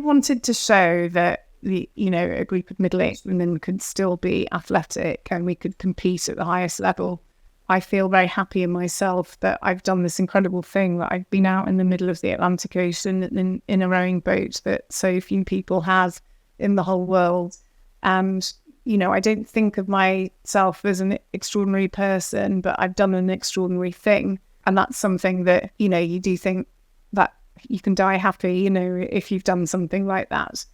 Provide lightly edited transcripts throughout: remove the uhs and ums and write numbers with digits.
wanted to show that a group of middle-aged women could still be athletic and we could compete at the highest level. I feel very happy in myself that I've done this incredible thing, that I've been out in the middle of the Atlantic Ocean in a rowing boat that so few people have in the whole world. And, I don't think of myself as an extraordinary person, but I've done an extraordinary thing. And that's something that, you do think that you can die happy, if you've done something like that.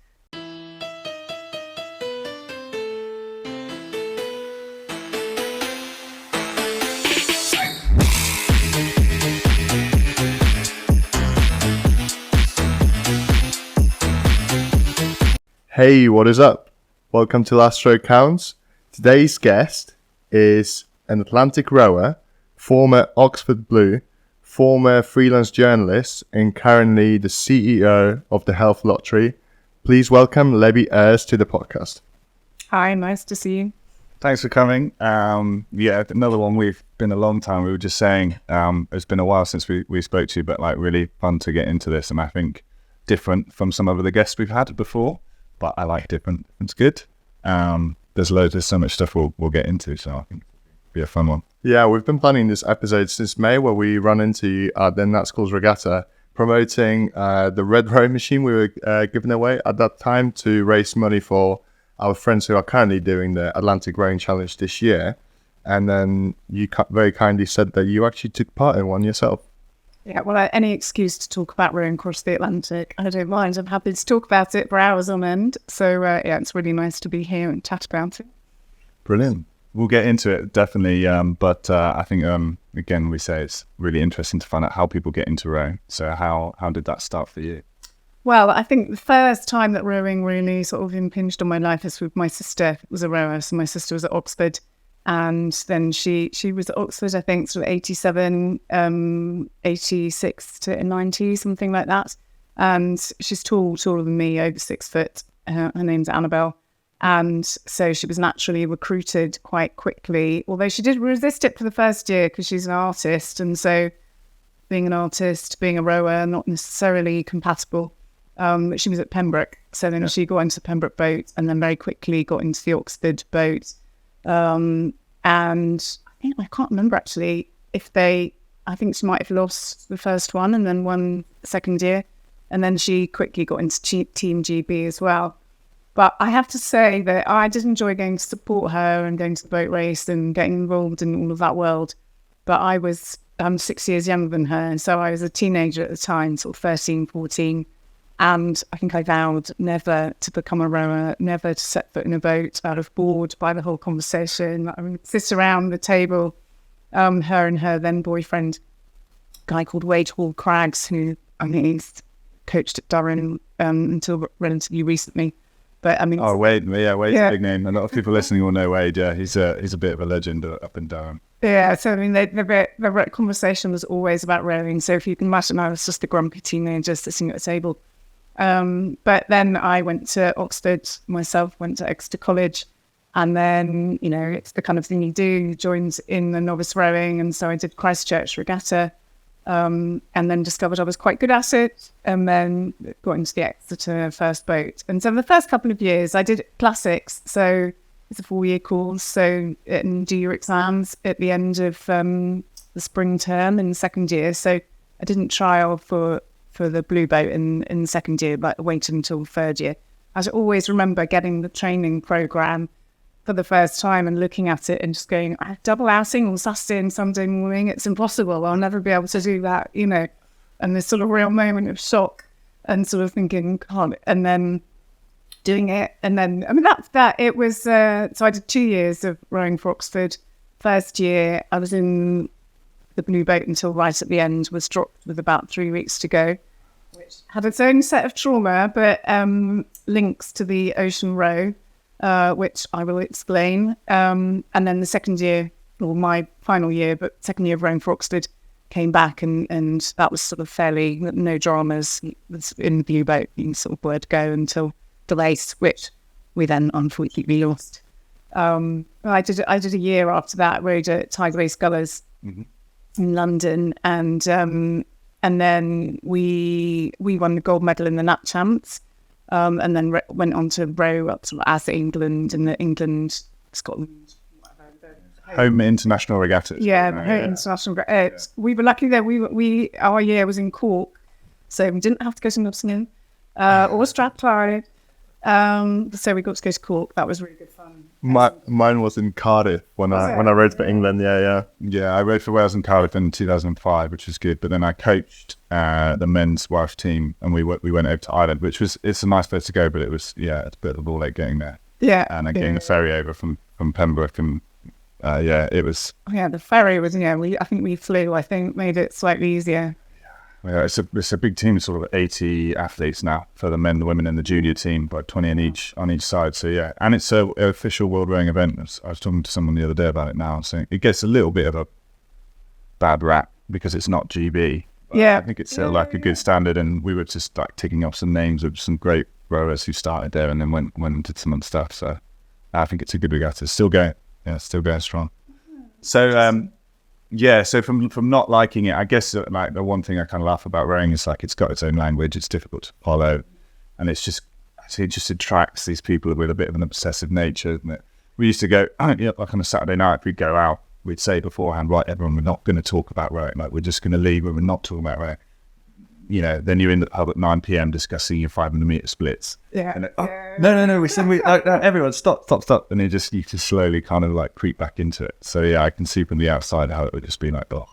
Hey, what is up? Welcome to Last Stroke Counts. Today's guest is an Atlantic rower, former Oxford Blue, former freelance journalist, and currently the CEO of the Health Lottery. Please welcome Lebby Eyres to the podcast. Hi, nice to see you. Thanks for coming. Another one. We've been a long time. We were just saying it's been a while since we spoke to you, but really fun to get into this. And I think different from some of the guests we've had before. But I like different. It's good. There's so much stuff we'll get into, so I think it'll be a fun one. Yeah, we've been planning this episode since May, where we run into the Nat Schools Regatta, promoting the red rowing machine we were giving away at that time to raise money for our friends who are currently doing the Atlantic Rowing Challenge this year. And then you very kindly said that you actually took part in one yourself. Yeah, well, any excuse to talk about rowing across the Atlantic, I don't mind. I'm happy to talk about it for hours on end. So, it's really nice to be here and chat about it. Brilliant. We'll get into it, definitely. But I think, again, we say it's really interesting to find out how people get into rowing. So how did that start for you? Well, I think the first time that rowing really sort of impinged on my life is with my sister. It was a rower. So my sister was at Oxford. And then she was at Oxford, I think, sort of 87, 86 to 90, something like that. And she's taller than me, over 6 foot. Her name's Annabelle. And so she was naturally recruited quite quickly, although she did resist it for the first year because she's an artist. And so being an artist, being a rower, not necessarily compatible. She was at Pembroke. So then she got into the Pembroke boat and then very quickly got into the Oxford boat. And I can't remember actually I think she might have lost the first one and then won the second year. And then she quickly got into Team GB as well. But I have to say that I did enjoy going to support her and going to the boat race and getting involved in all of that world. But I was 6 years younger than her. And so I was a teenager at the time, sort of 13, 14. And I think I vowed never to become a rower, never to set foot in a boat. I was bored by the whole conversation. I would sit around the table, her and her then boyfriend, a guy called Wade Hall Craggs, who he's coached at Durham until relatively recently. But Wade's a big name. A lot of people listening will know Wade. Yeah, he's a bit of a legend up in Durham. Yeah, so the conversation was always about rowing. So if you can imagine, I was just a grumpy teenager sitting at a table. But then I went to Oxford myself, went to Exeter College, and then, it's the kind of thing you do. You joined in the novice rowing, and so I did Christchurch Regatta, and then discovered I was quite good at it, and then got into the Exeter first boat. And so the first couple of years I did classics, so it's a 4-year course, so and do your exams at the end of the spring term in the second year. So I didn't trial for the blue boat in second year, but waited until third year. I always remember getting the training program for the first time and looking at it and just going, I have double outing on Saturday and Sunday morning. It's impossible. I'll never be able to do that, and this sort of real moment of shock and sort of thinking, can't, and then doing it. And then, that's that. It was, so I did 2 years of rowing for Oxford. First year, I was in the blue boat until right at the end, was dropped with about 3 weeks to go, which had its own set of trauma, but links to the ocean row, which I will explain. And then the second year, or my final year, but second year of rowing for Oxford, came back and that was sort of fairly, no dramas. It was in the blue boat, you sort of word go until the race, which we then unfortunately lost. I did a year after that, rowed at Tide Race Scullers in London, and then we won the gold medal in the Nat Champs, and then went on to row up to as England and the England, Scotland. Home international regattas. International. We were lucky that our year was in Cork, so we didn't have to go to Nottingham or Strathclyde. So we got to go to Cork. That was really good fun. Mine was in Cardiff when I rowed for England. Yeah. I rowed for Wales and Cardiff in 2005, which was good. But then I coached the men's Welsh team, and we went over to Ireland, it's a nice place to go, but it's a bit of a ball ache getting there. Yeah, and then getting the ferry over from Pembroke, and it was. Yeah, the ferry was. Yeah, I think we flew. I think made it slightly easier. Yeah, it's a big team, sort of 80 athletes now for the men, the women, and the junior team, about 20 on each side. So yeah, and it's an official world rowing event. I was talking to someone the other day about it now, saying it gets a little bit of a bad rap because it's not GB. Yeah, I think it's still like a good standard, and we were just like ticking off some names of some great rowers who started there and then went and did some other stuff. So I think it's a good regatta. It's still going strong. So so from not liking it, I guess like the one thing I kind of laugh about rowing is like it's got its own language. It's difficult to follow, and it just attracts these people with a bit of an obsessive nature, isn't it? We used to go like on a Saturday night, we'd go out, we'd say beforehand, right, everyone, we're not going to talk about rowing. Like we're just going to leave when we're not talking about rowing. Then you're in the pub at 9 p.m. discussing your 500 meter splits. Yeah. And no. We said everyone stop. And you just slowly kind of like creep back into it. So yeah, I can see from the outside how it would just be like, oh.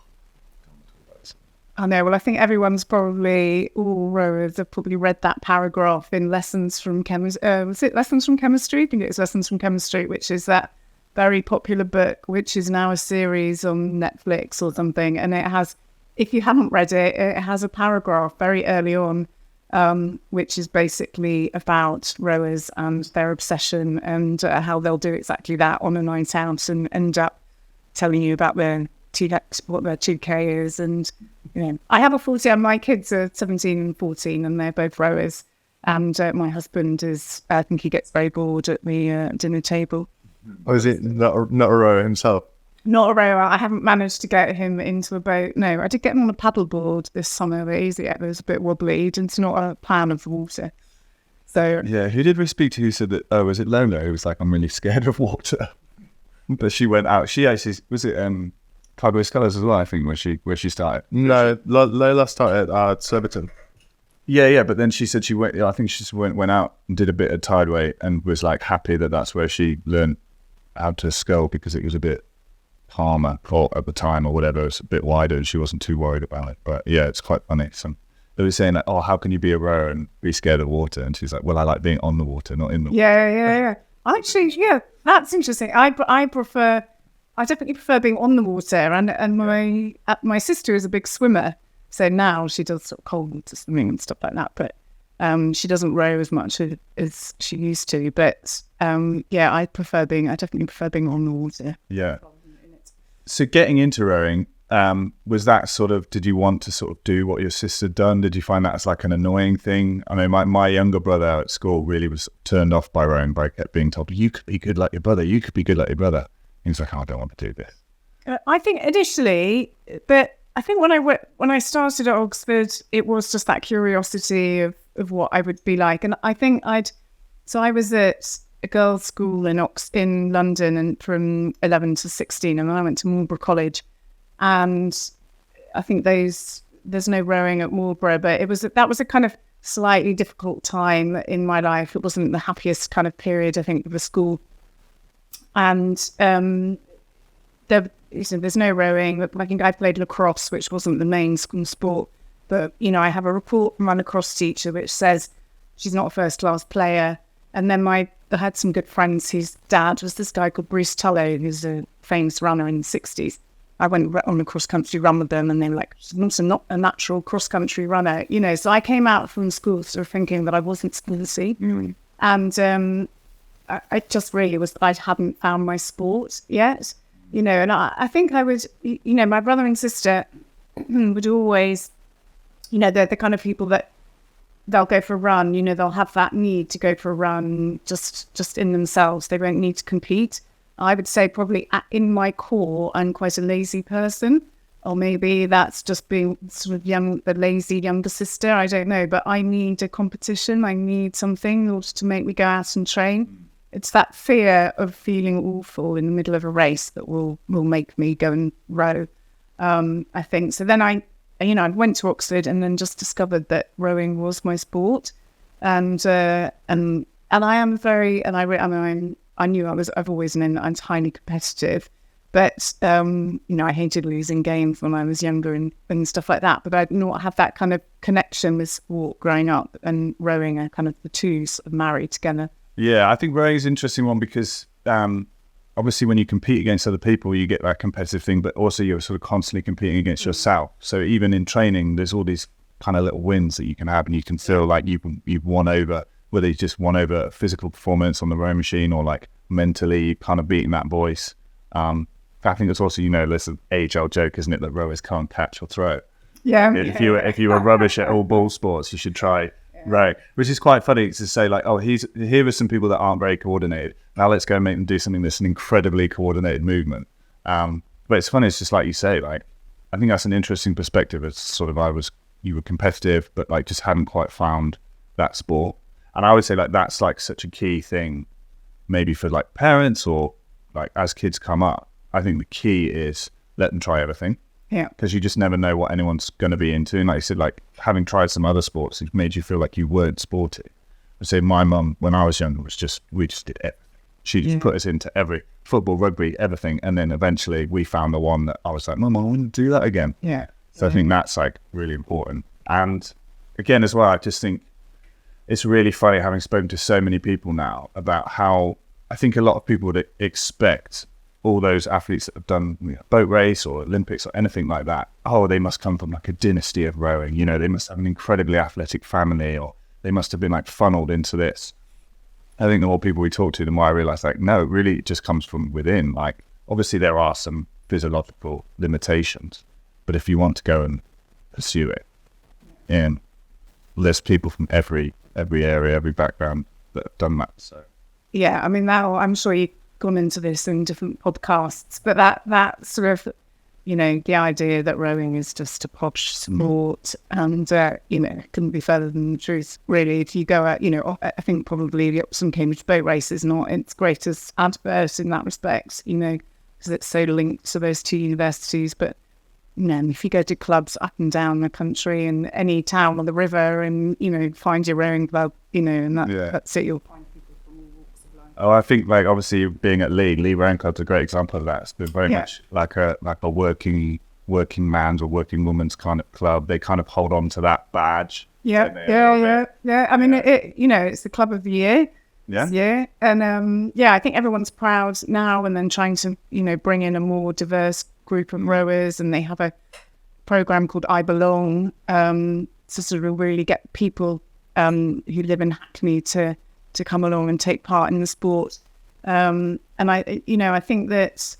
I know. Well, I think all rowers have probably read that paragraph in Lessons from Chemistry. Was it Lessons from Chemistry? I think it was Lessons from Chemistry, which is that very popular book, which is now a series on Netflix or something. And it has, if you haven't read it, it has a paragraph very early on, which is basically about rowers and their obsession and how they'll do exactly that on a night out and end up telling you about what their 2K is. And, I have a 14, my kids are 17 and 14 and they're both rowers. And my husband I think he gets very bored at the dinner table. Or is it not a rower himself? Not a rower. I haven't managed to get him into a boat. No, I did get him on a paddleboard this summer, but it was a bit wobbly. It's not a plan of the water. So yeah, who did we speak to who said that? Oh, was it Lola who was like, I'm really scared of water? But she went out. She actually, was it Cloudway Scullers as well, I think, where she started? No, Lola started at Surbiton. Yeah, but then she said she went, I think she just went out and did a bit of tideway and was like happy that's where she learned how to scull because it was a bit calmer at the time or whatever. It's a bit wider and she wasn't too worried about it. But yeah, it's quite funny. So they were saying like, oh, how can you be a rower and be scared of water? And she's like, well, I like being on the water, not in the water. Yeah. Actually, yeah, that's interesting. I definitely prefer being on the water. And my sister is a big swimmer. So now she does sort of cold water swimming and stuff like that. But she doesn't row as much as she used to. But I definitely prefer being on the water. Yeah. So getting into rowing, was that sort of, did you want to sort of do what your sister done? Did you find that as like an annoying thing? I know my younger brother at school really was turned off by rowing, but I kept being told, you could be good like your brother. You could be good like your brother. He was like, oh, I don't want to do this. I think initially, but I think when I started at Oxford, it was just that curiosity of what I would be like. And I think I was at a girls' school in London and from 11 to 16, and then I went to Marlborough College. And I think there's no rowing at Marlborough, but that was a kind of slightly difficult time in my life. It wasn't the happiest kind of period, I think, of the school. And there's no rowing. I think I played lacrosse, which wasn't the main school sport. But, I have a report from my lacrosse teacher which says she's not a first-class player. And then I had some good friends whose dad was this guy called Bruce Tullow, who's a famous runner in the 60s. I went on a cross-country run with them and they were like, she's not a natural cross-country runner. So I came out from school sort of thinking that I wasn't sporty. Mm. And I just really I hadn't found my sport yet. And I think I would, my brother and sister would always, they're the kind of people that they'll go for a run, they'll have that need to go for a run just in themselves. They won't need to compete. I would say probably in my core, I'm quite a lazy person. or maybe that's just being sort of the lazy younger sister. I don't know, but I need a competition. I need something in order to make me go out and train. It's that fear of feeling awful in the middle of a race that will make me go and row. I think so. Then I went to Oxford and then just discovered that rowing was my sport, and I am very, and I knew I've always known that I'm highly competitive. But, I hated losing games when I was younger and stuff like that. But I did not have that kind of connection with sport growing up, and rowing are kind of the two sort of married together. Yeah, I think rowing is an interesting one because obviously when you compete against other people, you get that competitive thing, but also you're sort of constantly competing against yourself. So even in training, there's all these kind of little wins that you can have, and you can feel like you've won over, whether you just won over a physical performance on the rowing machine or like mentally kind of beating that voice. I think it's also, there's an age-old joke, isn't it, that rowers can't catch or throw. Yeah. If you were rubbish at all ball sports, you should try rowing, which is quite funny to say, like, oh, here are some people that aren't very coordinated. Now let's go and make them do something that's an incredibly coordinated movement. But it's funny, it's just like you say, like, I think that's an interesting perspective. It's sort of you were competitive, but like just hadn't quite found that sport. And I would say like that's like such a key thing, maybe for like parents or like as kids come up. I think the key is let them try everything. Yeah. Because you just never know what anyone's going to be into. And like you said, like having tried some other sports, it made you feel like you weren't sporty. I say my mum, when I was younger, we just did everything. She just put us into every football, rugby, everything. And then eventually we found the one that I was like, Mum, I want to do that again. Yeah. So I think that's like really important. And again, as well, I just think it's really funny having spoken to so many people now about how I think a lot of people would expect all those athletes that have done boat race or Olympics or anything like that, oh, they must come from like a dynasty of rowing. They must have an incredibly athletic family, or they must have been like funneled into this. I think the more people we talk to, the more I realize like, no, really it just comes from within. Like obviously there are some physiological limitations, but if you want to go and pursue it, and there's people from every area, every background that have done that. So yeah, I mean, now I'm sure you've gone into this in different podcasts, but that sort of, the idea that rowing is just a posh sport, and couldn't be further than the truth, really. If you go out, I think probably the Oxford Cambridge boat race is not its greatest advert in that respect, because it's so linked to those two universities. But if you go to clubs up and down the country and any town on the river, and find your rowing club, and that's it. You'll find people from all walks of life. Oh, I think like obviously being at Lee Rowing Club's a great example of that. It's been very much like a working man's or working woman's kind of club. They kind of hold on to that badge. Yeah. I mean, it's the club of the year. Yeah. And I think everyone's proud now, and then trying to bring in a more diverse group of rowers, and they have a program called I Belong to sort of really get people who live in Hackney to come along and take part in the sport. And I think that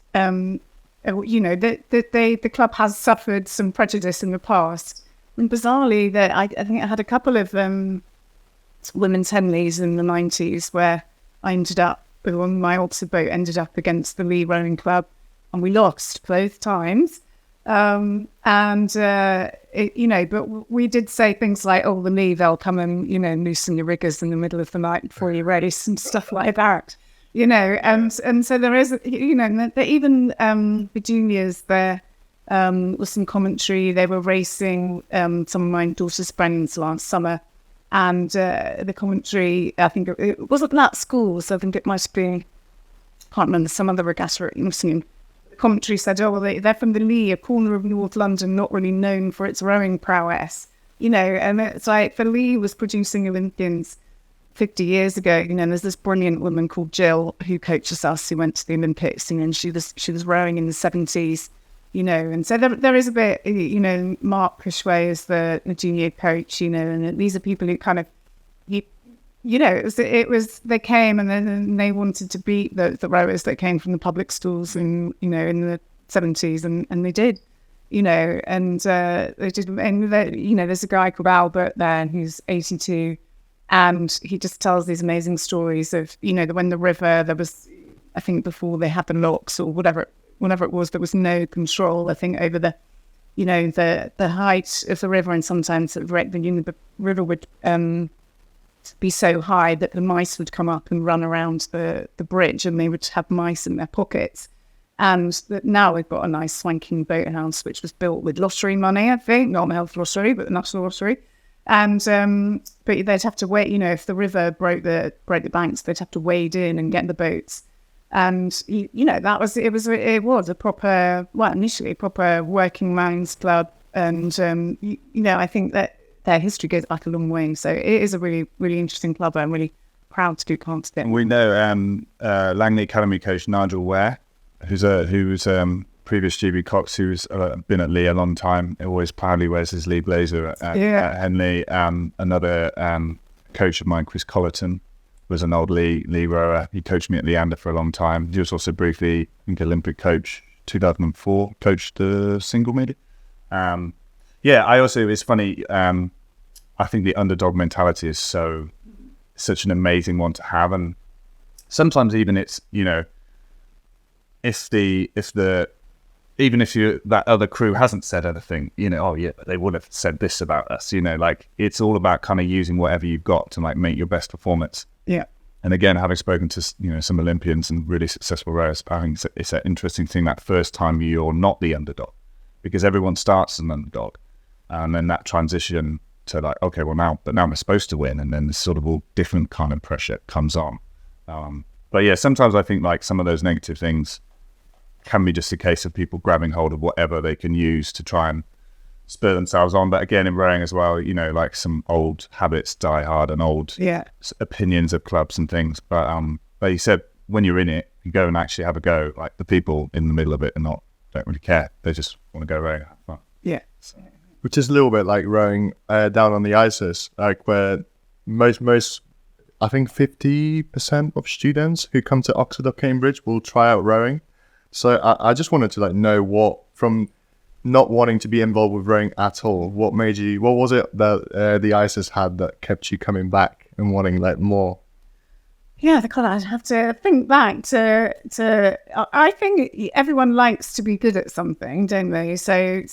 the club has suffered some prejudice in the past, and bizarrely that I think I had a couple of women's Henleys in the 90s where I ended up, on my Oxford boat, ended up against the Lee Rowing Club, and we lost both times. But we did say things like, oh, the Lee, they'll come and, loosen your riggers in the middle of the night before you race and stuff like that, and so there is, even the juniors, there was some commentary. They were racing some of my daughter's friends last summer, and the commentary, I think it wasn't that school, so I think it might have been, can't remember, some other regatta at Nottingham. The commentary said, oh, well, they're from the Lee, a corner of North London, not really known for its rowing prowess, and it's like, the Lee was producing Olympians 50 years ago. There's this brilliant woman called Jill who coaches us, who went to the Olympics, and she was rowing in the 70s, and so there is a bit, Mark Cushway is the junior coach, and these are people who kind of, it was they came and then they wanted to beat the rowers that came from the public schools in the 70s, and they did, and they did, and there's a guy called Albert there who's 82, and he just tells these amazing stories of when the river, there was, I think before they had the locks or whatever it was, there was no control, I think, over the the height of the river, and sometimes the river would be so high that the mice would come up and run around the bridge, and they would have mice in their pockets. And that now we've got a nice swanking boathouse, which was built with lottery money, I think, not the health lottery, but the national lottery. And but they'd have to wait, if the river broke the banks, they'd have to wade in and get the boats. And it was a proper, initially a proper working man's club. And I think that their history goes back a long way. So it is a really, really interesting club. I'm really proud to be part of it. We know Langley Academy coach Nigel Ware, who was previous GB Cox, who's been at Lee a long time. He always proudly wears his Lee blazer at Henley. Another coach of mine, Chris Collerton, was an old Lee rower. He coached me at Leander for a long time. He was also briefly, I think, Olympic coach, 2004, coached the single maybe. It's funny. I think the underdog mentality is such an amazing one to have. And sometimes even it's, even if that other crew hasn't said anything, but they would have said this about us, it's all about kind of using whatever you've got to make your best performance. Yeah. And again, having spoken to, some Olympians and really successful rowers, I think it's an interesting thing that first time you're not the underdog, because everyone starts as an underdog. And then that transition to now we're supposed to win. And then this sort of all different kind of pressure comes on. But yeah, sometimes I think some of those negative things can be just a case of people grabbing hold of whatever they can use to try and spur themselves on. But again, in rowing as well, some old habits die hard and old opinions of clubs and things. But you said when you're in it, you go and actually have a go. Like the people in the middle of it don't really care. They just want to go rowing. Have fun. Yeah. So. Which is a little bit like rowing down on the Isis, where most I think 50% of students who come to Oxford or Cambridge will try out rowing. So I just wanted to know what, from not wanting to be involved with rowing at all, what was it that the Isis had that kept you coming back and wanting more? Yeah, I'd have to think back to. I think everyone likes to be good at something, don't they? So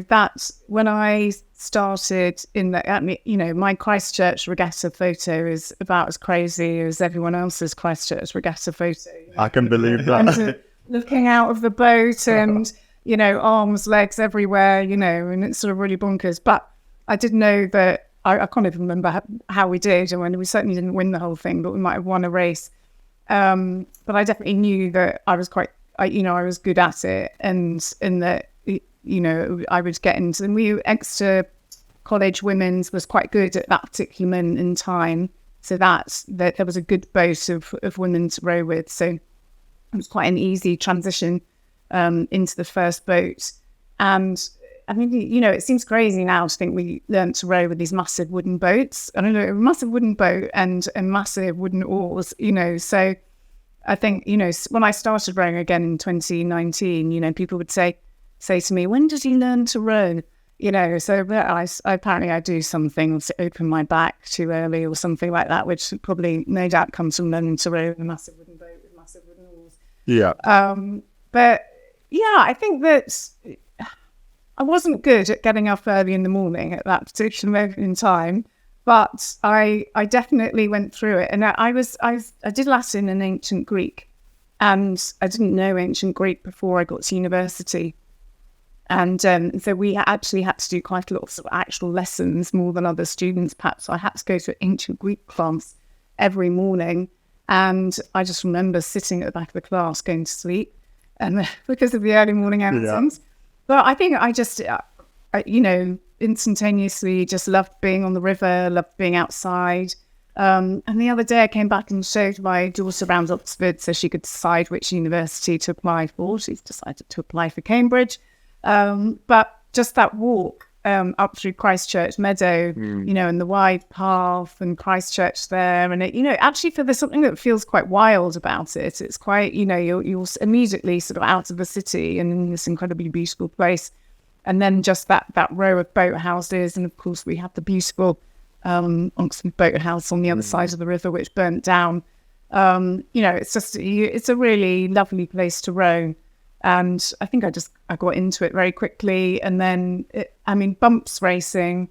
that's when I started my Christchurch regatta photo is about as crazy as everyone else's Christchurch regatta photo. I can believe that. Looking out of the boat and arms, legs everywhere, and it's sort of really bonkers. But I did know that. I can't even remember how we did, and we certainly didn't win the whole thing, but we might have won a race. But I definitely knew that I was I was good at it, and that I would get into. And Exeter College Women's was quite good at that particular moment in time, so that there was a good boat of women to row with. So it was quite an easy transition into the first boat, and. I mean, it seems crazy now to think we learned to row with these massive wooden boats. I don't know, a massive wooden boat and massive wooden oars, So I think, when I started rowing again in 2019, people would say to me, when did you learn to row? So apparently I do something to open my back too early or something like that, which probably no doubt comes from learning to row a massive wooden boat with massive wooden oars. Yeah. But yeah, I think that I wasn't good at getting up early in the morning at that particular moment in time, but I definitely went through it. And I did Latin and ancient Greek, and I didn't know ancient Greek before I got to university. And so we actually had to do quite a lot of sort of actual lessons, more than other students perhaps. So I had to go to an ancient Greek class every morning. And I just remember sitting at the back of the class going to sleep, and because of the early morning hours. Yeah. But I think I just, instantaneously just loved being on the river, loved being outside. And the other day I came back and showed my daughter around Oxford so she could decide which university to apply for. She's decided to apply for Cambridge. But just that walk up through Christchurch Meadow, and the wide path and Christchurch there. And, actually there's something that feels quite wild about it. It's quite, you're immediately sort of out of the city and in this incredibly beautiful place. And then just that row of boathouses. And of course we have the beautiful Oxford boathouse on the other side of the river, which burnt down. It's just, it's a really lovely place to row. And I think I got into it very quickly. And then, bumps racing,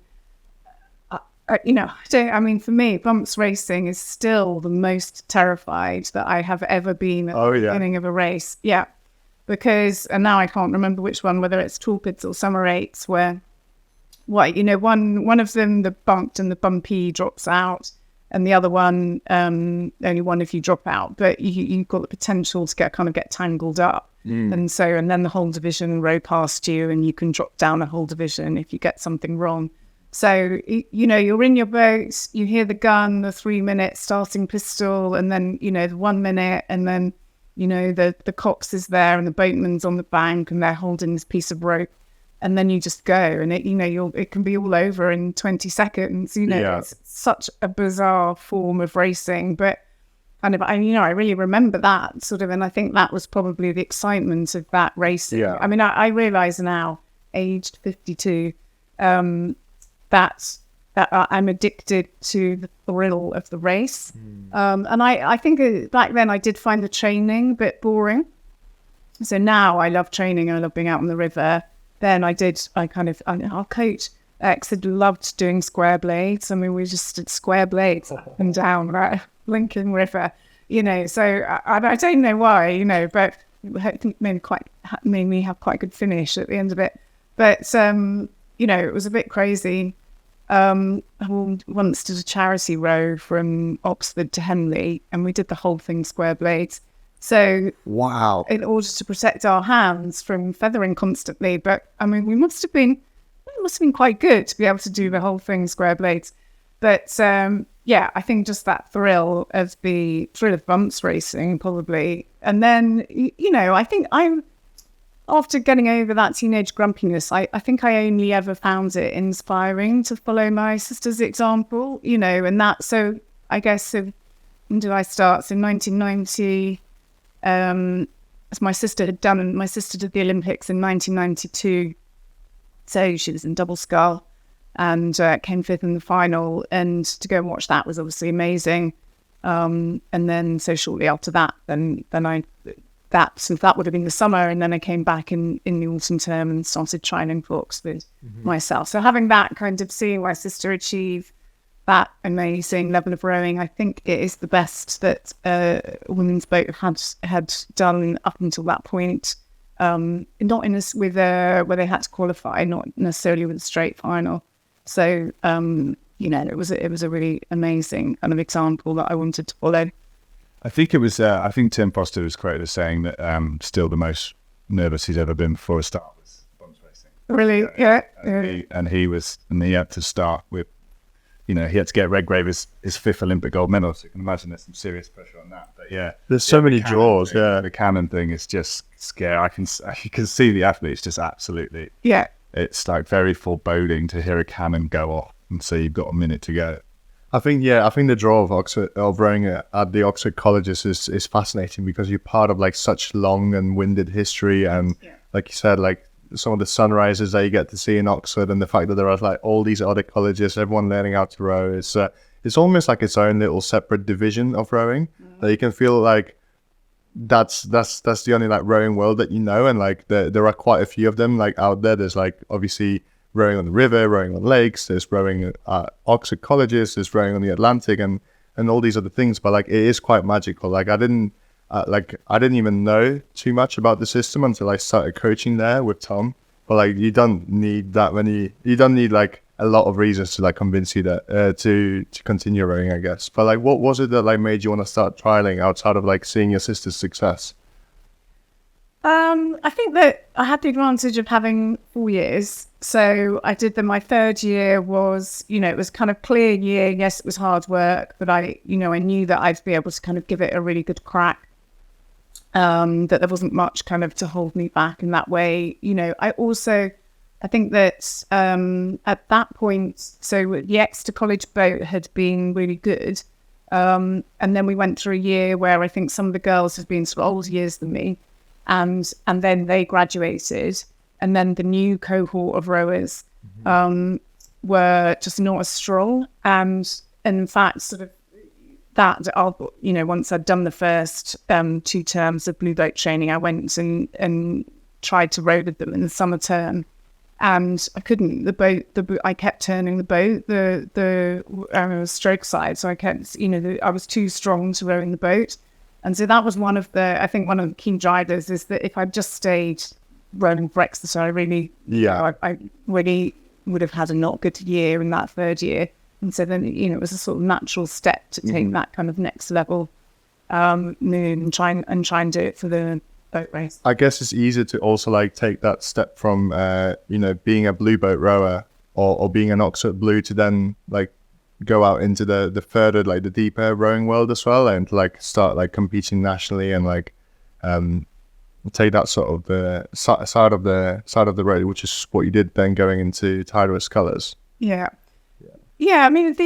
for me, bumps racing is still the most terrified that I have ever been at the beginning of a race. Yeah. Because, and now I can't remember which one, whether it's torpids or summer eights, where, one of them, the bumped and the bumpy drops out, and the other one, only one if you drop out. But you've got the potential to get tangled up. And then the whole division row past you, and you can drop down a whole division if you get something wrong. So, you're in your boat, you hear the gun, the 3-minute starting pistol, and then, the 1 minute, and then, the cox is there and the boatman's on the bank and they're holding this piece of rope, and then you just go, and it can be all over in 20 seconds. It's such a bizarre form of racing, but I really remember that sort of, and I think that was probably the excitement of that racing. Yeah. I realize now, aged 52, that I'm addicted to the thrill of the race. And I think back then I did find the training a bit boring. So now I love training. I love being out on the river. Then our coach X had loved doing square blades. We just did square blades up and down, right? Lincoln River, so I don't know why, but I think made me have quite a good finish at the end of it. But, it was a bit crazy. I once did a charity row from Oxford to Henley, and we did the whole thing square blades. So wow, in order to protect our hands from feathering constantly. But we must have been quite good to be able to do the whole thing square blades. But I think just that thrill of bumps racing probably. And then, I think after getting over that teenage grumpiness, I think I only ever found it inspiring to follow my sister's example, and that, so I guess, when did I start? So 1990, as my sister did the Olympics in 1992. So she was in double scull and came 5th in the final, and to go and watch that was obviously amazing. And then, so shortly after that, that would have been the summer, and then I came back in the autumn term and started training for Oxford myself. So having that kind of, seeing my sister achieve that amazing level of rowing, I think it is the best that a women's boat had done up until that point. Not in where they had to qualify, not necessarily with a straight final. So it was a really amazing kind of example that I wanted to follow. I think it was. I think Tim Foster was quoted as saying that still the most nervous he's ever been before a start was bumps racing. Really, yeah. And he had to start with, he had to get Redgrave his 5th Olympic gold medal. So you can imagine there's some serious pressure on that. But there's so many draws. The cannon thing is just scary. You can see the athletes just absolutely. Yeah. It's like very foreboding to hear a cannon go off and say you've got a minute to go. I think the draw of rowing at the Oxford colleges is fascinating, because you're part of like such long and winded history, and like you said, like some of the sunrises that you get to see in Oxford, and the fact that there are like all these other colleges, everyone learning how to row, it's almost like its own little separate division of rowing that you can feel like that's the only like rowing world that and like there are quite a few of them like out there. There's like obviously rowing on the river, rowing on lakes, there's rowing at Oxford colleges, there's rowing on the Atlantic, and all these other things. But like it is quite magical. Like I didn't even know too much about the system until I started coaching there with Tom. But like you don't need like a lot of reasons to like convince you that to continue rowing, I guess. But like what was it that like made you want to start trialing outside of like seeing your sister's success? I think that I had the advantage of having 4 years. So I did my 3rd year was, it was kind of clear year. Yes, it was hard work, but I knew that I'd be able to kind of give it a really good crack. That there wasn't much kind of to hold me back in that way. I think that at that point, so the Exeter College boat had been really good. And then we went through a year where I think some of the girls had been sort of older years than me. And then they graduated, and then the new cohort of rowers were just not as strong. And in fact, sort of once I'd done the first 2 terms of blue boat training, I went and tried to row with them in the summer term, and I couldn't. I kept turning the boat, the stroke side, so I kept, I was too strong to row in the boat, and so that was one of the key drivers, is that if I just stayed rowing for exercise, I really would have had a not good year in that 3rd year. And so then, it was a sort of natural step to take that kind of next level move and try and do it for the boat race. I guess it's easier to also like take that step from, being a blue boat rower or being an Oxford Blue to then like go out into the further, like the deeper rowing world as well, and like start like competing nationally and like take that sort of the side of the road, which is what you did then going into Titleist colours. Yeah, I mean,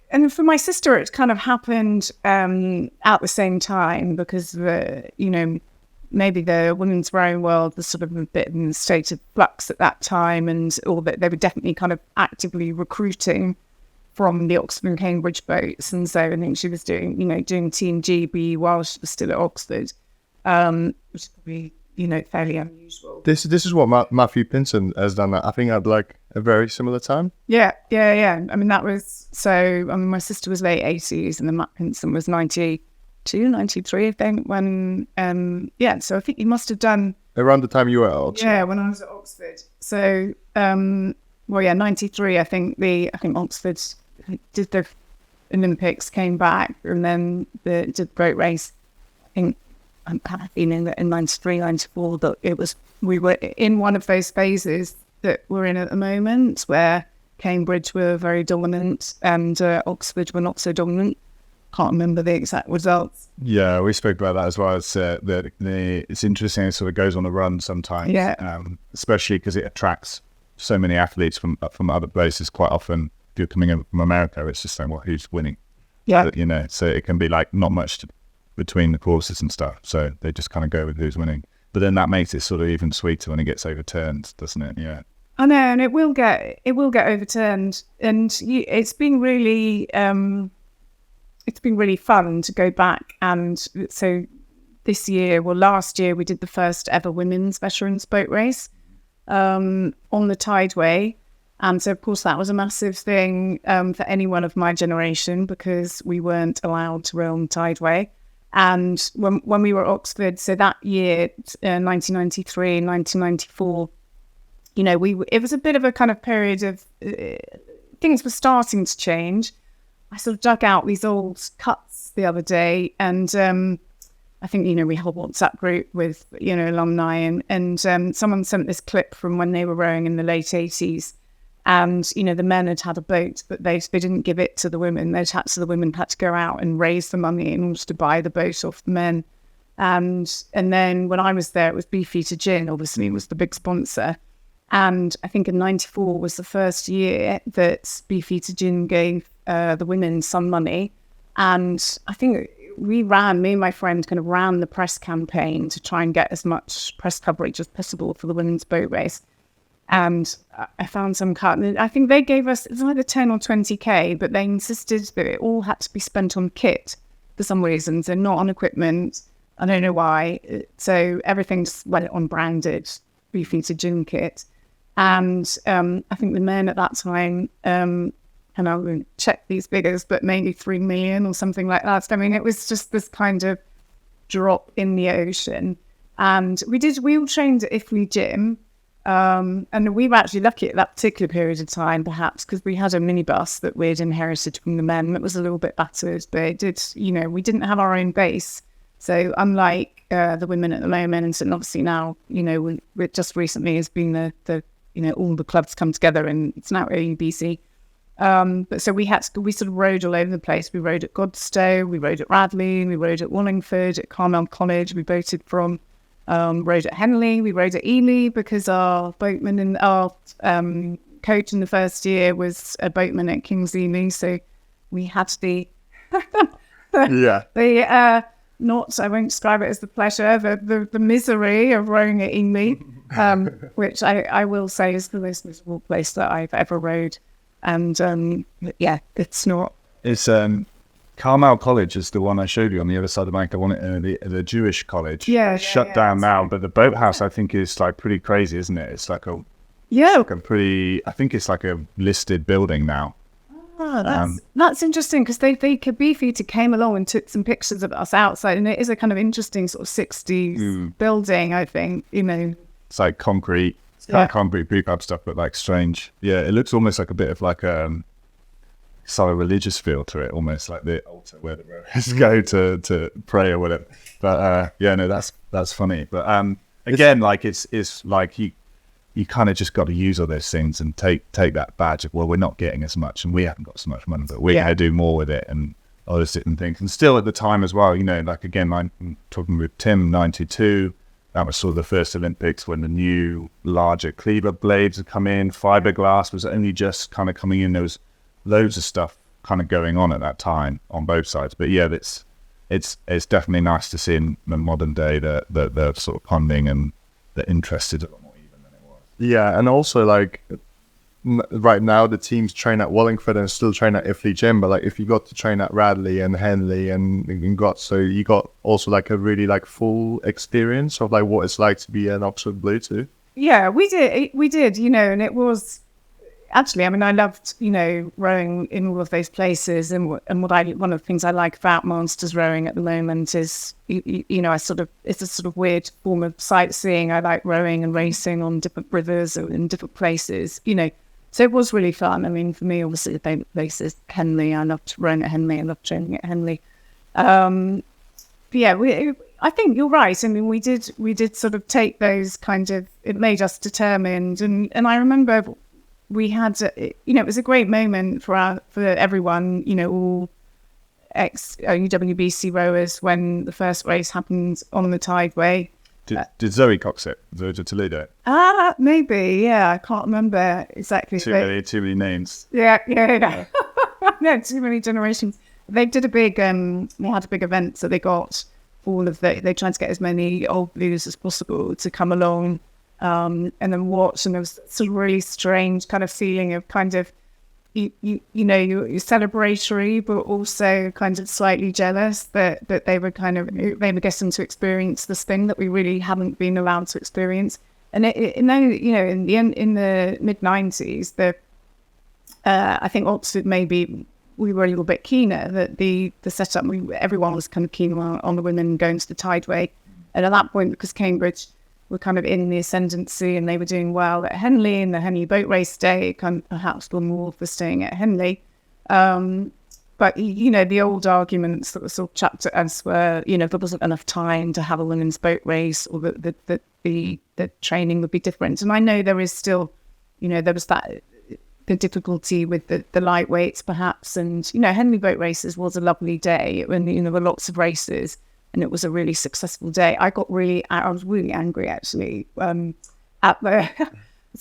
and for my sister, it kind of happened at the same time, because maybe the women's rowing world was sort of a bit in a state of flux at that time, or that they were definitely kind of actively recruiting from the Oxford and Cambridge boats, and so I think she was doing Team GB while she was still at Oxford, which is probably fairly unusual. This is what Matthew Pinson has done. I think at like a very similar time. Yeah. I mean, that was my sister was late 80s, and then Matt Pinson was 92, 93, I think, when so I think he must have done around the time you were at Oxford. Yeah, when I was at Oxford. So 93, I think Oxford did the Olympics, came back, and then did the boat race. I think I'm kind of feeling that in 93, 94, that we were in one of those phases that we're in at the moment, where Cambridge were very dominant and Oxford were not so dominant. Can't remember the exact results. Yeah, we spoke about that as well. It's interesting. It sort of goes on the run sometimes. Yeah. Especially because it attracts so many athletes from other places. Quite often, if you're coming in from America, it's just saying, well, who's winning? Yeah. But, so it can be like not much between the courses and stuff. So they just kind of go with who's winning. But then that makes it sort of even sweeter when it gets overturned, doesn't it? Yeah. I know, and it will get overturned, and it's been really fun to go back. And so last year we did the first ever women's veterans boat race on the Tideway, and so of course that was a massive thing for anyone of my generation, because we weren't allowed to row on the Tideway. And when we were at Oxford, so that year, 1993, 1994. It was a bit of a kind of period of things were starting to change. I sort of dug out these old cuts the other day, and I think, we have a WhatsApp group with, alumni, and someone sent this clip from when they were rowing in the late 80s. And, the men had a boat, but they didn't give it to the women. The women had to go out and raise the money in order to buy the boat off the men. And then when I was there, it was Beefeater Gin, obviously, was the big sponsor. And I think in 94 was the first year that Beefeater Gin gave the women some money. And I think me and my friend kind of ran the press campaign to try and get as much press coverage as possible for the women's boat race. And I found some cut. And I think they gave us, it's either 10 or 20K, but they insisted that it all had to be spent on kit for some reasons and not on equipment. I don't know why. So everything just went on branded Beefeater Gin kit. And I think the men at that time, and I won't check these figures, but maybe 3 million or something like that. I mean, it was just this kind of drop in the ocean. And we all trained at Ifley Gym. And we were actually lucky at that particular period of time, perhaps, because we had a minibus that we'd inherited from the men that was a little bit battered, but it did, we didn't have our own base. So unlike the women at the moment, and obviously now, we just recently has been the all the clubs come together, and it's now OUBC. But so we sort of rowed all over the place. We rowed at Godstow, we rowed at Radley, we rowed at Wallingford, at Carmel College, we boated from, rowed at Henley, we rowed at Ely, because our boatman and our coach in the first year was a boatman at King's Ely, so we had the I won't describe it as the pleasure, the misery of rowing at Ely, which I will say is the most miserable place that I've ever rowed. And it's not. It's Carmel College is the one I showed you on the other side of the bank. I want it the Jewish college. Shut down now, but the boathouse I think is like pretty crazy, isn't it? It's like I think it's like a listed building now. Oh, that's interesting, because they Kabifita came along and took some pictures of us outside, and it is a kind of interesting sort of 60s building, I think, It's like concrete, concrete prefab stuff, but like strange. Yeah, it looks almost like a bit of like sort of religious feel to it, almost like the altar where the rowers go to pray or whatever. But that's funny. But again, like it's like you kind of just got to use all those things and take that badge of, well, we're not getting as much and we haven't got so much money, but we're going to do more with it and all those different things. And still at the time as well, like again, I'm talking with Tim, 92, that was sort of the first Olympics when the new larger cleaver blades had come in, fiberglass was only just kind of coming in. There was loads of stuff kind of going on at that time on both sides. But yeah, it's definitely nice to see in the modern day the sort of funding and the interest is a lot more even than it was. Yeah, and also like right now the teams train at Wallingford and still train at Iffley Gym, but like if you got to train at Radley and Henley and so you got also like a really like full experience of like what it's like to be an Oxford Blue too. Yeah, we did, and it was actually, I mean, I loved, rowing in all of those places, and one of the things I like about masters rowing at the moment is, it's a sort of weird form of sightseeing. I like rowing and racing on different rivers or in different places, So it was really fun. I mean, for me, obviously, the favorite place is Henley. I loved rowing at Henley. I loved training at Henley. But yeah, I think you're right. I mean, we did sort of take those kind of, it made us determined, and I remember. We had, it was a great moment for everyone, all ex-UWBC rowers when the first race happened on the Tideway. Did Zoe Cox it? Zoe de Toledo? Maybe, yeah. I can't remember exactly. Too many names. Yeah. No, too many generations. They did a big, they had a big event, so they got they tried to get as many old blues as possible to come along. And then watch, and there was sort of really strange kind of feeling of kind of, you're celebratory, but also kind of slightly jealous that they were getting to experience this thing that we really haven't been allowed to experience. And in the mid-90s, I think Oxford maybe we were a little bit keener that the setup. Everyone was kind of keen on the women going to the Tideway, and at that point, because Cambridge were kind of in the ascendancy and they were doing well at Henley, and the Henley Boat Race Day kind of perhaps were more for staying at Henley. But, the old arguments that were sort of chucked at us were, there wasn't enough time to have a women's boat race, or that the training would be different. And I know there is still, there was the difficulty with the lightweights perhaps. And, Henley Boat Races was a lovely day when, there were lots of races. And it was a really successful day. I was really angry actually. So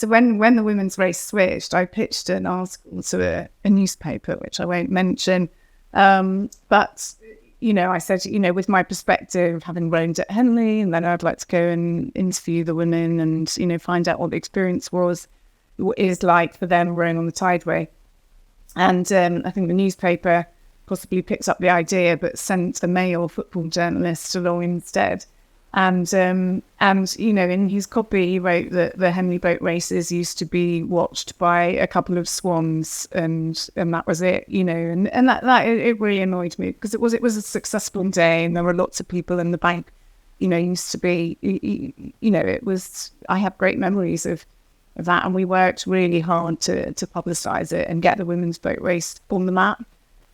when the women's race switched, I pitched an article to a newspaper, which I won't mention. But I said, with my perspective, having rowed at Henley, and then I'd like to go and interview the women and find out what the experience is like for them rowing on the Tideway. And I think the newspaper possibly picked up the idea, but sent a male football journalist along instead. And in his copy, he wrote that the Henley boat races used to be watched by a couple of swans, and that was it, and that it really annoyed me, because it was a successful day, and there were lots of people in the bank, used to be, it was. I have great memories of that, and we worked really hard to publicise it and get the women's boat race on the map.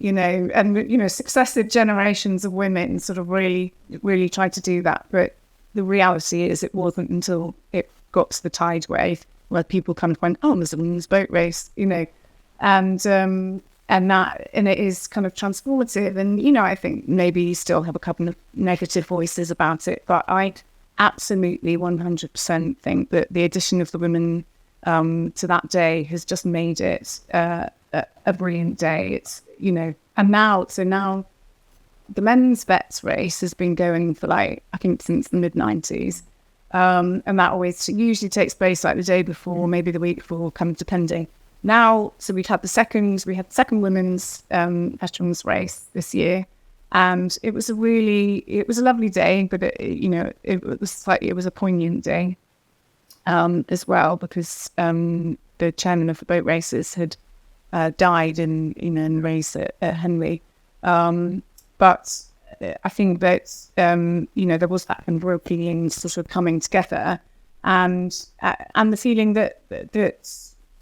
Successive generations of women sort of really, really tried to do that. But the reality is it wasn't until it got to the Tideway where people kind of went, oh, there's a women's boat race, and it is kind of transformative. And, I think maybe you still have a couple of negative voices about it, but I absolutely 100% think that the addition of the women to that day has just made it a brilliant day. It's, and now the men's vets race has been going for I think since the mid-90s. And that always usually takes place the day before, maybe the week before, kind of depending. Now, so we had the second women's veterans race this year, and it was a lovely day, but it was a poignant day as well, because the chairman of the boat races had died in race at Henley. But I think that there was that kind of real feeling sort of coming together, and the feeling that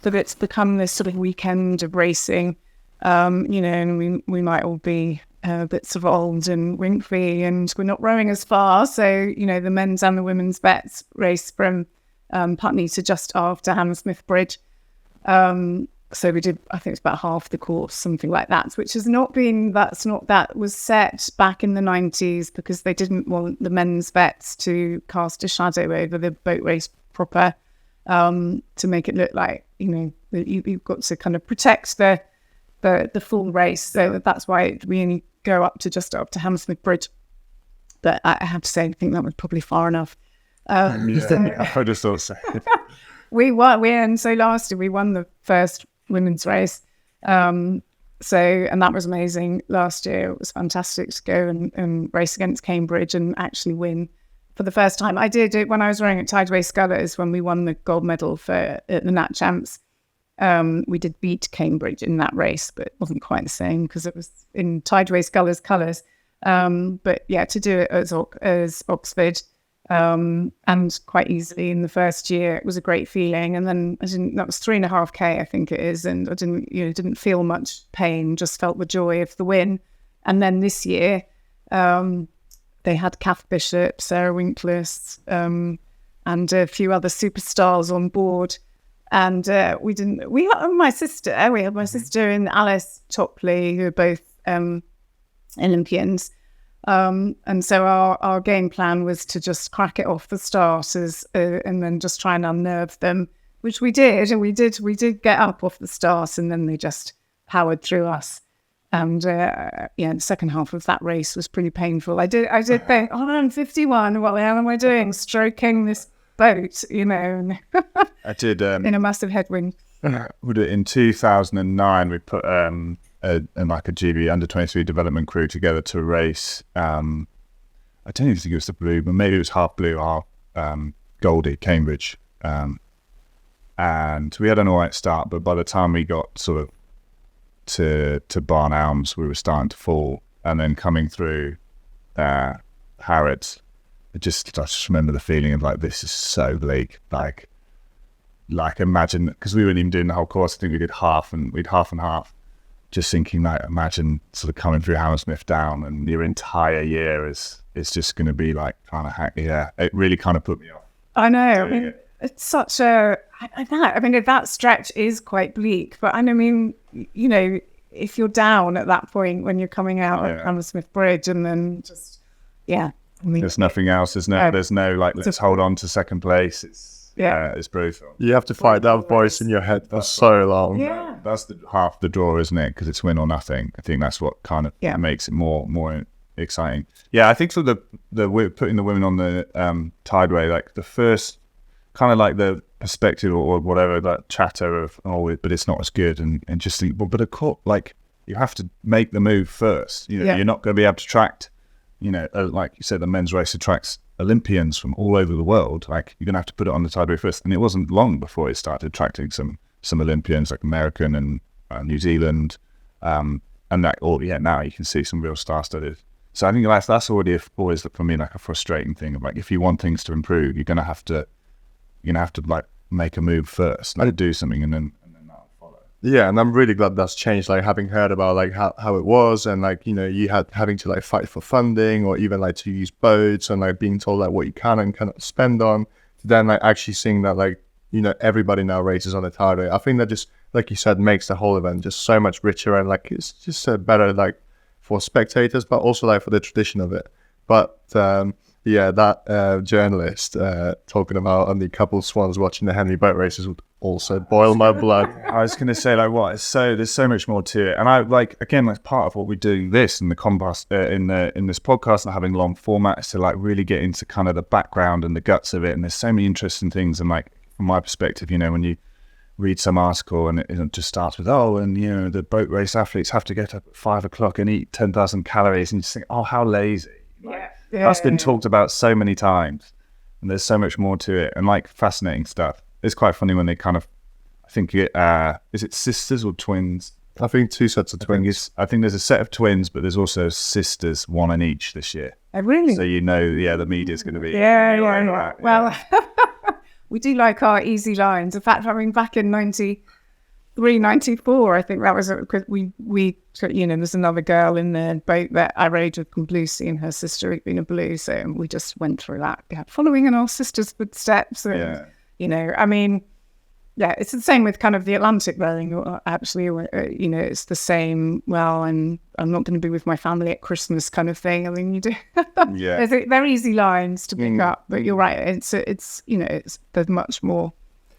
it's become this sort of weekend of racing, and we might all be a bit sort of old and wrinkly, and we're not rowing as far. So the men's and the women's vets race from Putney to just after Hammersmith Bridge. So we did, I think it's about half the course, something like that, which that was set back in the 90s because they didn't want the men's vets to cast a shadow over the boat race proper, to make it look like, you've got to kind of protect the full race. So that's why we only go up to just up to Hammersmith Bridge. But I have to say, I think that was probably far enough. I just thought so. We won. So last year we won the first women's race. And that was amazing last year. It was fantastic to go and race against Cambridge and actually win for the first time. I did it when I was rowing at Tideway Scullers when we won the gold medal at the Nat Champs. We did beat Cambridge in that race, but it wasn't quite the same because it was in Tideway Scullers colours. But yeah, to do it as Oxford, and quite easily in the first year, it was a great feeling. And then that was 3.5K, I think it is, and I didn't feel much pain, just felt the joy of the win. And then this year, they had Kath Bishop, Sarah Winkless, and a few other superstars on board. And we had my sister and Alice Topley, who are both Olympians. And so our game plan was to just crack it off the start and then just try and unnerve them, which we did. And we did get up off the start, and then they just powered through us. And the second half of that race was pretty painful. I did think, I'm 51. What the hell am I doing? Stroking this boat, I did in a massive headwind. In 2009, we put a GB under 23 development crew together to race. I don't even think it was the blue, but maybe it was half blue, half Goldie, Cambridge. And we had an all right start, but by the time we got sort of to Barn Elms, we were starting to fall. And then coming through Harrods, I just remember the feeling of like, this is so bleak. Like imagine, because we weren't even doing the whole course. I think we did half and half. Just thinking, like, imagine sort of coming through Hammersmith Down and your entire year is just going to be like kind of it really kind of put me off. I know. It's such a that stretch is quite bleak, but if you're down at that point when you're coming out of Hammersmith Bridge, and then just there's nothing else. There's no like, let's hold on to second place. It's brutal. You have to fight that voice in your head for so long. Yeah, that's half the draw, isn't it? Because it's win or nothing. I think that's what kind of makes it more exciting. Yeah, I think for the putting the women on the Tideway, like the first kind of like the perspective or whatever, that chatter of but it's not as good, and just think, but of course, like you have to make the move first. You're not going to be able to attract, like you said, the men's race attracts Olympians from all over the world. Like, you're gonna have to put it on the Tideway first, and it wasn't long before it started attracting some Olympians, like American and New Zealand, and that now you can see some real star-studded. So I think that's already always for me like a frustrating thing of like, if you want things to improve, you're gonna have to like make a move first, like do something, and then that'll follow. Yeah, and I'm really glad that's changed. Like, having heard about like how it was, and like you had having to like fight for funding, or even like to use boats, and like being told like what you can and cannot spend on, to then like actually seeing that like everybody now races on the Tideway. I think that just, like you said, makes the whole event just so much richer, and like it's just better like for spectators, but also like for the tradition of it. But that journalist talking about only a couple of swans watching the Henley boat races would also boil my blood. I was going to say, like, what? There's so much more to it, and I like, again, like, part of what we're doing this in the compass in this podcast and having long formats to like really get into kind of the background and the guts of it. And there's so many interesting things, and like from my perspective, when read some article and it just starts with, and the boat race athletes have to get up at 5 o'clock and eat 10,000 calories, and you just think, how lazy. That's been talked about so many times, and there's so much more to it, and like fascinating stuff. It's quite funny when they kind of, I think is it sisters or twins? I think 2 sets of twins. I think there's a set of twins, but there's also sisters, one in each this year. Oh, really? So the media's going to be Well, we do like our easy lines. In fact, I mean, back in 93, 94, I think that was because we there's another girl in the boat that I rowed with called Lucy, and her sister had been a blue, so we just went through that, following in our sister's footsteps. And, I mean, it's the same with kind of the Atlantic rowing. Actually, it's the same. Well, I'm not going to be with my family at Christmas, kind of thing. I mean, you do. They're easy lines to pick up, but you're right. There's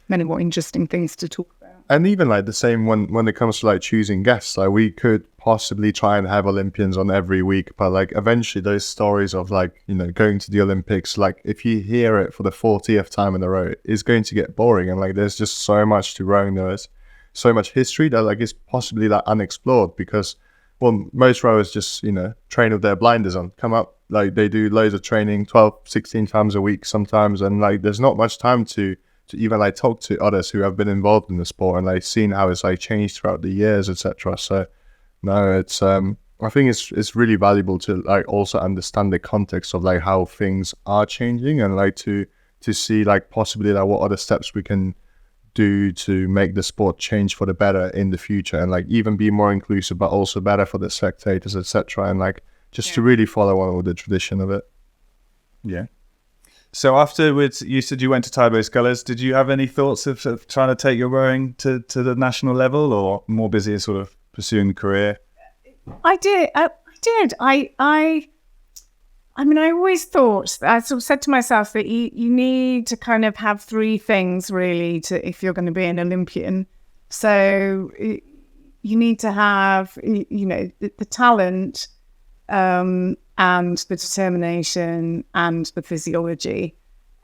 many more interesting things to talk about. And even like the same when it comes to like choosing guests, like we could possibly try and have Olympians on every week, but like eventually those stories of like, going to the Olympics, like if you hear it for the 40th time in a row, it's going to get boring. And like there's just so much to rowing. There's so much history that like is possibly like unexplored because, well, most rowers just, train with their blinders on, come up, like they do loads of training 12, 16 times a week sometimes. And like there's not much time to even like talk to others who have been involved in the sport and like seen how it's like changed throughout the years, etc. So no, it's I think it's really valuable to like also understand the context of like how things are changing and like to see like possibly like what other steps we can do to make the sport change for the better in the future and like even be more inclusive but also better for the spectators, etc. and like just to really follow on with the tradition of it. So afterwards, you said you went to Tide Race Colours. Did you have any thoughts of trying to take your rowing to the national level, or more busy sort of pursuing the career? I did. I mean, I always thought, I sort of said to myself that you need to kind of have 3 things really if you're going to be an Olympian. So you need to have, the talent, and the determination and the physiology.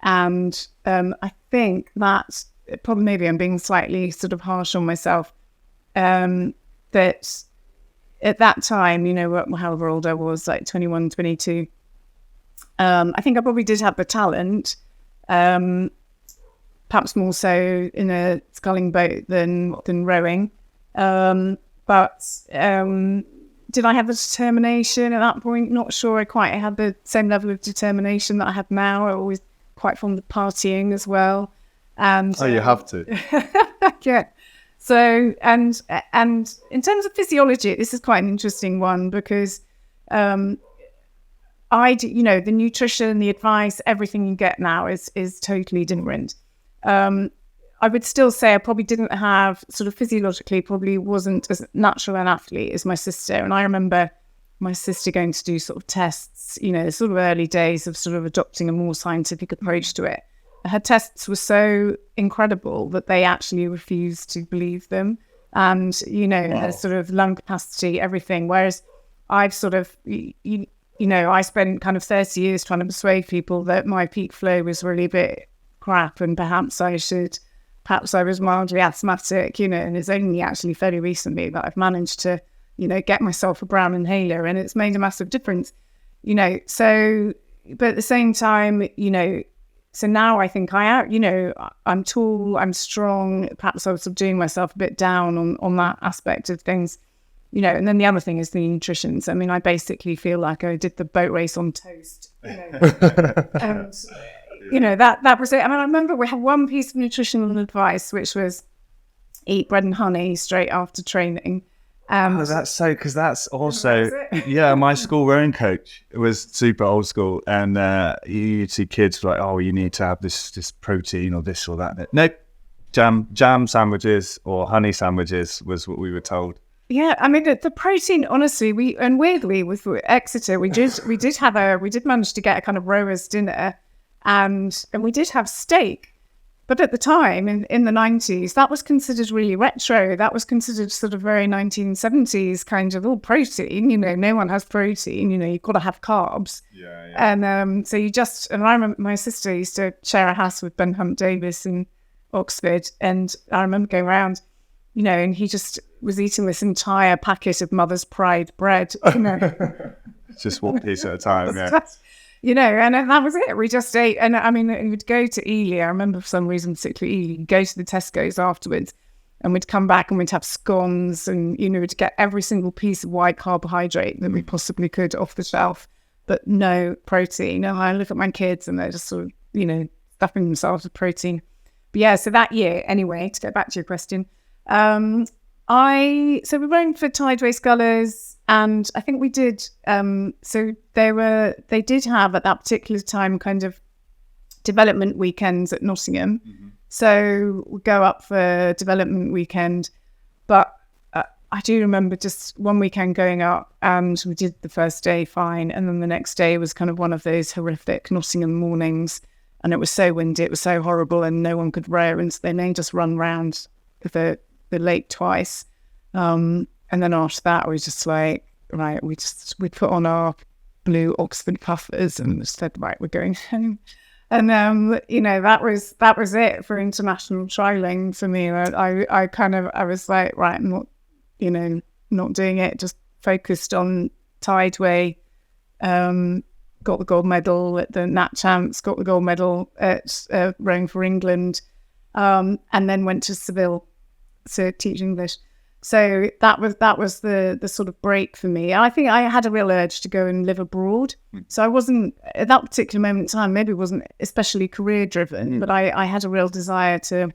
And I think that's probably, maybe I'm being slightly sort of harsh on myself, that at that time, however old I was, like 21, 22, I think I probably did have the talent, perhaps more so in a sculling boat than rowing. But did I have the determination at that point? Not sure I quite had the same level of determination that I have now. I always quite fond of partying as well. And you have to. Yeah. So, and in terms of physiology, this is quite an interesting one because the nutrition, the advice, everything you get now is totally different. I would still say I probably didn't have, sort of physiologically, probably wasn't as natural an athlete as my sister. And I remember my sister going to do sort of tests, sort of early days of sort of adopting a more scientific approach to it. Her tests were so incredible that they actually refused to believe them. And, her sort of lung capacity, everything. Whereas I've sort of, I spent kind of 30 years trying to persuade people that my peak flow was really a bit crap and perhaps I was mildly asthmatic, and it's only actually fairly recently that I've managed to, get myself a brown inhaler, and it's made a massive difference, so, but at the same time, so now I think I'm tall, I'm strong, perhaps I was subduing myself a bit down on that aspect of things, and then the other thing is the nutrition. So, I mean, I basically feel like I did the boat race on toast, and, that was it. I mean, I remember we had one piece of nutritional advice, which was eat bread and honey straight after training. That's so, because that's also, my school rowing coach was super old school. And you'd see kids like, you need to have this protein or this or that. Nope, jam sandwiches or honey sandwiches was what we were told. Yeah, I mean, the protein, honestly, weirdly with Exeter, we did manage to get a kind of rowers dinner. And we did have steak, but at the time in the 90s, that was considered really retro. That was considered sort of very 1970s kind of protein. No one has protein. You've got to have carbs. Yeah. And so and I remember my sister used to share a house with Ben Hunt Davis, and Oxford, and I remember going around, you know, and he just was eating this entire packet of Mother's Pride bread, you know. Just one piece at a time, yeah. Just, you know, and that was it. We just ate. And I mean, we'd go to Ely. I remember for some reason, particularly Ely, go to the Tesco's afterwards, and we'd come back and we'd have scones and, you know, we'd get every single piece of white carbohydrate that we possibly could off the shelf, but no protein. And I look at my kids and they're just sort of, you know, stuffing themselves with protein. But yeah, so that year, anyway, to get back to your question, so we rowed for Tideway Scullers, and I think we did, so they did have at that particular time kind of development weekends at Nottingham. Mm-hmm. So we go up for development weekend, but I do remember just one weekend going up and we did the first day fine, and then the next day was kind of one of those horrific Nottingham mornings, and it was so windy, it was so horrible, and no one could row, and so they made us run round the lake twice. And then after that, we just like, right, we put on our blue Oxford puffers and said, right, we're going home. And you know, that was it for international trialing for me. I was like, right, I'm not, you know, not doing it, just focused on Tideway. Got the gold medal at the Nat Champs, got the gold medal at rowing for England, and then went to Seville to teach English. So that was the sort of break for me. I think I had a real urge to go and live abroad. So I wasn't, at that particular moment in time, maybe wasn't especially career driven, but I had a real desire to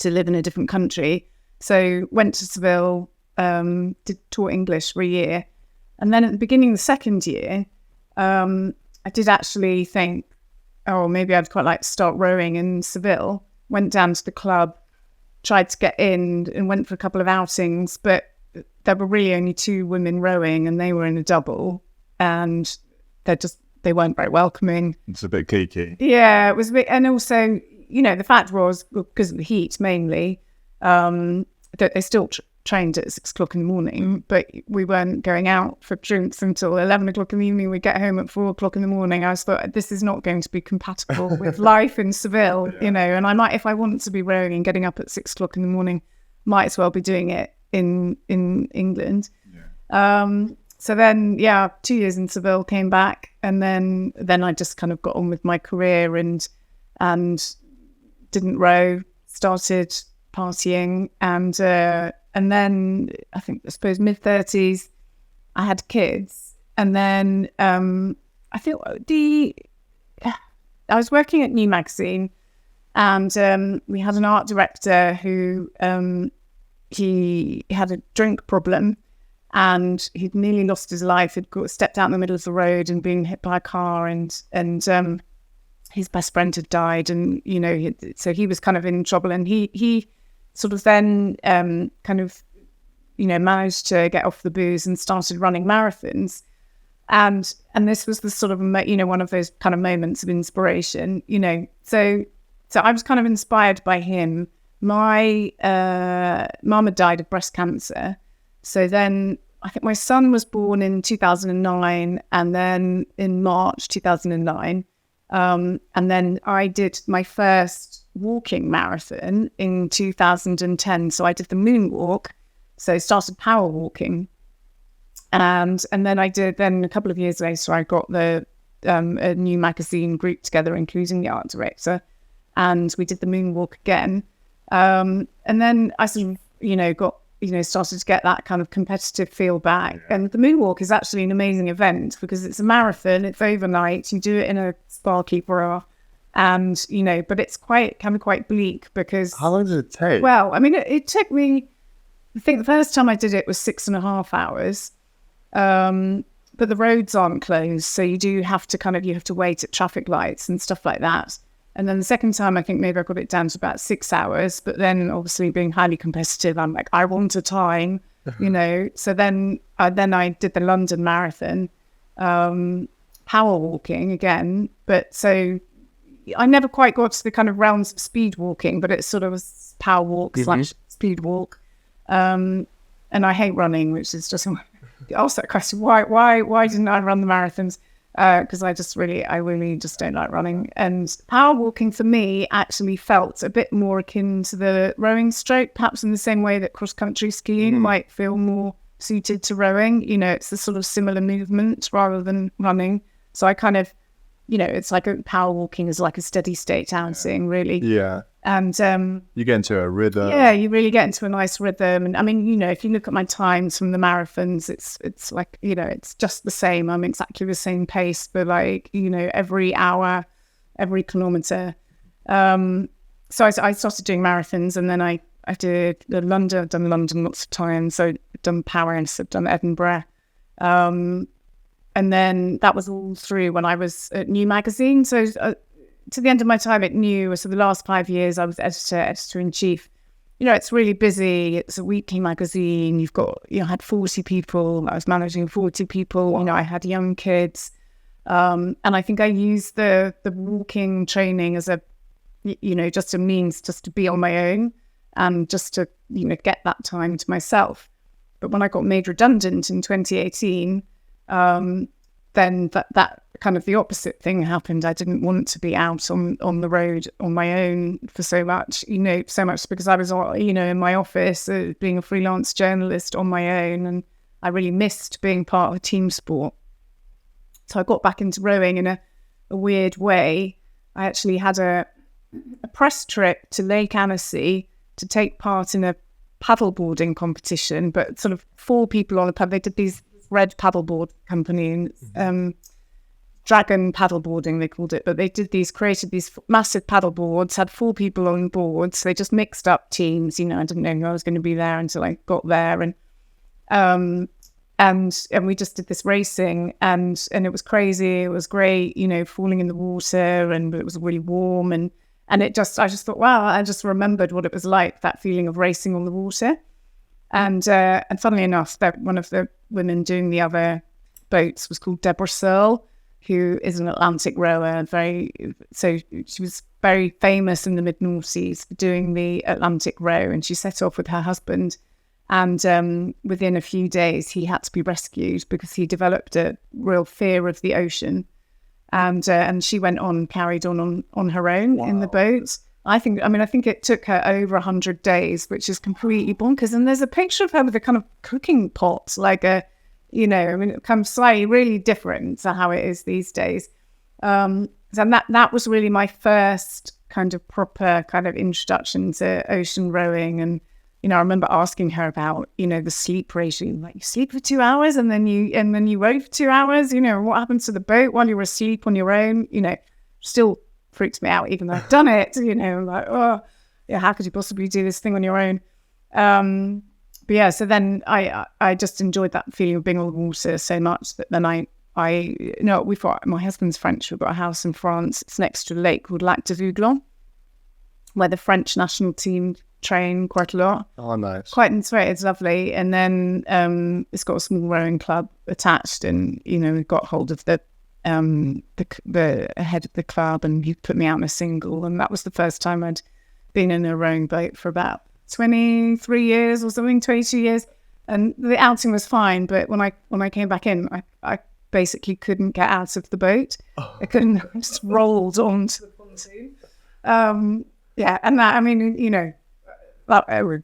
live in a different country. So went to Seville, taught English for a year. And then at the beginning of the second year, I did actually think, oh, maybe I'd quite like to start rowing in Seville. Went down to the club, tried to get in and went for a couple of outings, but there were really only 2 women rowing and they were in a double, and they weren't very welcoming. It's a bit geeky. Yeah, it was a bit, and also, you know, the fact was, because of the heat mainly, that they still trained at 6 o'clock in the morning, but we weren't going out for drinks until 11 o'clock in the evening. We'd get home at 4 o'clock in the morning. I thought, this is not going to be compatible with life in Seville, you know, and I might, if I want to be rowing and getting up at 6 o'clock in the morning, might as well be doing it in England. Yeah. So then, 2 years in Seville, came back, and then I just kind of got on with my career and didn't row, started partying, and then I suppose mid-30s, I had kids. And then I think I was working at New Magazine, and we had an art director who he had a drink problem, and he'd nearly lost his life. He'd stepped out in the middle of the road and been hit by a car, and his best friend had died, and, you know, so he was kind of in trouble, and he sort of then kind of, you know, managed to get off the booze and started running marathons. And this was the sort of, you know, one of those kind of moments of inspiration, you know. So I was kind of inspired by him. My mum had died of breast cancer. So then I think my son was born in 2009, and then in March 2009. And then I did my first walking marathon in 2010. So I did the moonwalk. So I started power walking. And then a couple of years later, I got a New Magazine group together, including the art director. And we did the moonwalk again. And then I sort of, you know, started to get that kind of competitive feel back. And the moonwalk is actually an amazing event because it's a marathon, it's overnight, you do it in a sparky bra, and, you know, but it's can be quite bleak because... How long does it take? Well, I mean, it took me, I think the first time I did it was 6.5 hours, but the roads aren't closed, so you have to wait at traffic lights and stuff like that. And then the second time, I think maybe I got it down to about 6 hours. But then, obviously, being highly competitive, I'm like, I want a time, you know. So then I did the London Marathon, power walking again. But so I never quite got to the kind of realms of speed walking, but it sort of was power walk / speed walk. And I hate running, which is just ask that question. Why didn't I run the marathons? because I really just don't like running. And power walking for me actually felt a bit more akin to the rowing stroke, perhaps in the same way that cross-country skiing might feel more suited to rowing. You know, it's the sort of similar movement rather than running. So I kind of, you know, it's like power walking is like a steady state dancing, really. Yeah. And you get into a rhythm. yeah, you really get into a nice rhythm. And I mean, you know, if you look at my times from the marathons, it's like, you know, it's just the same. I'm exactly the same pace for like, you know, every hour, every kilometer. So I started doing marathons, and then I did London. I've done London lots of times. So I've done Paris, I've done Edinburgh. And then that was all through when I was at New Magazine. So to the end of my time at New, so the last 5 years, I was editor-in-chief. You know, it's really busy. It's a weekly magazine. You've got, you know, I had 40 people. I was managing 40 people. You know, I had young kids. And I think I used the walking training as a, you know, just a means just to be on my own and just to, you know, get that time to myself. But when I got made redundant in 2018, then that kind of the opposite thing happened. I didn't want to be out on the road on my own for so much, you know, so much because I was, you know, in my office being a freelance journalist on my own, and I really missed being part of a team sport. So I got back into rowing in a weird way. I actually had a press trip to Lake Annecy to take part in a paddleboarding competition, but sort of 4 people on a paddle. They did these red paddleboard company, Dragon paddleboarding they called it, but they created these massive paddleboards, had 4 people on board, so they just mixed up teams. You know, I didn't know I was going to be there until I got there, and we just did this racing, and it was crazy. It was great, you know, falling in the water, and it was really warm, and I just thought, wow, I just remembered what it was like, that feeling of racing on the water. And funnily enough, that one of the women doing the other boats was called Deborah Searle, who is an Atlantic rower. So she was very famous in the mid-noughties for doing the Atlantic row, and she set off with her husband. And within a few days, he had to be rescued because he developed a real fear of the ocean. And she carried on her own in the boat. I think it took her over 100 days, which is completely bonkers. And there's a picture of her with a kind of cooking pot, like it comes slightly really different to how it is these days. And that was really my first kind of proper kind of introduction to ocean rowing. And, you know, I remember asking her about, you know, the sleep regime, like you sleep for 2 hours and then you row for 2 hours, you know, what happens to the boat while you're asleep on your own, you know, still freaks me out, even though I've done it, you know, like, oh, yeah, how could you possibly do this thing on your own? But yeah, so then I just enjoyed that feeling of being on the water so much that then we've got, my husband's French, we've got a house in France. It's next to a lake called Lac de Vouglans, where the French national team train quite a lot. Oh, nice. It's lovely. And then it's got a small rowing club attached, and, you know, we've got hold of the head of the club, and he put me out in a single, and that was the first time I'd been in a rowing boat for about 23 years or something, 22 years, and the outing was fine, but when I came back in, I basically couldn't get out of the boat. I couldn't. I just rolled onto the pontoon. Yeah, and that, I mean, you know,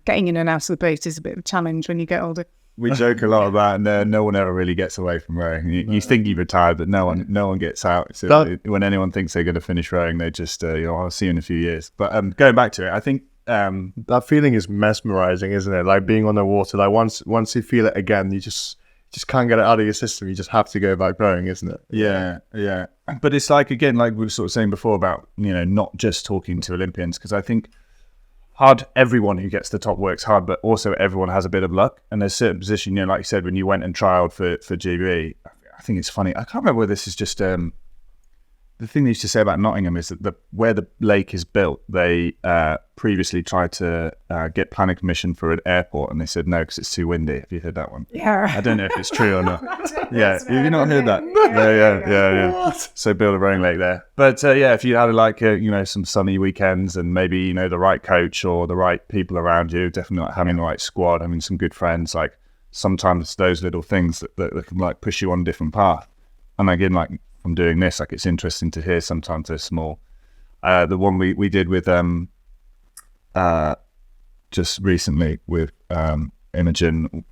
getting in and out of the boat is a bit of a challenge when you get older. We joke a lot about, and no one ever really gets away from rowing. You think you've retired, but no one gets out. So when anyone thinks they're going to finish rowing, they just, I'll see you in a few years. But going back to it, I think that feeling is mesmerizing, isn't it? Like being on the water. Like once you feel it again, you just can't get it out of your system. You just have to go back rowing, isn't it? Yeah. But it's like, again, like we were sort of saying before about, you know, not just talking to Olympians, because I think everyone who gets to the top works hard, but also everyone has a bit of luck. And there's a certain position, you know, like you said, when you went and trialed for GB, I think it's funny. I can't remember whether this is just the thing they used to say about Nottingham is that where the lake is built, they previously tried to get planning permission for an airport, and they said no because it's too windy. Have you heard that one? Yeah. I don't know if it's true or not. Yeah, have you not heard that? Yeah. So build a rowing lake there. But yeah, if you had some sunny weekends and maybe, you know, the right coach or the right people around you, definitely like having the right squad, having some good friends, like sometimes those little things that can like push you on a different path. And again, like from doing this. Like, it's interesting to hear sometimes they're small. The one we did with just recently with Imogen,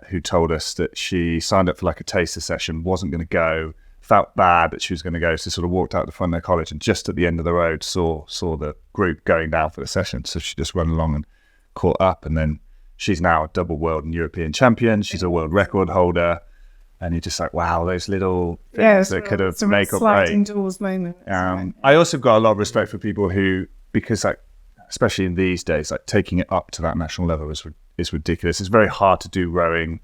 who told us that she signed up for like a taster session, wasn't going to go, felt bad that she was going to go, so sort of walked out the front of their college, and just at the end of the road saw the group going down for the session. So she just ran along and caught up, and then she's now a double world and European champion. She's a world record holder, and you're just like, wow, those little things that could have make or break. Doors moment. I also got a lot of respect for people who, because like, especially in these days, like taking it up to that national level is ridiculous. It's very hard to do rowing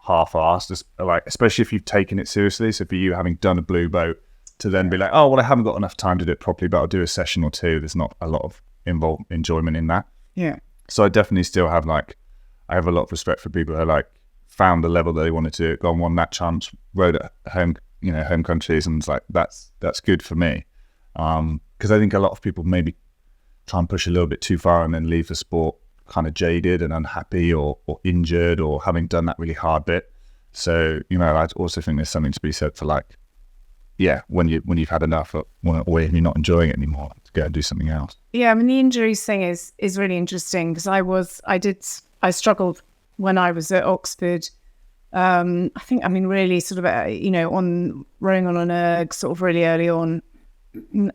half-assed, like, especially if you've taken it seriously. So for you, having done a blue boat, to then be like, oh, well, I haven't got enough time to do it properly, but I'll do a session or two. There's not a lot of enjoyment in that. Yeah. So I definitely still have I have a lot of respect for people who are like found the level that they wanted to, gone, won that chance, rode at home countries, and it's like, that's good for me. Because I think a lot of people maybe try and push a little bit too far and then leave the sport kind of jaded and unhappy or injured or having done that really hard bit. So, I also think there's something to be said for like, yeah, when you've had enough or when you're not enjoying it anymore, to go and do something else. Yeah, I mean, the injuries thing is really interesting, because I struggled when I was at Oxford. I think, really sort of, on rowing on an erg sort of really early on,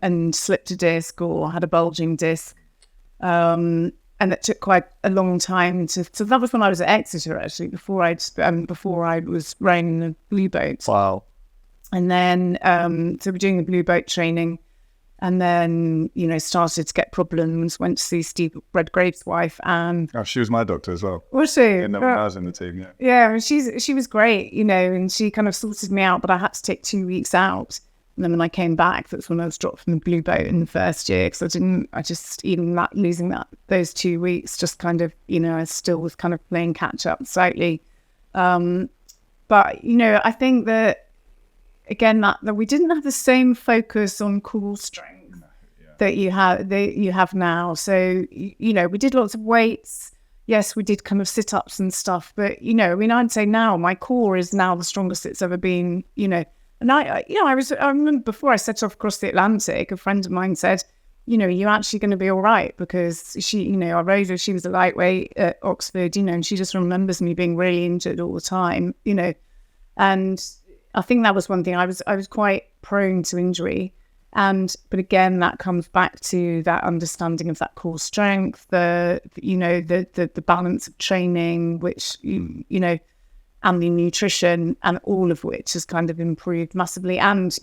and slipped a disc or had a bulging disc. And it took quite a long time so that was when I was at Exeter, actually, before I was rowing in a blue boat. Wow. And then, so we're doing the blue boat training, and then, started to get problems, went to see Steve Redgrave's wife, and... Oh, she was my doctor as well. Was she? When I was in the team, yeah. Yeah, she was great, and she kind of sorted me out, but I had to take 2 weeks out. And then when I came back, that's when I was dropped from the blue boat in the first year, because losing those 2 weeks, just kind of, I still was kind of playing catch up slightly. But, I think that, again, that we didn't have the same focus on core strength that you have now. So, we did lots of weights. Yes, we did kind of sit-ups and stuff. But, I'd say now my core is now the strongest it's ever been, And I remember before I set off across the Atlantic, a friend of mine said, you're actually going to be all right, because she, I rode her, she was a lightweight at Oxford, and she just remembers me being really injured all the time, and I think that was one thing. I was quite prone to injury, but again, that comes back to that understanding of that core strength, the balance of training, which and the nutrition, and all of which has kind of improved massively. And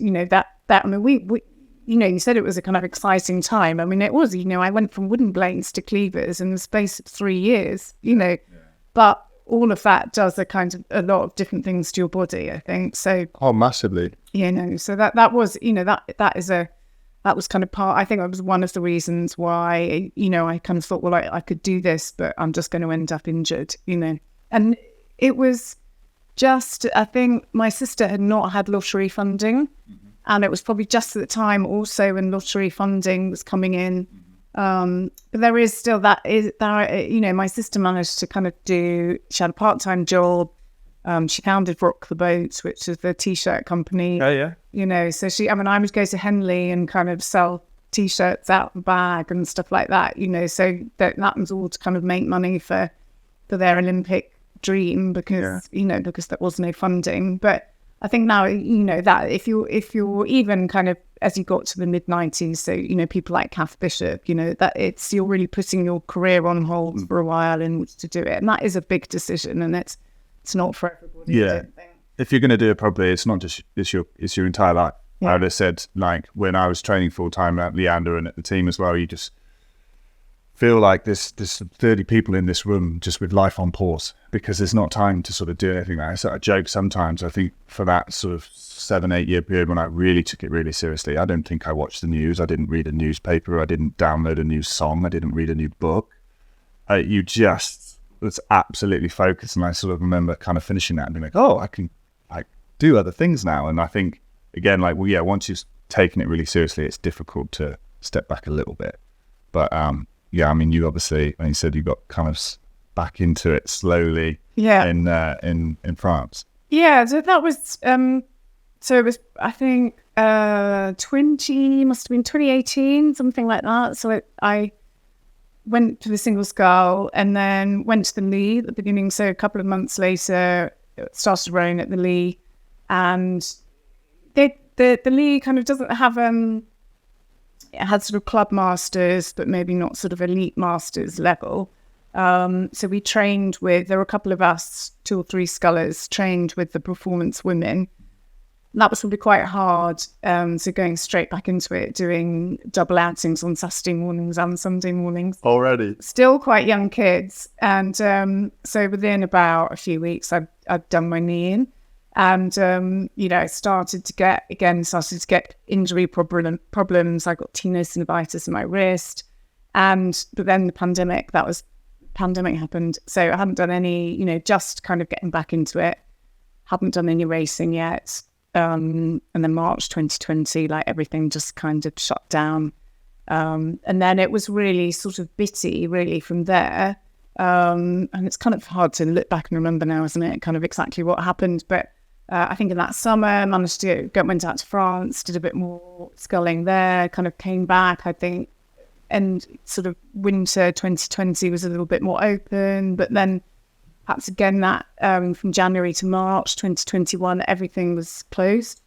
we you said it was a kind of exciting time. I mean, it was. I went from wooden blades to cleavers in the space of 3 years. Yeah. But all of that does a lot of different things to your body, I think. So Massively. So that was that was kind of part. I think that was one of the reasons why I kind of thought, well, I could do this, but I'm just going to end up injured. And it was just, I think my sister had not had lottery funding, and it was probably just at the time also when lottery funding was coming in. But there is still my sister managed to kind of she had a part-time job. She founded Rock the Boat, which is the t-shirt company. Oh, yeah. So I would go to Henley and kind of sell t-shirts out the bag and stuff like that, so that was all to kind of make money for their Olympic dream, because because there was no funding. But I think now that if you're even kind of as you got to the mid-90s, so people like Kath Bishop, that you're really putting your career on hold for a while in which to do it, and that is a big decision, and it's not for everybody. Yeah, if you're going to do it properly, it's not just it's your entire life. Yeah. I would have said, like, when I was training full time at Leander and at the team as well, you just feel like there's 30 people in this room just with life on pause, because there's not time to sort of do anything. I sort of joke sometimes. I think for that sort of 7-8 year period when I really took it really seriously, I don't think I watched the news. I didn't read a newspaper. I didn't download a new song. I didn't read a new book. You just was absolutely focused. And I sort of remember kind of finishing that and being like, oh, I can do other things now. And I think, again, once you've taken it really seriously, it's difficult to step back a little bit. But yeah, I mean, you obviously, like you said, you got kind of back into it slowly. Yeah. In France. Yeah, so that was. So it was. I think must have been 2018, something like that. So I went to the single scull and then went to the lee at the beginning. So a couple of months later, it started rowing at the lee, and the lee kind of doesn't have it had sort of club masters, but maybe not sort of elite masters level. So we trained with, there were a couple of us, 2 or 3 scullers, trained with the performance women. That was probably quite hard. So going straight back into it, doing double outings on Saturday mornings and Sunday mornings. Already. Still quite young kids. And so within about a few weeks, I'd done my knee in. And, you know, started to get injury problems. I got tenosynovitis in my wrist. But then the pandemic happened. So I hadn't done any, you know, just kind of getting back into it. Hadn't done any racing yet. And then March 2020, like everything just kind of shut down. And then it was really sort of bitty, really, from there. And it's kind of hard to look back and remember now, isn't it? Kind of exactly what happened. But I think in that summer, managed to went out to France, did a bit more sculling there, kind of came back, I think. And sort of winter 2020 was a little bit more open. But then perhaps again that from January to March 2021, everything was closed.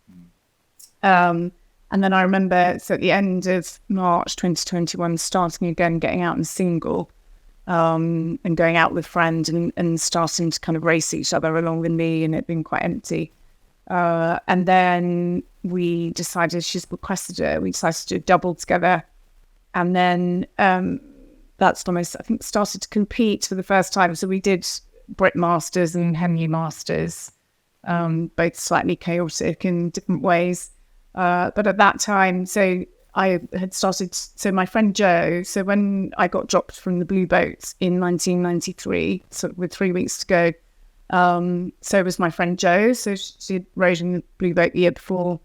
And then I remember, so at the end of March 2021, starting again, getting out in single and going out with friends and starting to kind of race each other along with me, and it being quite empty. And then we decided, she's requested it, we decided to do a double together. And then that's when I think started to compete for the first time. So we did Brit Masters and Henley Masters, both slightly chaotic in different ways. But at that time, so I had started, so my friend Jo, so when I got dropped from the Blue Boat in 1993, so with 3 weeks to go, so was my friend Jo. So she had rowed in the Blue Boat the year before.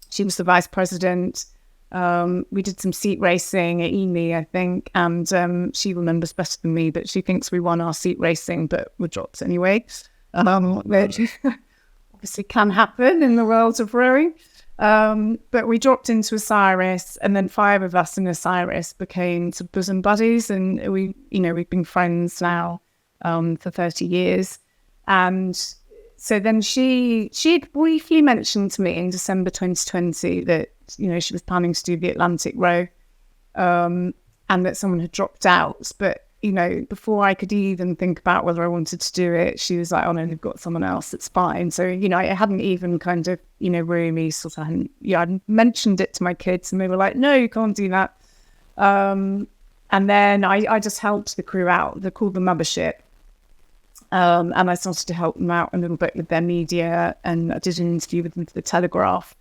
She was the vice president. We did some seat racing at Ely, I think, and she remembers better than me, but she thinks we won our seat racing, but were dropped anyway, which obviously can happen in the world of rowing. But we dropped into Osiris, and then 5 of us in Osiris became sort of bosom buddies, and we've been friends now for 30 years. And so then she had briefly mentioned to me in December 2020 that, you know, she was planning to do the Atlantic row, and that someone had dropped out. But, you know, before I could even think about whether I wanted to do it, she was like, oh no, they've got someone else, that's fine. So, you know, I hadn't even kind of, you know, really sort of, I mentioned it to my kids and they were like, no, you can't do that. And then I just helped the crew out. They're called the Mothership. And I started to help them out a little bit with their media, and I did an interview with them for the Telegraph,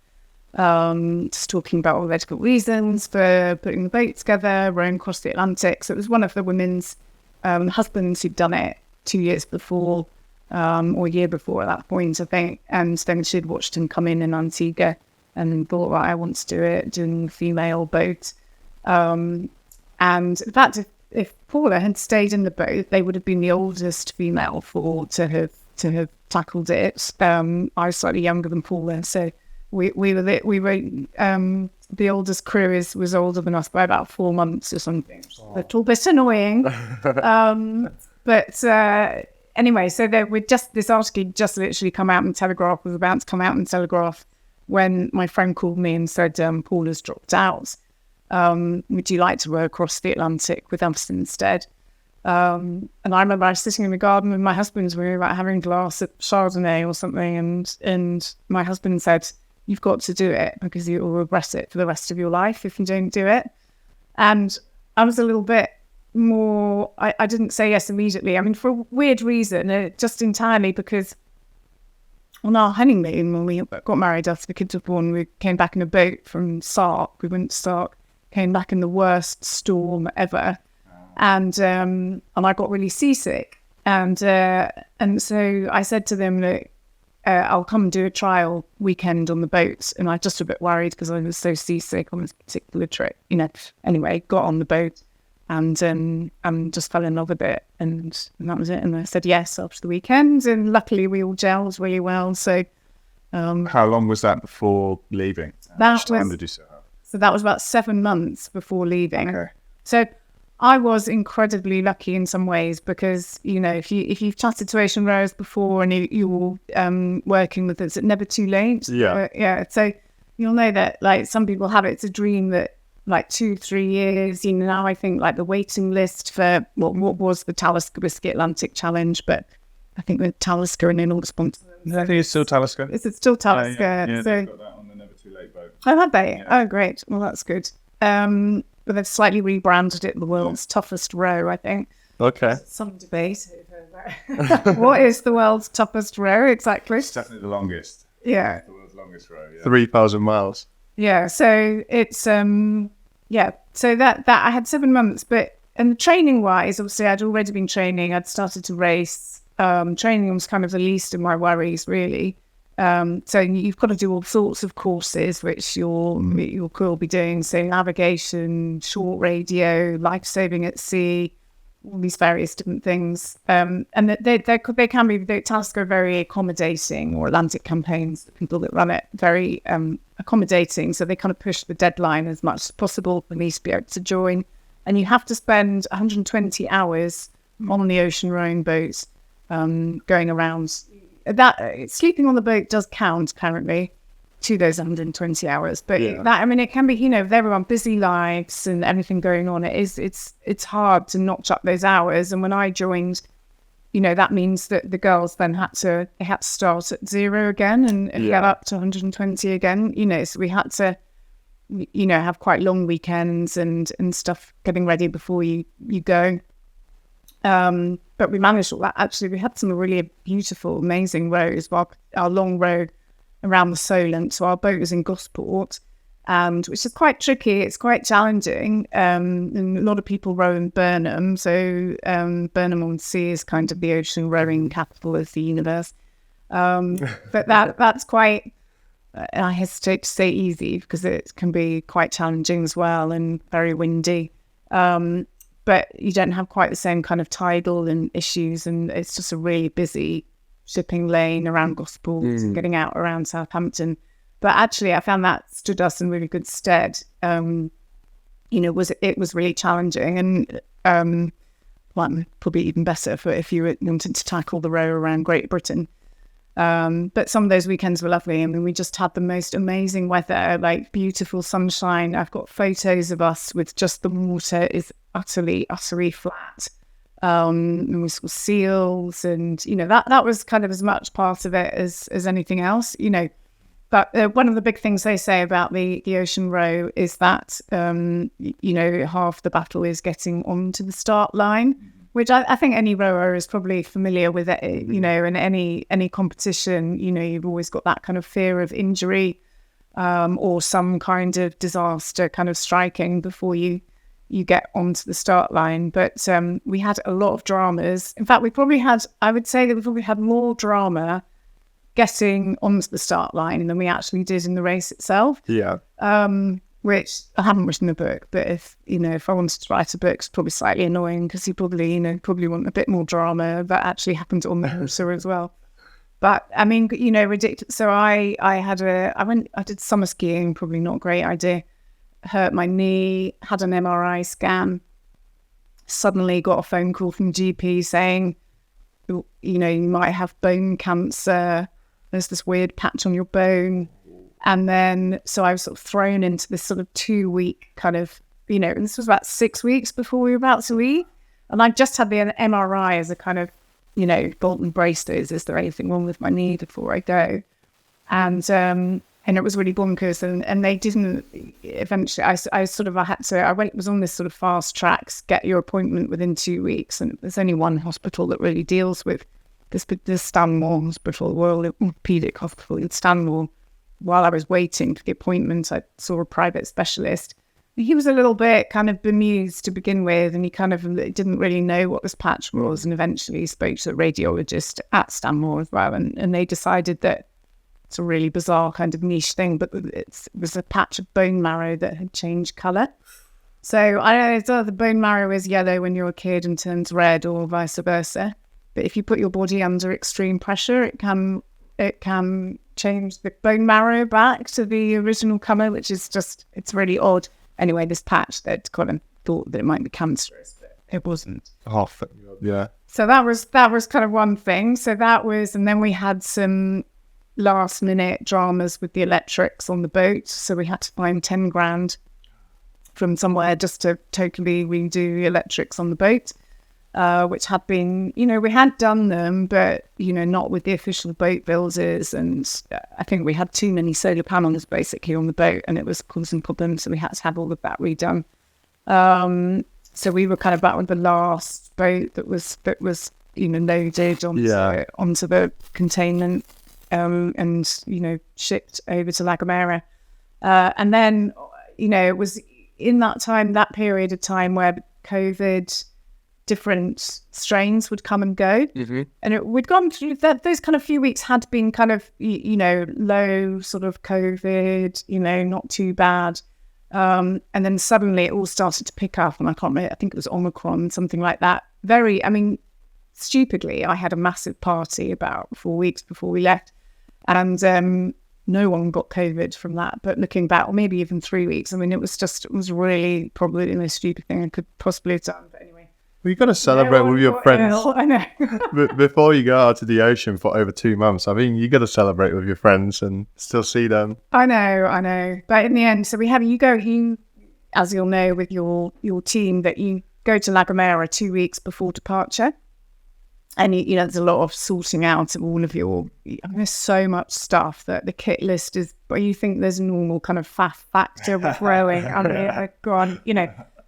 just talking about all the different reasons for putting the boat together, rowing across the Atlantic. So it was one of the women's husbands who'd done it 2 years before, or a year before at that point, I think. And then she'd watched him come in Antigua and thought, right, I want to do it, doing a female boat. And in fact, if Paula had stayed in the boat, they would have been the oldest female to have tackled it. I was slightly younger than Paula, so we were the oldest crew was older than us by about 4 months or something. A little bit annoying. But anyway, so this article just literally come out in Telegraph, was about to come out in Telegraph when my friend called me and said, Paula's dropped out. Would you like to row across the Atlantic with us instead? And I remember I was sitting in the garden with my husband, we were like having a glass of Chardonnay or something, and my husband said, you've got to do it because you will regret it for the rest of your life if you don't do it. And I was a little bit more, I didn't say yes immediately. I mean, for a weird reason, just entirely because on our honeymoon, when we got married after the kids were born, we came back in a boat from Sark. We went to Sark, came back in the worst storm ever. And I got really seasick. And so I said to them that I'll come and do a trial weekend on the boat. And I was just a bit worried because I was so seasick on this particular trip. You know, anyway, got on the boat and just fell in love with it. And that was it. And I said yes after the weekend. And luckily we all gelled really well. So How long was that before leaving? That How much time was- did you set up? So that was about 7 months before leaving. Okay. So I was incredibly lucky in some ways because, if you've chatted to ocean rowers before and you're working with us, it's never too late. Yeah. Yeah. So you'll know that like some people have it. It's a dream that like 2-3 years, now I think like the waiting list for what was the Talisker Whiskey Atlantic Challenge, but I think with Talisker and then all the sponsors. I think it's still Talisker. Is it still Talisker? Yeah, So, they've got that on the Never Too Late boat. oh, have they? Yeah. Oh, great. Well, that's good. But they've slightly rebranded it the world's toughest row, I think. Okay. Some debate over what is the world's toughest row exactly. It's definitely the longest. Yeah. The world's longest row, yeah. 3,000 miles. Yeah. So it's so that I had 7 months, and training wise, obviously I'd already been training. I'd started to race. Training was kind of the least of my worries, really. So you've got to do all sorts of courses, which your crew will be doing. So navigation, short radio, life saving at sea, all these various different things. And they can be Talisker are very accommodating, or Atlantic campaigns, the people that run it, very accommodating. So they kind of push the deadline as much as possible for me to be able to join. And you have to spend 120 hours on the ocean rowing boat, going around. That sleeping on the boat does count apparently to those 120 hours, but it can be, with everyone busy lives and everything going on, it's hard to notch up those hours. And when I joined, that means that the girls then had to start at 0 again and get up to 120 again, so we had to have quite long weekends and stuff getting ready before you go. But we managed all that. Actually, we had some really beautiful, amazing rows. While our long row around the Solent, so our boat was in Gosport, and which is quite tricky. It's quite challenging. And a lot of people row in Burnham. So Burnham-on-Sea is kind of the ocean rowing capital of the universe. But that's quite. I hesitate to say easy because it can be quite challenging as well and very windy. But you don't have quite the same kind of tidal and issues, and it's just a really busy shipping lane around Gosport, getting out around Southampton. But actually, I found that stood us in really good stead. It was really challenging, and probably even better for if you wanted to tackle the row around Great Britain. But some of those weekends were lovely. I mean, we just had the most amazing weather, like beautiful sunshine. I've got photos of us with just the water is utterly flat. And we saw seals, and that was kind of as much part of it as anything else. But one of the big things they say about the ocean row is that half the battle is getting onto the start line, which I think any rower is probably familiar with it. In any competition, you've always got that kind of fear of injury or some kind of disaster kind of striking before you get onto the start line. But we had a lot of dramas. In fact, I would say that we probably had more drama getting onto the start line than we actually did in the race itself. Yeah. Which I haven't written a book, but if I wanted to write a book, it's probably slightly annoying because you probably want a bit more drama that actually happened on the water as well. But I mean, ridiculous. So I did summer skiing, probably not a great idea. Hurt my knee, had an MRI scan, suddenly got a phone call from GP saying, you might have bone cancer. There's this weird patch on your bone. And then, so I was sort of thrown into this sort of 2-week kind of, and this was about 6 weeks before we were about to leave. And I just had the MRI as a kind of, Bolton brace those. Is there anything wrong with my knee before I go? And it was really bonkers. And they didn't, eventually, I was on this sort of fast tracks, get your appointment within 2 weeks. And there's only one hospital that really deals with this Stanmore Hospital, Royal Orthopaedic Hospital in Stanmore. While I was waiting for the appointment, I saw a private specialist. He was a little bit kind of bemused to begin with, and he kind of didn't really know what this patch was, and eventually spoke to a radiologist at Stanmore as well, and they decided that it's a really bizarre kind of niche thing, but it was a patch of bone marrow that had changed colour. So I don't know, the bone marrow is yellow when you're a kid and turns red, or vice versa. But if you put your body under extreme pressure, it can it can change the bone marrow back to the original colour, which is just, it's really odd. Anyway, this patch, that Colin thought that it might be cancerous, but it wasn't. Oh, yeah. So that was kind of one thing. So that was, and then we had some last minute dramas with the electrics on the boat. So we had to find 10 grand from somewhere just to totally redo the electrics on the boat, which had been, we had done them, but, not with the official boat builders. And I think we had too many solar panels basically on the boat, and it was causing problems. So we had to have all of that redone. So we were kind of back with the last boat that was loaded onto the containment, and shipped over to La Gomera. And then it was in that period of time where COVID, different strains would come and go, and we'd gone through that. Those kind of few weeks had been kind of low sort of COVID, not too bad. And then suddenly it all started to pick up, and I can't remember, I think it was Omicron, something like that. Stupidly, I had a massive party about 4 weeks before we left, and no one got COVID from that. But looking back, or maybe even 3 weeks, it was really probably the most stupid thing I could possibly have done. But anyway. Well, you've got to celebrate with your friends. I know. Before you go out to the ocean for over 2 months, you got to celebrate with your friends and still see them. I know. But in the end, so you, as you'll know with your team, that you go to La Gomera 2 weeks before departure. And, there's a lot of sorting out of all of there's so much stuff that the kit list is, but you think there's a normal kind of faff factor with rowing.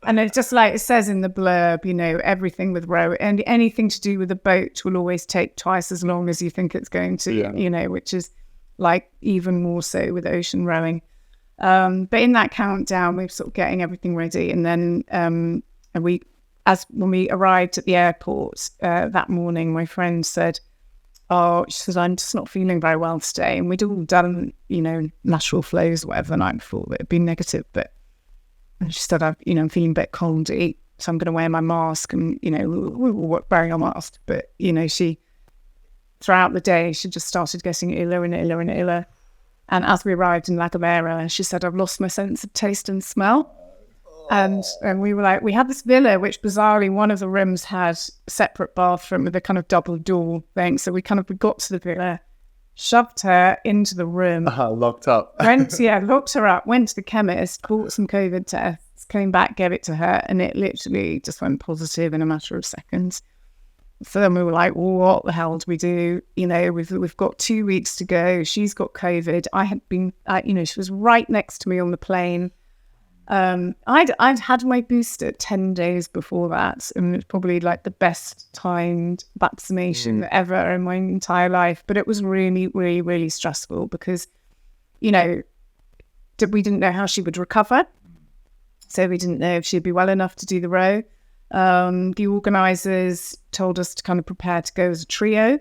And it's just like it says in the blurb, everything with row and anything to do with a boat will always take twice as long as you think it's going to, which is like even more so with ocean rowing. But in that countdown, we're sort of getting everything ready. And then when we arrived at the airport that morning, my friend said, she said, I'm just not feeling very well today. And we'd all done, lateral flows or whatever the night before that had been negative, but she said, I'm feeling a bit coldy, so I'm going to wear my mask. And, we were wearing our mask. But, she, throughout the day, she just started getting iller and iller and iller. And as we arrived in La Gomera, she said, I've lost my sense of taste and smell. And we were like, we had this villa, which bizarrely, one of the rooms had a separate bathroom with a kind of double door thing. So we got to the villa, shoved her into the room. Locked up. Locked her up, went to the chemist, bought some COVID tests, came back, gave it to her, and it literally just went positive in a matter of seconds. So then we were like, well, what the hell do we do? We've got 2 weeks to go. She's got COVID. I had been, she was right next to me on the plane. I'd had my booster 10 days before that, and it's probably like the best timed vaccination ever in my entire life. But it was really, really, really stressful because, we didn't know how she would recover. So we didn't know if she'd be well enough to do the row. The organisers told us to kind of prepare to go as a trio,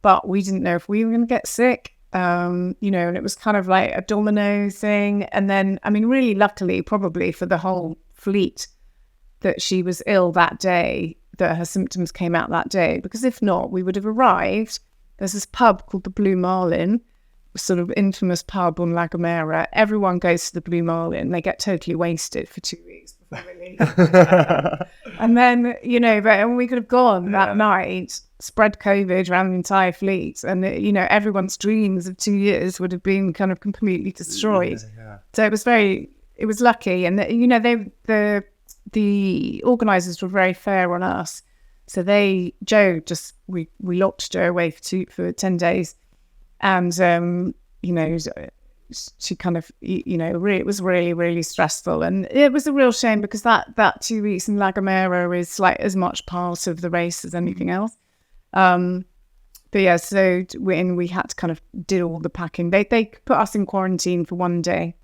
but we didn't know if we were going to get sick. And it was kind of like a domino thing. And then, really luckily, probably for the whole fleet, that she was ill that day, that her symptoms came out that day. Because if not, we would have arrived. There's this pub called the Blue Marlin, sort of infamous pub on La Gomera. Everyone goes to the Blue Marlin. They get totally wasted for 2 weeks before they leave. And then, and we could have gone that night, spread COVID around the entire fleet, and everyone's dreams of 2 years would have been kind of completely destroyed. So it was lucky, and the organisers were very fair on us. So we locked Joe away for 10 days, and she kind of it was really, really stressful, and it was a real shame because that 2 weeks in La Gomera is like as much part of the race as anything else. But yeah, so we had to kind of do all the packing. They put us in quarantine for 1 day,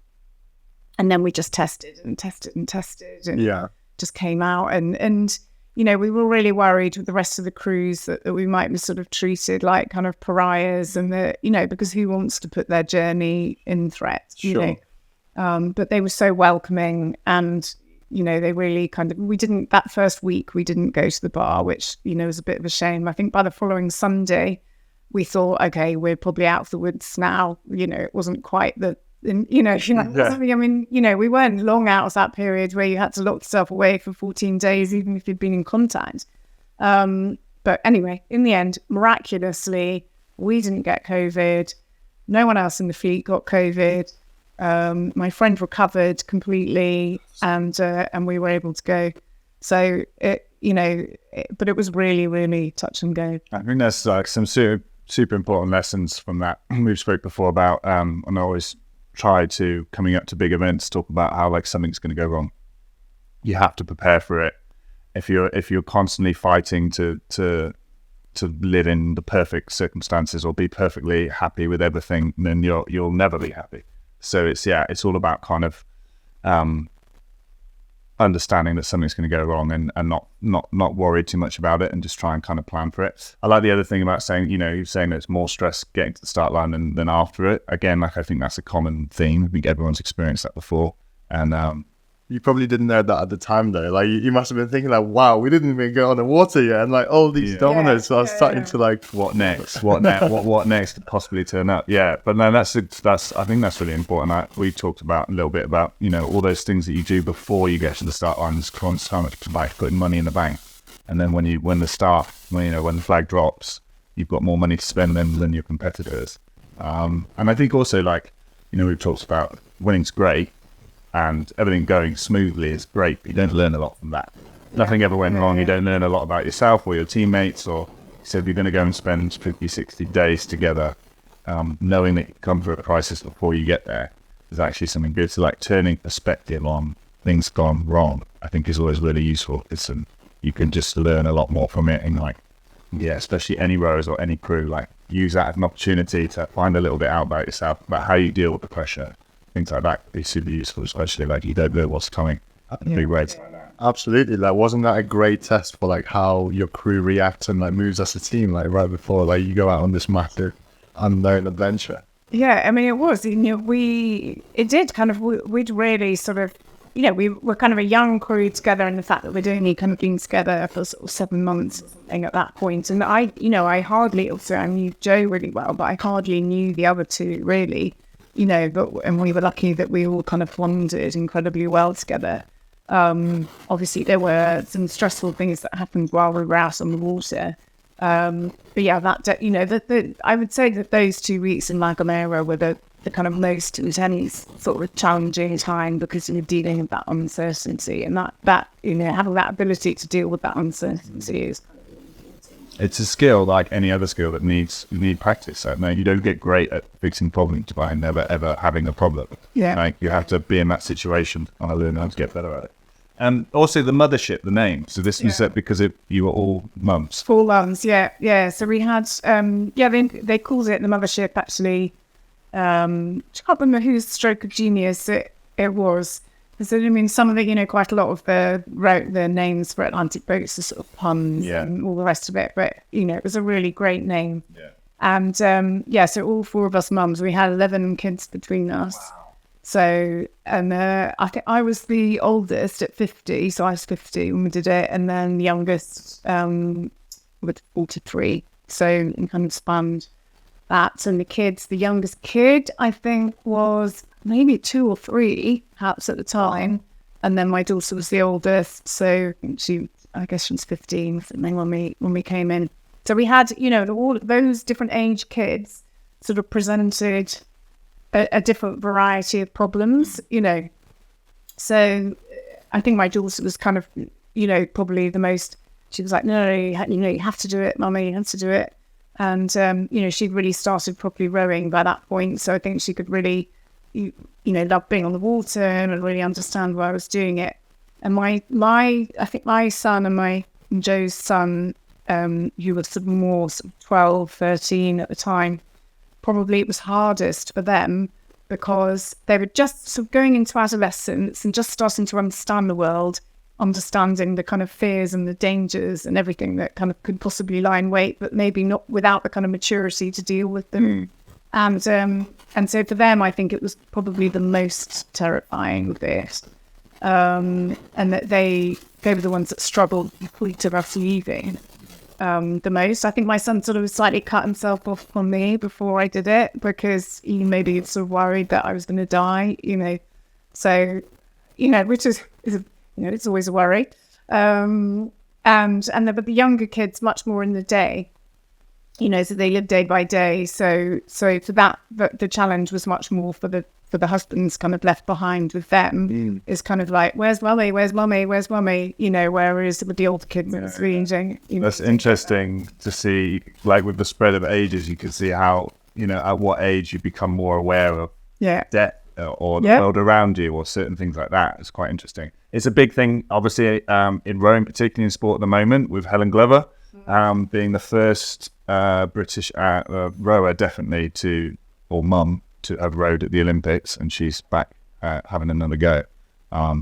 and then we just tested and just came out, and we were really worried with the rest of the crews that we might be sort of treated like kind of pariahs, and because who wants to put their journey in threat, but they were so welcoming, and they really that first week we didn't go to the bar, which was a bit of a shame. I think by the following Sunday we thought, okay, we're probably out of the woods now. It wasn't quite I mean, we weren't long out of that period where you had to lock yourself away for 14 days, even if you'd been in contact. But anyway, in the end, miraculously, we didn't get COVID. No one else in the fleet got COVID. My friend recovered completely, and we were able to go. So but it was really, really touch and go. I think there's like some super important lessons from that. We've spoke before about, and I always try to, coming up to big events, talk about how like something's going to go wrong. You have to prepare for it. If you're constantly fighting to live in the perfect circumstances or be perfectly happy with everything, then you'll never be happy. So it's all about kind of understanding that something's going to go wrong and not worry too much about it and just try and kind of plan for it. I like the other thing about saying, you're saying that it's more stress getting to the start line than after it. Again, like I think that's a common theme. I think everyone's experienced that before. And you probably didn't know that at the time, though. Like, you must have been thinking, like, wow, we didn't even go on the water yet. And, like, all these dominoes are starting to, like... What next? What next could possibly turn up? Yeah, but no, I think that's really important. We talked about a little bit about, all those things that you do before you get to the start line. There's so much like putting money in the bank. And then when the flag drops, you've got more money to spend than your competitors. And I think also, like, we've talked about winning's great, and everything going smoothly is great, but you don't learn a lot from that. Nothing ever went wrong. You don't learn a lot about yourself or your teammates, or so if you're going to go and spend 50, 60 days together, knowing that you come through a crisis before you get there is actually something good. So like turning perspective on things gone wrong, I think is always really useful. You can just learn a lot more from it, and especially any rowers or any crew, like use that as an opportunity to find a little bit out about yourself, about how you deal with the pressure. Things like that is super useful, especially like you don't know what's coming at the big race like that. Absolutely. Like, wasn't that a great test for like how your crew reacts and like moves as a team, like right before like you go out on this massive unknown adventure? Yeah, I mean, it was. We'd really sort of, we were kind of a young crew together, and the fact that we'd only kind of been together for sort of 7 months or something at that point. And I knew Joe really well, but I hardly knew the other two really. And we were lucky that we all kind of bonded incredibly well together. Obviously, there were some stressful things that happened while we were out on the water. But yeah, I would say that those 2 weeks in La Gomera were the kind of most intense, sort of challenging time, because you're dealing with that uncertainty, and that having that ability to deal with that uncertainty is. It's a skill like any other skill that you need practice. So, no, you don't get great at fixing problems by never ever having a problem. Yeah. Like, you have to be in that situation and learn how to get better at it. And also the Mothership, the name. So this was because you were all mums. 4 mums, yeah. So we had, they called it the Mothership, actually. I can't remember whose stroke of genius it was. So, I mean, some of it, quite a lot of the names for Atlantic boats are sort of puns and all the rest of it. But, it was a really great name. Yeah. And, so all 4 of us mums, we had 11 kids between us. Wow. So, and I think I was the oldest at 50. So I was 50 when we did it. And then the youngest with 43. So it kind of spanned that. And the youngest kid, I think, was maybe 2 or 3 perhaps at the time, and then my daughter was the oldest, so I guess she was 15 or something when we came in. So we had all of those different age kids sort of presented a different variety of problems. So I think my daughter was kind of probably the most. She was like, no, you have to do it, mummy, you have to do it. And she'd really started properly rowing by that point, so I think she could really love being on the water and really understand why I was doing it. And I think my son and Joe's son, who was sort of more sort of 12, 13 at the time, probably it was hardest for them because they were just sort of going into adolescence and just starting to understand the world, understanding the kind of fears and the dangers and everything that kind of could possibly lie in wait, but maybe not without the kind of maturity to deal with them. And so for them, I think it was probably the most terrifying bit. And that they were the ones that struggled to us leaving. the most. I think my son sort of slightly cut himself off from me before I did it because he maybe sort of worried that I was going to die, So, which is it's always a worry. But the younger kids much more in the day, so they live day by day. So for that, the challenge was much more for the husbands kind of left behind with them is kind of like, where's mummy, where's mummy, where's mummy, whereas with the older kids, it's really That's interesting to see, like with the spread of ages, you can see how, at what age you become more aware of death or the world around you or certain things like that. It's quite interesting. It's a big thing, obviously, in rowing, particularly in sport at the moment, with Helen Glover being the first British rower definitely mum to have rowed at the Olympics, and she's back having another go.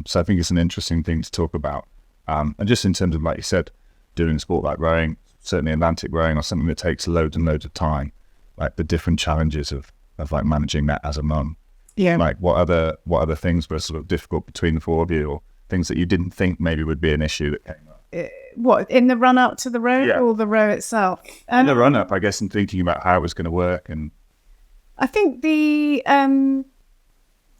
So I think it's an interesting thing to talk about. And just in terms of, like you said, doing sport like rowing, certainly Atlantic rowing, or something that takes loads and loads of time, like the different challenges of like managing that as a mum. Yeah. Like what other things were sort of difficult between the four of you, or things that you didn't think maybe would be an issue that came up? What, in the run up to the row or the row itself? In the run up, I guess, and thinking about how it was going to work. And I think the, even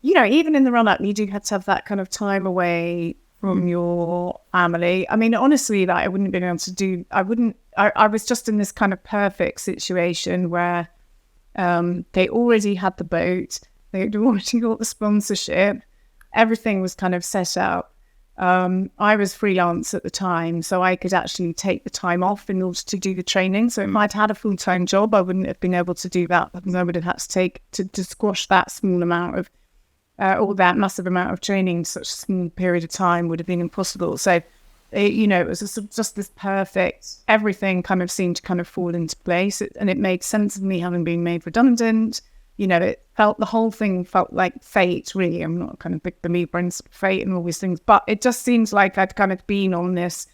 in the run up, you do have to have that kind of time away from your family. I mean, honestly, like I wouldn't have been able to do, I was just in this kind of perfect situation where they already had the boat, they had already got the sponsorship, everything was kind of set out. I was freelance at the time, so I could actually take the time off in order to do the training. So if I'd had a full-time job, I wouldn't have been able to do that, because I would have had to squash that small amount of, or that massive amount of training in such a small period of time would have been impossible. So, it was just this perfect, everything kind of seemed to kind of fall into place, and it made sense of me having been made redundant. The whole thing felt like fate, really. I'm not kind of big believer in fate and all these things, but it just seems like I'd kind of been on this,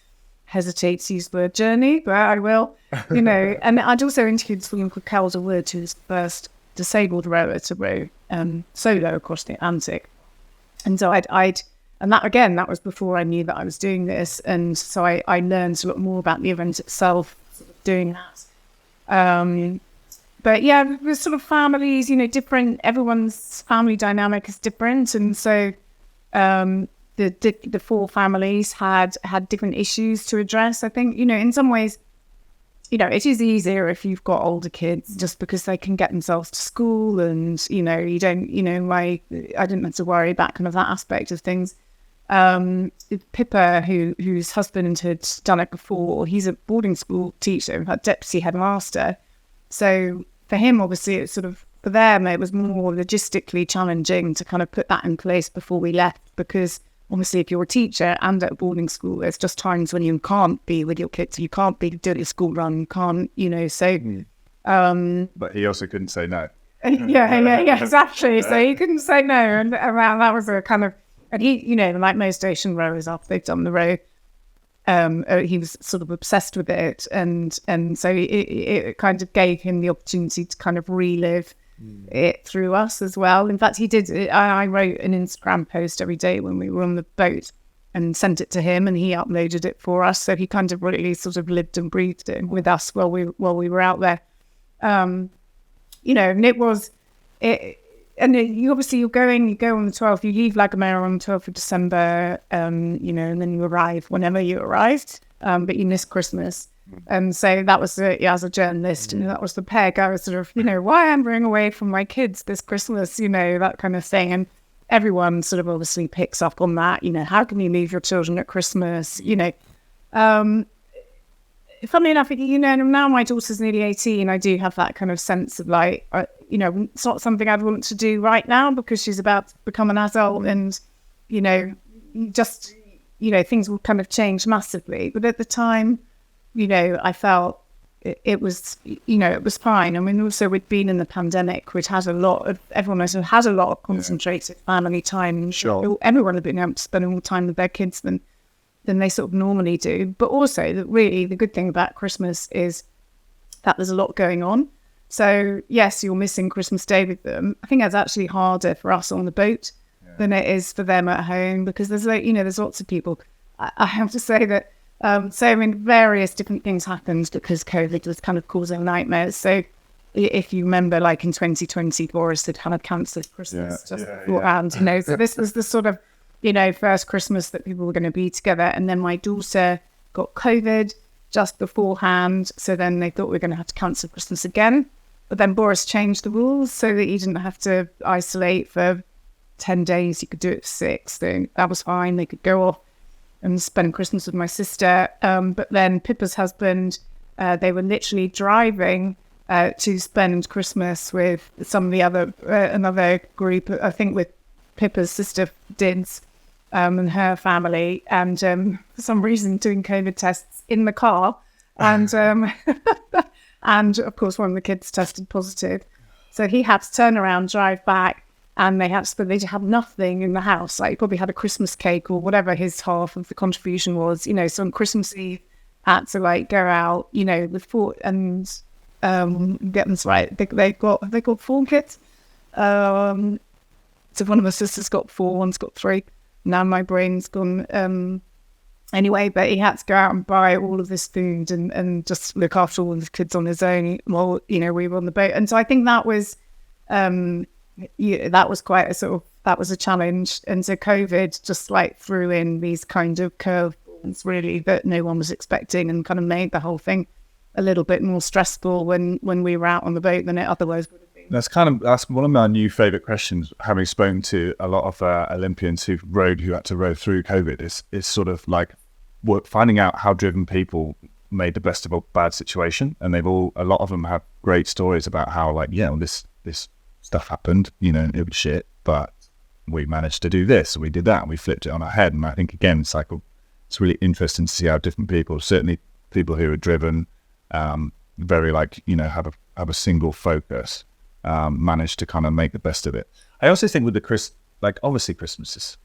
hesitate to use the word journey, but I will, and I'd also interviewed William Calder-Wood, who was the first disabled rower to row solo across the Atlantic. And so that was before I knew that I was doing this. And so I learned a lot more about the event itself, sort of doing that. But yeah, with sort of families, different, everyone's family dynamic is different. And so the four families had different issues to address. I think, in some ways, it is easier if you've got older kids, just because they can get themselves to school and, you don't, I didn't have to worry about kind of that aspect of things. Pippa, whose husband had done it before, he's a boarding school teacher, in fact, deputy headmaster. So for him, obviously, it's sort of, for them, it was more logistically challenging to kind of put that in place before we left, because obviously if you're a teacher and at a boarding school, there's just times when you can't be with your kids, you can't be doing a school run, you can't, so... But he also couldn't say no. Yeah, exactly. So he couldn't say no, and that was a kind of... And he, like most ocean rowers after they've done the row, he was sort of obsessed with it, and so it kind of gave him the opportunity to kind of relive it through us as well. In fact, he did. I wrote an Instagram post every day when we were on the boat and sent it to him, and he uploaded it for us. So he kind of really sort of lived and breathed it with us while we were out there. And it was it. And you obviously you go on the 12th, you leave Lagomera on the 12th of December, and then you arrive whenever you arrived, but you miss Christmas. And so that was, as a journalist, that was the peg. I was sort of, why am I going away from my kids this Christmas, that kind of thing. And everyone sort of obviously picks up on that, how can you leave your children at Christmas, Funnily enough, now my daughter's nearly 18, I do have that kind of sense of like, it's not something I'd want to do right now because she's about to become an adult, and, things will kind of change massively. But at the time, I felt it was, it was fine. I mean, also we'd been in the pandemic, which had everyone else had a lot of concentrated family time. Sure. Everyone had been able to spend more time with their kids than they sort of normally do. But also, really, the good thing about Christmas is that there's a lot going on. So, yes, you're missing Christmas Day with them. I think that's actually harder for us on the boat than it is for them at home, because there's, there's lots of people. I have to say that So, I mean, various different things happened because COVID was kind of causing nightmares. So, if you remember, like in 2020, Boris had kind of cancelled Christmas just beforehand, you know. So this was the sort of, you know, first Christmas that people were going to be together. And then my daughter got COVID just beforehand. So then they thought we were going to have to cancel Christmas again. But then Boris changed the rules so that you didn't have to isolate for 10 days. You could do it for 6. So that was fine. They could go off and spend Christmas with my sister. But then Pippa's husband, they were literally driving to spend Christmas with some of the other, another group, I think with Pippa's sister Dids and her family, and for some reason doing COVID tests in the car. And and of course one of the kids tested positive. So he had to turn around, drive back, and they had nothing in the house. Like he probably had a Christmas cake or whatever his half of the contribution was, you know. So on Christmas Eve had to like go out, you know, with 4 and get them right. They got 4 kids. So one of my sisters got 4, one's got 3. Now my brain's gone. Anyway, but he had to go out and buy all of this food and just look after all of the kids on his own while, you know, we were on the boat. And so I think that was that was quite a sort of, that was a challenge. And so COVID just like threw in these kind of curveballs really that no one was expecting and kind of made the whole thing a little bit more stressful when we were out on the boat than it otherwise would have been. That's one of my new favourite questions, having spoken to a lot of Olympians who had to row through COVID, is sort of like finding out how driven people made the best of a bad situation. And a lot of them have great stories about how like, yeah, this stuff happened, you know, it was shit, but we managed to do this, we did that, and we flipped it on our head. And I think again, it's really interesting to see how different people, certainly people who are driven, very like, you know, have a single focus, manage to kind of make the best of it. I also think with obviously Christmas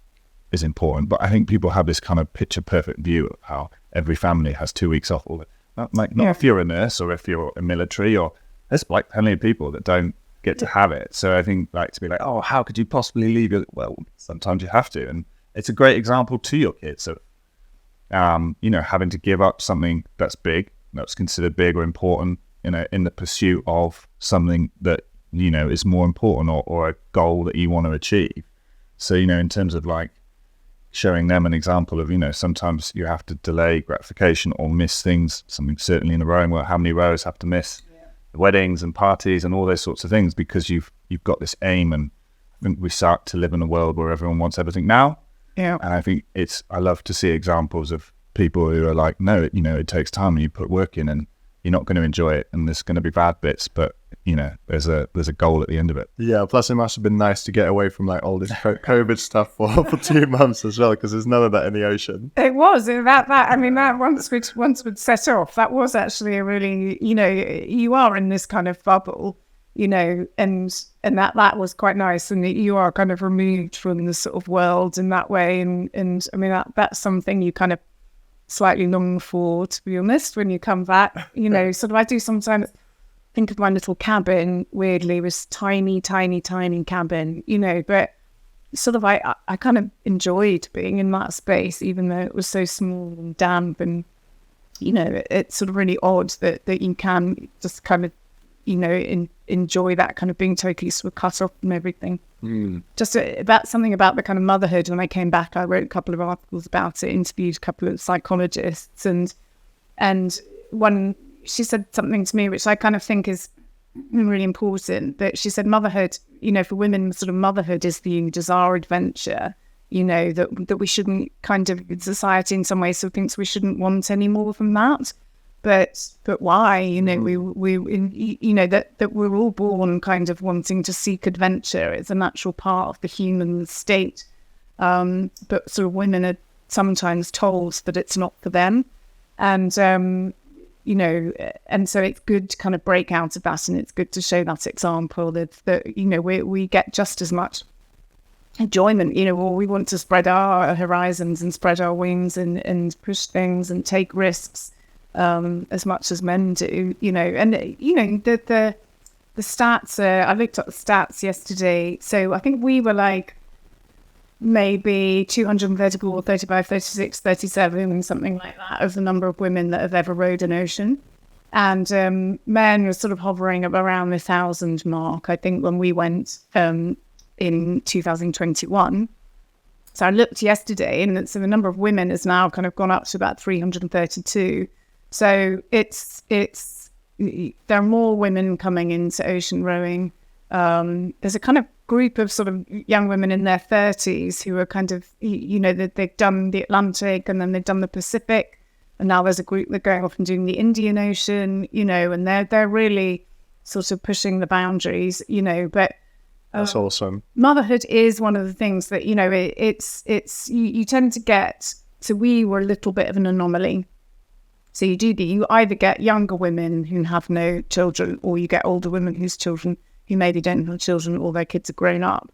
is important, but I think people have this kind of picture perfect view of how every family has 2 weeks off. Not if you're a nurse or if you're a military, or there's like plenty of people that don't get to have it. So I think like to be like, oh, how could you possibly leave it? Well, sometimes you have to, and it's a great example to your kids of, you know, having to give up something that's big, that's considered big or important, you know, in the pursuit of something that, you know, is more important or a goal that you want to achieve. So, you know, in terms of like showing them an example of, you know, sometimes you have to delay gratification or miss things, something certainly in the rowing world, how many rowers have to miss weddings and parties and all those sorts of things because you've got this aim. And I think we start to live in a world where everyone wants everything now. Yeah. And I think I love to see examples of people who are like, no, you know, it takes time and you put work in and you're not going to enjoy it and there's going to be bad bits, but you know, there's a goal at the end of it. Yeah, plus it must have been nice to get away from like all this COVID stuff for 2 months as well, because there's none of that in the ocean. It was I mean, that once we'd set off, that was actually a really, you know, you are in this kind of bubble, you know, and that was quite nice, and you are kind of removed from the sort of world in that way, and I mean that's something you kind of slightly long for, to be honest, when you come back, you know. Sort of I do sometimes think of my little cabin, weirdly, it was tiny cabin, you know, but sort of I kind of enjoyed being in that space, even though it was so small and damp, and you know, it's sort of really odd that you can just kind of, you know, enjoy that kind of being totally sort of cut off from everything. Just about something about the kind of motherhood. When I came back, I wrote a couple of articles about it, interviewed a couple of psychologists, and one, she said something to me which I kind of think is really important, that she said motherhood, you know, for women, sort of motherhood is the desire adventure, you know, that we shouldn't kind of, society in some ways sort of thinks we shouldn't want any more from that. But why? You know, you know, that we're all born kind of wanting to seek adventure. It's a natural part of the human state. But sort of women are sometimes told that it's not for them. And, you know, and so it's good to kind of break out of that, and it's good to show that example that you know, we get just as much enjoyment, you know, or we want to spread our horizons and spread our wings and push things and take risks as much as men do, you know. And you know, the stats, I looked at the stats yesterday, so I think we were like maybe 234, 35, 36, 37, something like that, of the number of women that have ever rowed an ocean. And men were sort of hovering up around the 1,000 mark, I think, when we went in 2021. So I looked yesterday, and so the number of women has now kind of gone up to about 332. So there are more women coming into ocean rowing. There's a kind of group of sort of young women in their 30s who are kind of, they've done the Atlantic and then they've done the Pacific, and now there's a group that are going off and doing the Indian Ocean, and they're really sort of pushing the boundaries, but that's awesome. Motherhood is one of the things that, you tend to get. So we were a little bit of an anomaly. So you either get younger women who have no children, or you get older women whose children who maybe don't have children, or their kids are grown up.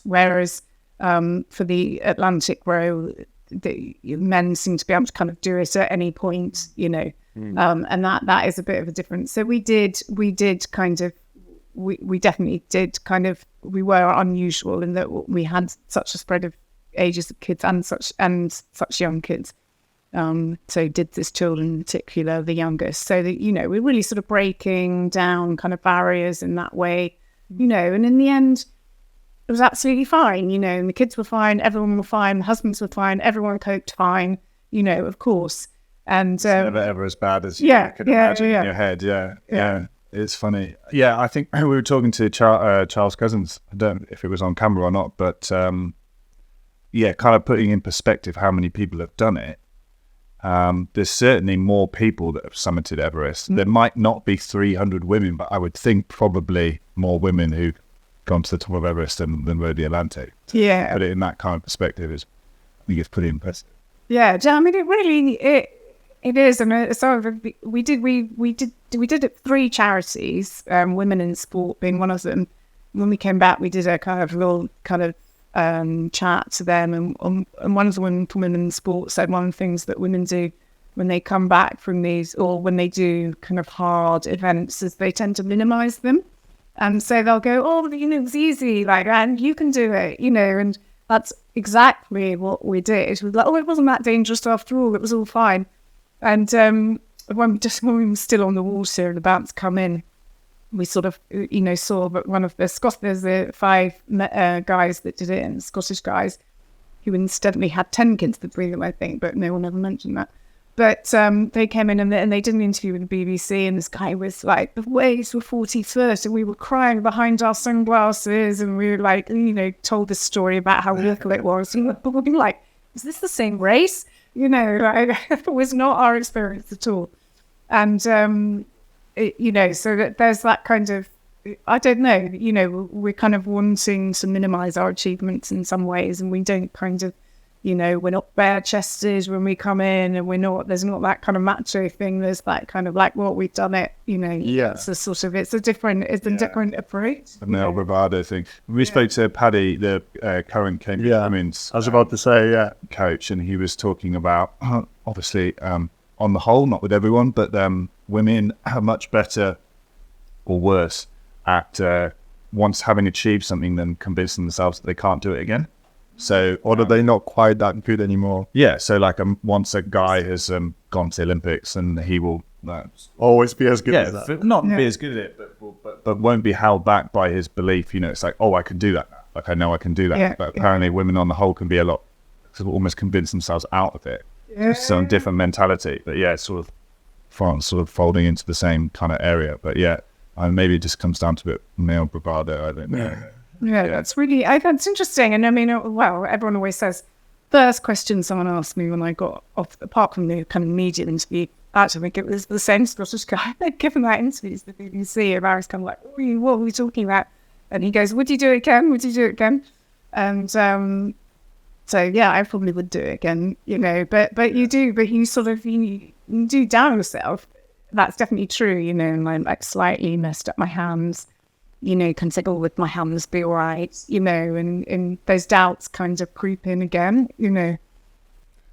Whereas for the Atlantic row, the men seem to be able to kind of do it at any point, and that is a bit of a difference. So we definitely did kind of, we were unusual in that we had such a spread of ages of kids and such young kids. So did this children in particular, the youngest, so that, we're really sort of breaking down kind of barriers in that way, and in the end, it was absolutely fine, and the kids were fine, everyone were fine, the husbands were fine, everyone coped fine, of course. And it's never ever as bad as you could imagine in your head. Yeah. It's funny. Yeah, I think we were talking to Charles Cousins. I don't know if it was on camera or not, but kind of putting in perspective how many people have done it. There's certainly more people that have summited Everest. There might not be 300 women, but I would think probably more women who've gone to the top of Everest than rode the Atlantic. Yeah. Put it in that kind of perspective I think it's pretty impressive. Yeah, I mean, it is, and so we did it 3 charities, Women in Sport being one of them. When we came back, we did a kind of little kind of chat to them, and one of the women in sport said one of the things that women do when they come back from these, or when they do kind of hard events, is they tend to minimize them, and so they'll go, oh, it's easy, like, and you can do it, and that's exactly what we did. We were like, oh, it wasn't that dangerous after all, it was all fine. And when we were still on the water and about to come in, we sort of, saw that one of there's the 5 guys that did it, and Scottish guys who incidentally had 10 kids to bring them, I think, but no one ever mentioned that. But they came in and they did an interview with the BBC, and this guy was like, the waves were 40 foot, and we were crying behind our sunglasses, and we were like, told this story about how little it was. And we were like, is this the same race? It was not our experience at all. And so that there's that kind of, I don't know, we're kind of wanting to minimize our achievements in some ways, and we don't kind of, we're not bare-chested when we come in, and there's not that kind of macho thing. There's that kind of like, well, we've done it, Yeah. It's a different approach. The male bravado thing. We spoke to Paddy, the current Cummins. I was about to say, coach, and he was talking about, obviously, on the whole, not with everyone, but women are much better or worse at once having achieved something than convincing themselves that they can't do it again. So, or are they not quite that good anymore? Yeah. So, like, once a guy has gone to the Olympics, and he will always be as good as that. Be as good at it, but won't be held back by his belief. It's like, oh, I can do that now. Like, I know I can do that. Yeah, but apparently, women on the whole can be a lot, sort of almost convince themselves out of it. Yeah. So, different mentality. But yeah, it's sort of folding into the same kind of area. But yeah, maybe it just comes down to a bit male bravado. I don't know. Yeah, that's really, that's interesting. And I mean, well, everyone always says, first question someone asked me when I got off, apart from the kind of media interview, actually, I think it was the same Scottish guy they'd given that interview to the BBC, and I was kind of like, what are we talking about? And he goes, would you do it again? Would you do it again? And so, yeah, I probably would do it again, but you do, but you sort of, you do down yourself. That's definitely true, and I like slightly messed up my hands. Can say, oh, would my hands be all right? And those doubts kind of creep in again,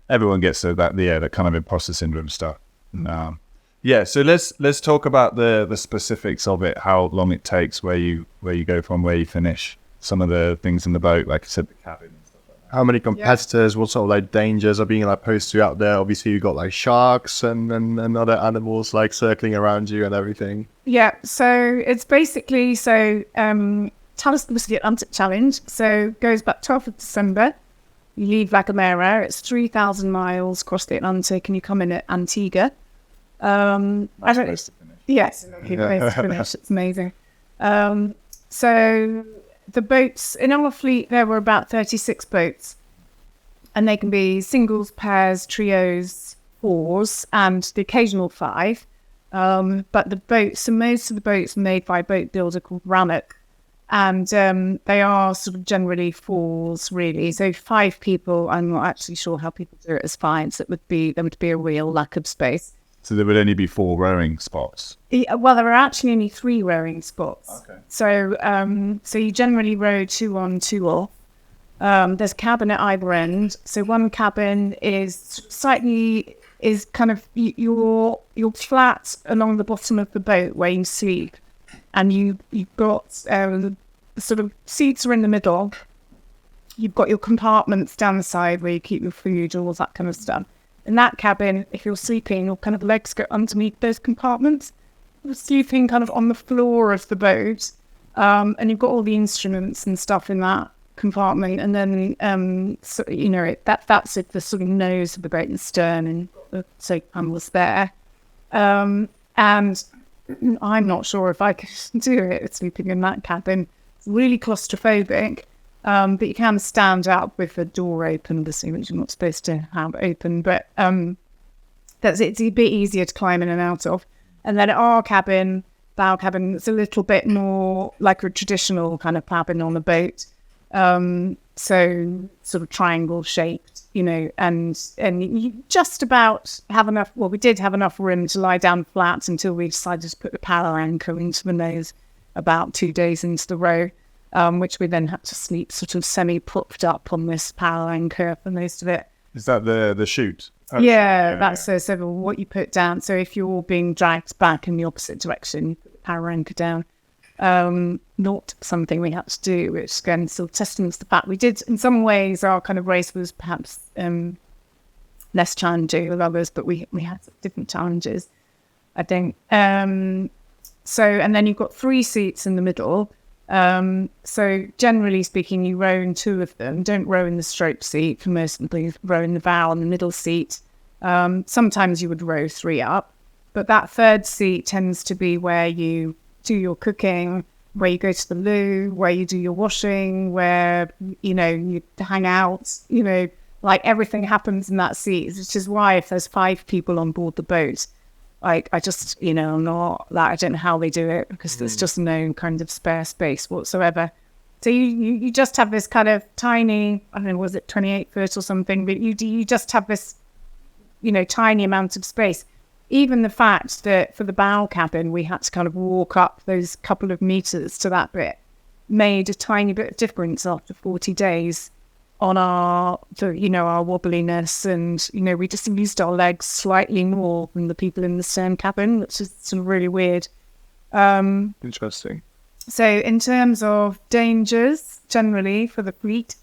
Everyone gets that kind of imposter syndrome stuff. So let's talk about the specifics of it, how long it takes, where you go from, where you finish, some of the things in the boat, like I said, the cabin and stuff How many competitors, what sort of like dangers are being like posed to you out there? Obviously you got like sharks and other animals like circling around you and everything. Yeah, so it's basically, Talisman was the Atlantic Challenge, so goes back 12th of December. You leave La Gomera, it's 3,000 miles across the Atlantic, and you come in at Antigua. Place to finish. Yes, place to finish. It's amazing. So the boats, in our fleet, there were about 36 boats, and they can be singles, pairs, trios, fours, and the occasional five. But the boats, so most of the boats are made by a boat builder called Rannoch, and they are sort of generally fours, really. So 5 people, I'm not actually sure how people do it as fives. There would be a real lack of space. So there would only be 4 rowing spots. Yeah, well, there are actually only 3 rowing spots. Okay. So you generally row 2 on, 2 off. There's a cabin at either end. So one cabin is kind of you're flat along the bottom of the boat where you sleep, and you've got the sort of seats are in the middle. You've got your compartments down the side where you keep your food, all that kind of stuff. In that cabin, if you're sleeping, your kind of legs go underneath those compartments. You're sleeping kind of on the floor of the boat, and you've got all the instruments and stuff in that compartment. And then, that's at the sort of nose of the boat and stern, and the soap panels there. And I'm not sure if I could do it sleeping in that cabin. It's really claustrophobic. But you can stand up with the door open, obviously, which you're not supposed to have open. But it's a bit easier to climb in and out of. And then our cabin, bow cabin, it's a little bit more like a traditional kind of cabin on a boat. So sort of triangle shaped, and you just about have enough. Well, we did have enough room to lie down flat until we decided to put the power anchor into the nose about 2 days into the row. Which we then had to sleep sort of semi-propped up on this power anchor for most of it. Is that the chute? That's so what you put down. So if you're being dragged back in the opposite direction, you put the power anchor down. Not something we had to do, which again still testaments the fact we did. In some ways, our kind of race was perhaps less challenging than others, but we had different challenges, I think. So, and then you've got 3 seats in the middle. So generally speaking, you row in 2 of them. Don't row in the stroke seat. For most people, you row in the bow and the middle seat. Sometimes you would row 3 up, but that 3rd seat tends to be where you do your cooking, where you go to the loo, where you do your washing, where, you hang out, like everything happens in that seat, which is why if there's 5 people on board the boat, I just, I'm not like, I don't know how they do it because there's just no kind of spare space whatsoever. So you just have this kind of tiny, I don't know, was it 28 foot or something? But you just have this, tiny amount of space. Even the fact that for the bow cabin, we had to kind of walk up those couple of meters to that bit made a tiny bit of difference after 40 days on our wobbliness, and we just used our legs slightly more than the people in the stern cabin, which is sort of really weird. Interesting. So in terms of dangers generally for the fleet,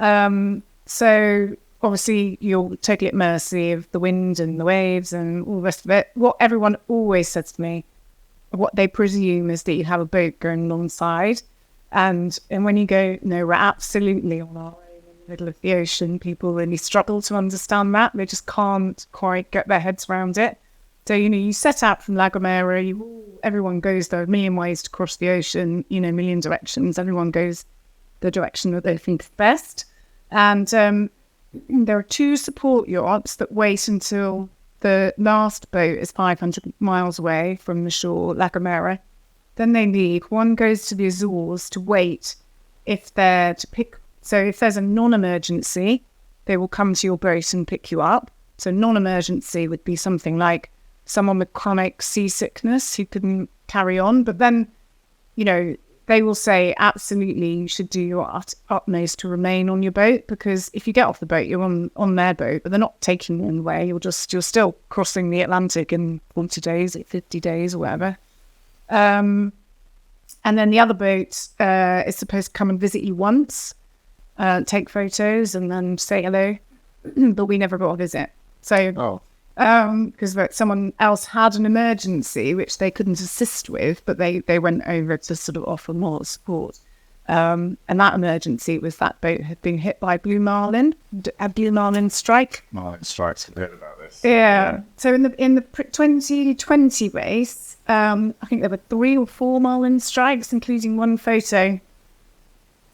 so obviously you're totally at mercy of the wind and the waves and all the rest of it. What everyone always says to me, what they presume is that you have a boat going alongside, and when you go, no, we're absolutely on our middle of the ocean. People really struggle to understand that. They just can't quite get their heads around it. So, you set out from La Gomera, everyone goes there a million ways to cross the ocean, a million directions. Everyone goes the direction that they think is best. And there are 2 support yachts that wait until the last boat is 500 miles away from the shore, La Gomera. Then they leave. One goes to the Azores to wait if they're to pick. So if there's a non-emergency, they will come to your boat and pick you up. So non-emergency would be something like someone with chronic seasickness who couldn't carry on. But then, they will say, absolutely, you should do your utmost to remain on your boat, because if you get off the boat, you're on their boat, but they're not taking you anywhere. You're still crossing the Atlantic in 40 days, 50 days or whatever. And then the other boat is supposed to come and visit you once. take photos and then say hello, but we never got a visit. So, because someone else had an emergency which they couldn't assist with, but they went over to sort of offer more support. And that emergency was that boat had been hit by a blue marlin strike. Marlin strikes. I heard about this. Yeah. So in the 2020 race, I think there were 3 or 4 marlin strikes, including one photo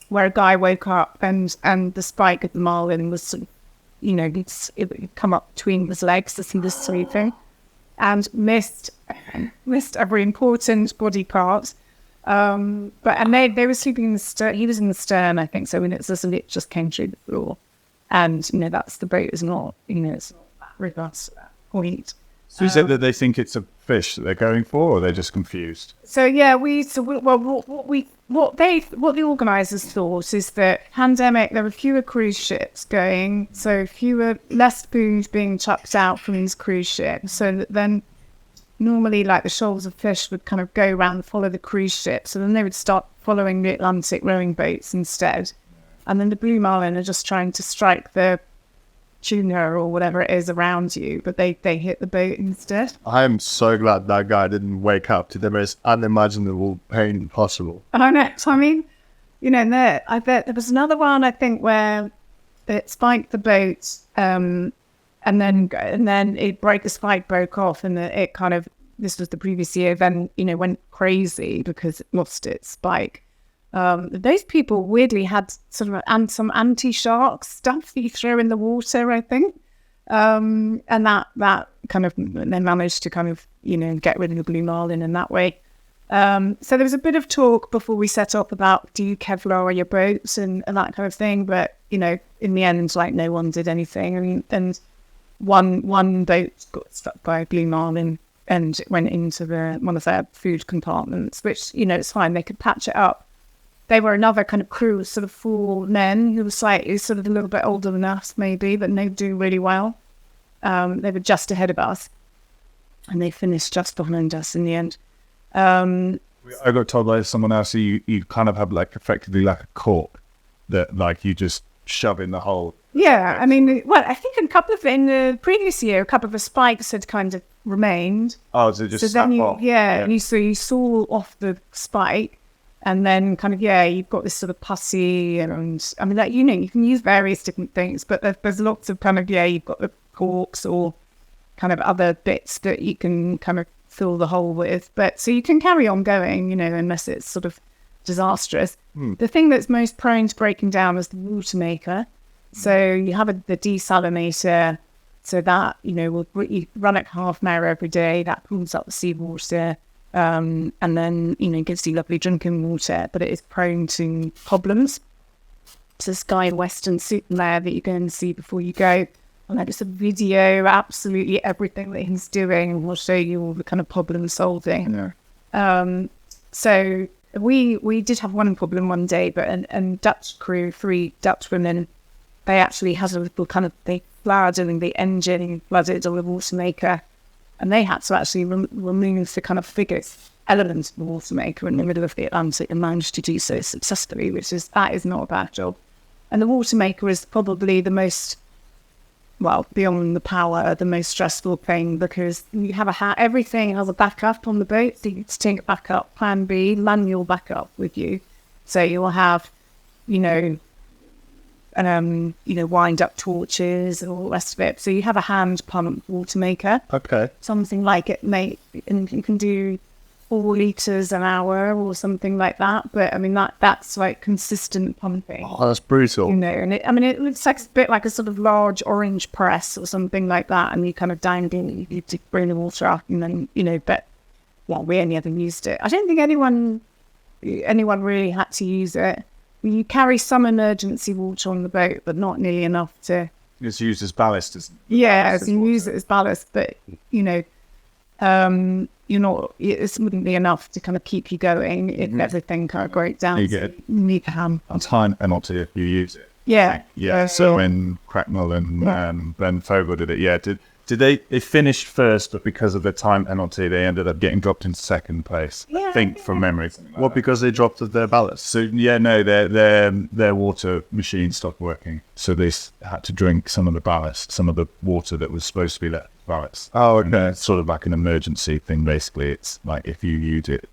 where a guy woke up and the spike of the marlin was sort of, it would come up between his legs as he was sleeping, and missed every important body part. And they were sleeping in the stern. He was in the stern, I think. So when it just came through the floor, and that's the boat is not, it's not that robust at that point. So is it that they think it's a fish that they're going for, or they're just confused? So yeah, what the organisers thought is that pandemic, there were fewer cruise ships going, so less food being chucked out from these cruise ships. So that then normally, like, the shoals of fish would kind of go around and follow the cruise ships, so then they would start following the Atlantic rowing boats instead. And then the blue marlin are just trying to strike the tuna or whatever it is around you, but they hit the boat instead. I am so glad that guy didn't wake up to the most unimaginable pain possible. I know. So, I mean, I bet there was another one, I think, where it spiked the boat, and then the spike broke off, and it kind of, this was the previous year, then, went crazy because it lost its spike. Those people weirdly had sort of some anti-shark stuff that you throw in the water, I think. And that kind of, they managed to kind of, get rid of the blue marlin in that way. So there was a bit of talk before we set up about, do you Kevlar your boats and that kind of thing. But, in the end, like, no one did anything. And one boat got struck by a blue marlin and it went into one of their food compartments, which, it's fine. They could patch it up. They were another kind of crew of sort of 4 men who were slightly sort of a little bit older than us, maybe, but they do really well. They were just ahead of us, and they finished just behind us in the end. I got told by someone else that you kind of have, like, effectively like a cork that, like, you just shove in the hole. Yeah, I mean, well, I think in the previous year, a couple of the spikes had kind of remained. Oh, so it just snap off? Yeah, and you saw off the spike. And then kind of, you've got this sort of pussy, and I mean, like, you can use various different things, but there's lots of kind of, you've got the corks or kind of other bits that you can kind of fill the hole with. But so you can carry on going, unless it's sort of disastrous. The thing that's most prone to breaking down is the water maker. So you have the desalinator, so that, you run at half an hour every day, that pulls up the seawater. And then, gives you lovely drinking water, but it is prone to problems. So this guy in Western suit there that you go and see before you go, and there's a video, absolutely everything that he's doing, and we'll show you all the kind of problem solving. Yeah. So we did have one problem one day, but and Dutch crew, 3 Dutch women, they actually had a little kind of, they flooded and the engine flooded on the water maker. And they had to actually remove the kind of biggest element of the water maker in the middle of the Atlantic and managed to do so successfully, that is not a bad job. And the water maker is probably the most, beyond the power, the most stressful thing, because you have everything has a backup on the boat. So you need to take a backup, plan B, manual backup with you. So you'll have, wind up torches and all the rest of it. So you have a hand pump water maker. Okay. Something like and you can do 4 litres an hour or something like that. But I mean, that's like consistent pumping. Oh, that's brutal. And it looks like a bit like a sort of large orange press or something like that. And you kind of down in, you to bring the water up, and then, we only ever used it. I don't think anyone really had to use it. You carry some emergency water on the boat, but not nearly enough to... It's used as ballast, isn't it? Yeah, so you use it as ballast, but, you're not... It wouldn't be enough to kind of keep you going if everything kind of broke down. You need a hand. A time penalty if you use it. Yeah. Yeah, so when Cracknell and Ben Fogel did it, Did they finished first, but because of the time penalty, they ended up getting dropped into second place? I think from memory. What, because they dropped their ballast? So yeah, no, their water machine stopped working, so they had to drink some of the ballast, some of the water that was supposed to be left ballast. Oh, okay. And it's sort of like an emergency thing. Basically, it's like if you use it,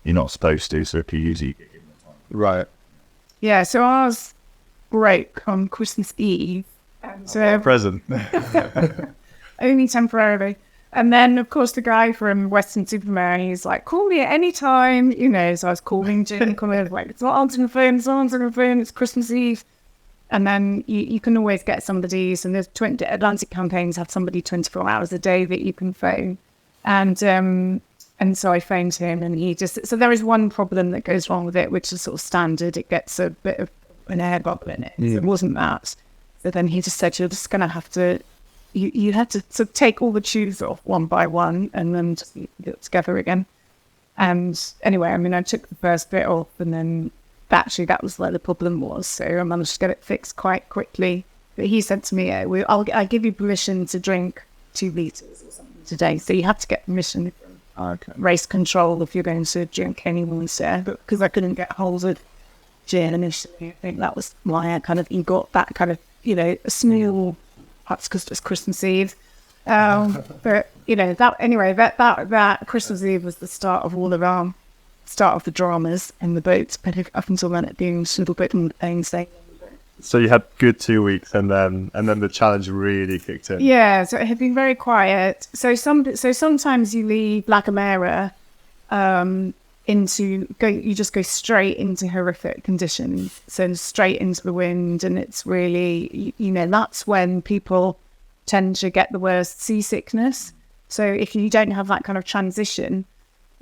you're not supposed to. So if you use it, you get given the time. Right. Yeah, so ours broke on Christmas Eve. So Present. only temporarily. And then, of course, the guy from Western Superman, he's like, call me at any time, you know. So I was calling Jim, like, it's not answering the phone, it's not answering the phone, it's Christmas Eve. And then you can always get somebody's, and there's Atlantic campaigns have somebody 24 hours a day that you can phone. And so I phoned him, and he just, so there is one problem that goes wrong with it, which is sort of standard. It gets a bit of an air bubble in it. So it wasn't that. So then he just said, you're just going to have to, you had to sort of take all the tubes off one by one and then just get it together again. And anyway, I mean, I took the first bit off, and then actually that was where the problem was. So I managed to get it fixed quite quickly. But he said to me, I'll give you permission to drink 2 litres or something today. So you have to get permission from race control if you're going to drink any water. But because I couldn't get hold of gin initially, I think that was why I kind of, you got that kind of, you know, a small, perhaps because it's Christmas Eve. But, you know, that Christmas Eve was the start of all of the dramas in the boat, but up until then it being a little bit more insane. So you had good 2 weeks, and then the challenge really kicked in. Yeah, so it had been very quiet. So sometimes you leave La Gomera you just go straight into horrific conditions, so straight into the wind, and it's really, you know, that's when people tend to get the worst seasickness. So if you don't have that kind of transition,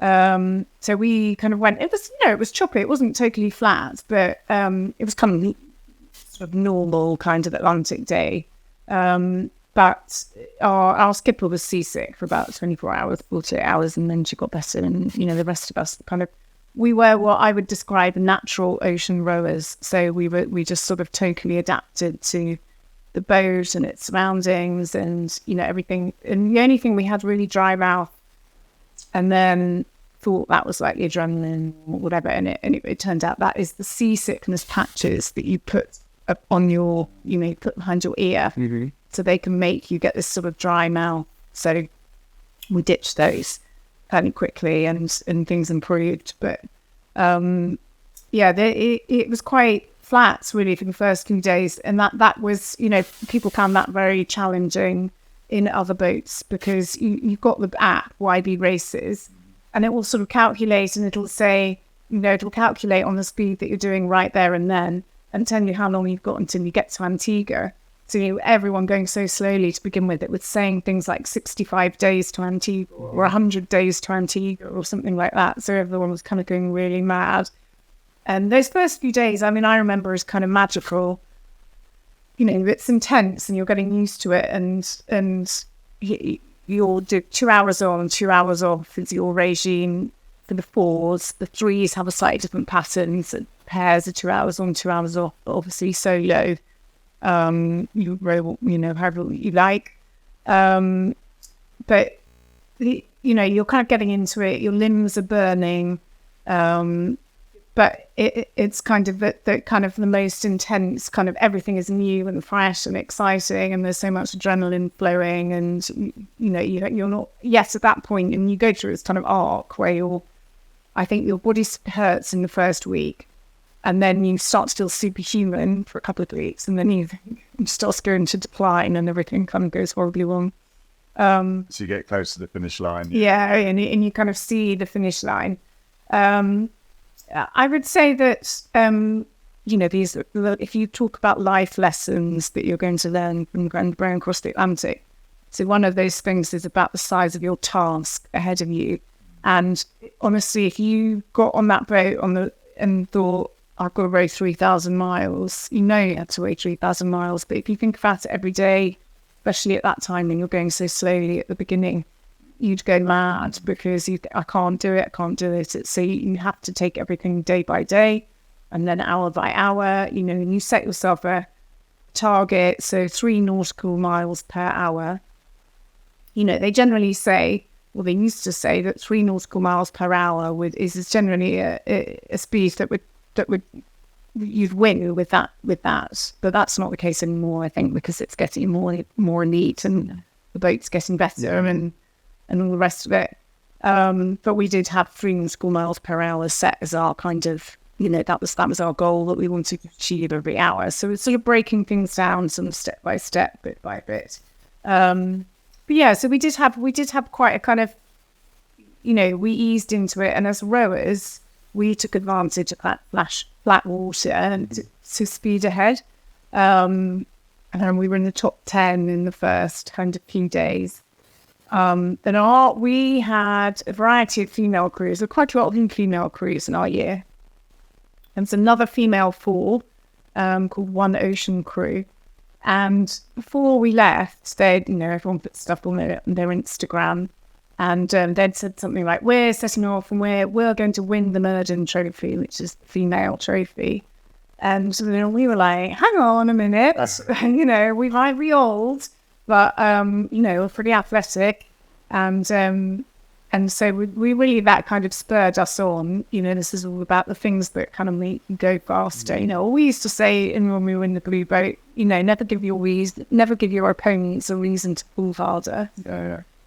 so we kind of went, it was choppy, it wasn't totally flat, but it was kind of sort of normal kind of Atlantic day. But our skipper was seasick for about 24 hours, 48 hours, and then she got better. And, you know, the rest of us we were what I would describe natural ocean rowers. So we just sort of totally adapted to the boat and its surroundings and, you know, everything. And the only thing, we had really dry mouth, and then thought that was like the adrenaline or whatever. And it turned out that is the seasickness patches that you put up on your, you know, put behind your ear. Mm-hmm. So they can make you get this sort of dry mouth. So we ditched those fairly quickly, and things improved. But it was quite flat really for the first few days, and that was, you know, people found that very challenging in other boats, because you've got the app YB Races, and it will sort of calculate, and it'll say, you know, it'll calculate on the speed that you're doing right there and then, and tell you how long you've got until you get to Antigua. So, you know, everyone going so slowly to begin with, it was saying things like 65 days to Antigua or 100 days to Antigua or something like that. So everyone was kind of going really mad. And those first few days, I mean, I remember as kind of magical. You know, it's intense and you're getting used to it, and you'll do 2 hours on, 2 hours off is your regime for the 4s. The 3s have a slightly different pattern. So pairs are 2 hours on, 2 hours off, but obviously solo. You row, you know, however you like. But, you know, you're kind of getting into it. Your limbs are burning. But it's kind of the kind of the most intense, kind of everything is new and fresh and exciting, and there's so much adrenaline flowing, and, you know, you're not yet at that point, and you go through this kind of arc where I think your body hurts in the first week, and then you start to feel superhuman for a couple of weeks, and then you start going to decline, and everything kind of goes horribly wrong. So you get close to the finish line. Yeah, and you kind of see the finish line. I would say that, you know, if you talk about life lessons that you're going to learn from going across the Atlantic, so one of those things is about the size of your task ahead of you. And honestly, if you got on that boat and thought, I've got to row 3,000 miles, you know you have to row 3,000 miles. But if you think about it every day, especially at that time when you're going so slowly at the beginning, you'd go mad because I can't do it. So you have to take everything day by day and then hour by hour, you know, and you set yourself a target. So 3 nautical miles per hour. they generally say, well, they used to say that 3 nautical miles per hour is generally a speed that would you'd win with that. But that's not the case anymore, I think, because it's getting more neat and the boat's getting better and all the rest of it. But we did have 3 nautical miles per hour set as our kind of, that was our goal that we wanted to achieve every hour. So it's sort of breaking things down, sort of step by step, bit by bit. But yeah, so we did have quite a kind of, we eased into it, and as rowers, we took advantage of that flat water to speed ahead. And we were in the top 10 in the first kind of few days. Then we had a variety of female crews, quite a lot of female crews in our year. And there's another female 4 called One Ocean Crew. And before we left, everyone put stuff on their Instagram, and they'd said something like, "We're setting off and we're going to win the Murden Trophy, which is the female trophy." And so we were like, "Hang on a minute, we might be old, but we're pretty athletic, and so we really, that kind of spurred us on. This is all about the things that kind of make you go faster. We used to say when we were in the blue boat, never give your opponents a reason to pull harder.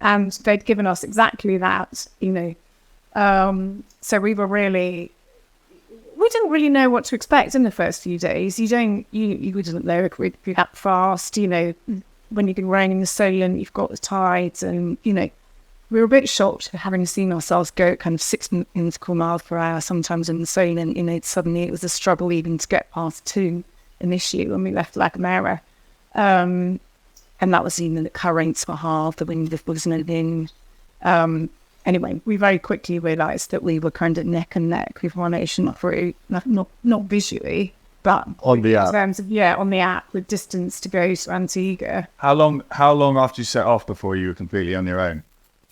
And they'd given us exactly that, So we didn't really know what to expect in the first few days. You didn't know if we'd be that fast, when you've been raining the Solent, you've got the tides, and, we were a bit shocked having seen ourselves go at kind of 6 nautical miles per hour sometimes in the Solent. Suddenly it was a struggle even to get past 2 initially when we left La Gomera. And that was even the currents were hard, the wind wasn't in. Anyway, we very quickly realised that we were kind of neck and neck with One Ocean Crew, not visually, but on the app. In terms of, on the app, with distance to go to Antigua. How long after you set off before you were completely on your own?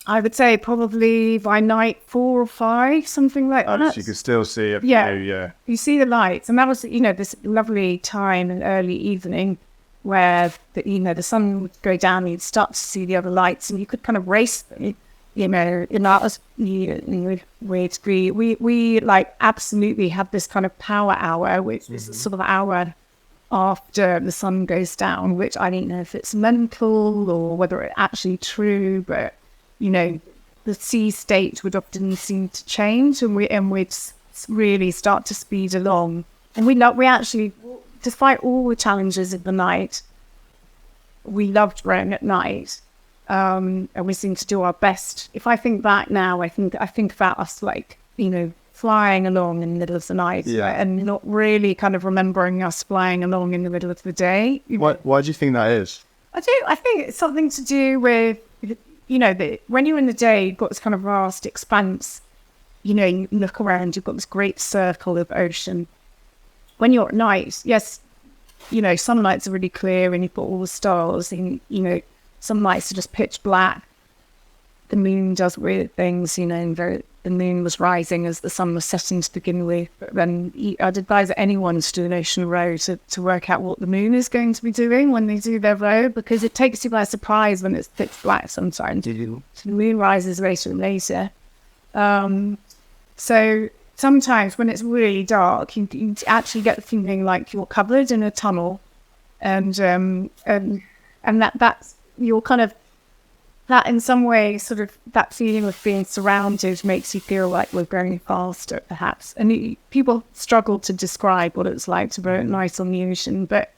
I would say probably by night 4 or 5, something like that. So you could still see it. Yeah. You see the lights. And that was, this lovely time in early evening where, the sun would go down and you'd start to see the other lights and you could kind of race them. That was weird degree. We like absolutely have this kind of power hour, which is sort of hour after the sun goes down, which I don't know if it's mental or whether it's actually true, but the sea state would often seem to change, and we'd really start to speed along. And we actually, despite all the challenges of the night, we loved rowing at night, and we seemed to do our best. If I think back now, I think about us like flying along in the middle of the night, and not really kind of remembering us flying along in the middle of the day. Why do you think that is? I think it's something to do with, when you're in the day, you've got this kind of vast expanse. You look around, you've got this great circle of ocean. When you're at night, yes, some nights are really clear and you've got all the stars, and, some nights are just pitch black. The moon does weird things, and the moon was rising as the sun was setting to begin with. But then I'd advise anyone to do an ocean row to work out what the moon is going to be doing when they do their row, because it takes you by surprise when it's pitch black sometimes. So the moon rises later and later. So sometimes when it's really dark, you actually get the feeling like you're covered in a tunnel, and that's you're kind of, that in some way, sort of that feeling of being surrounded makes you feel like we're going faster, perhaps. And people struggle to describe what it's like to row at night on the ocean. But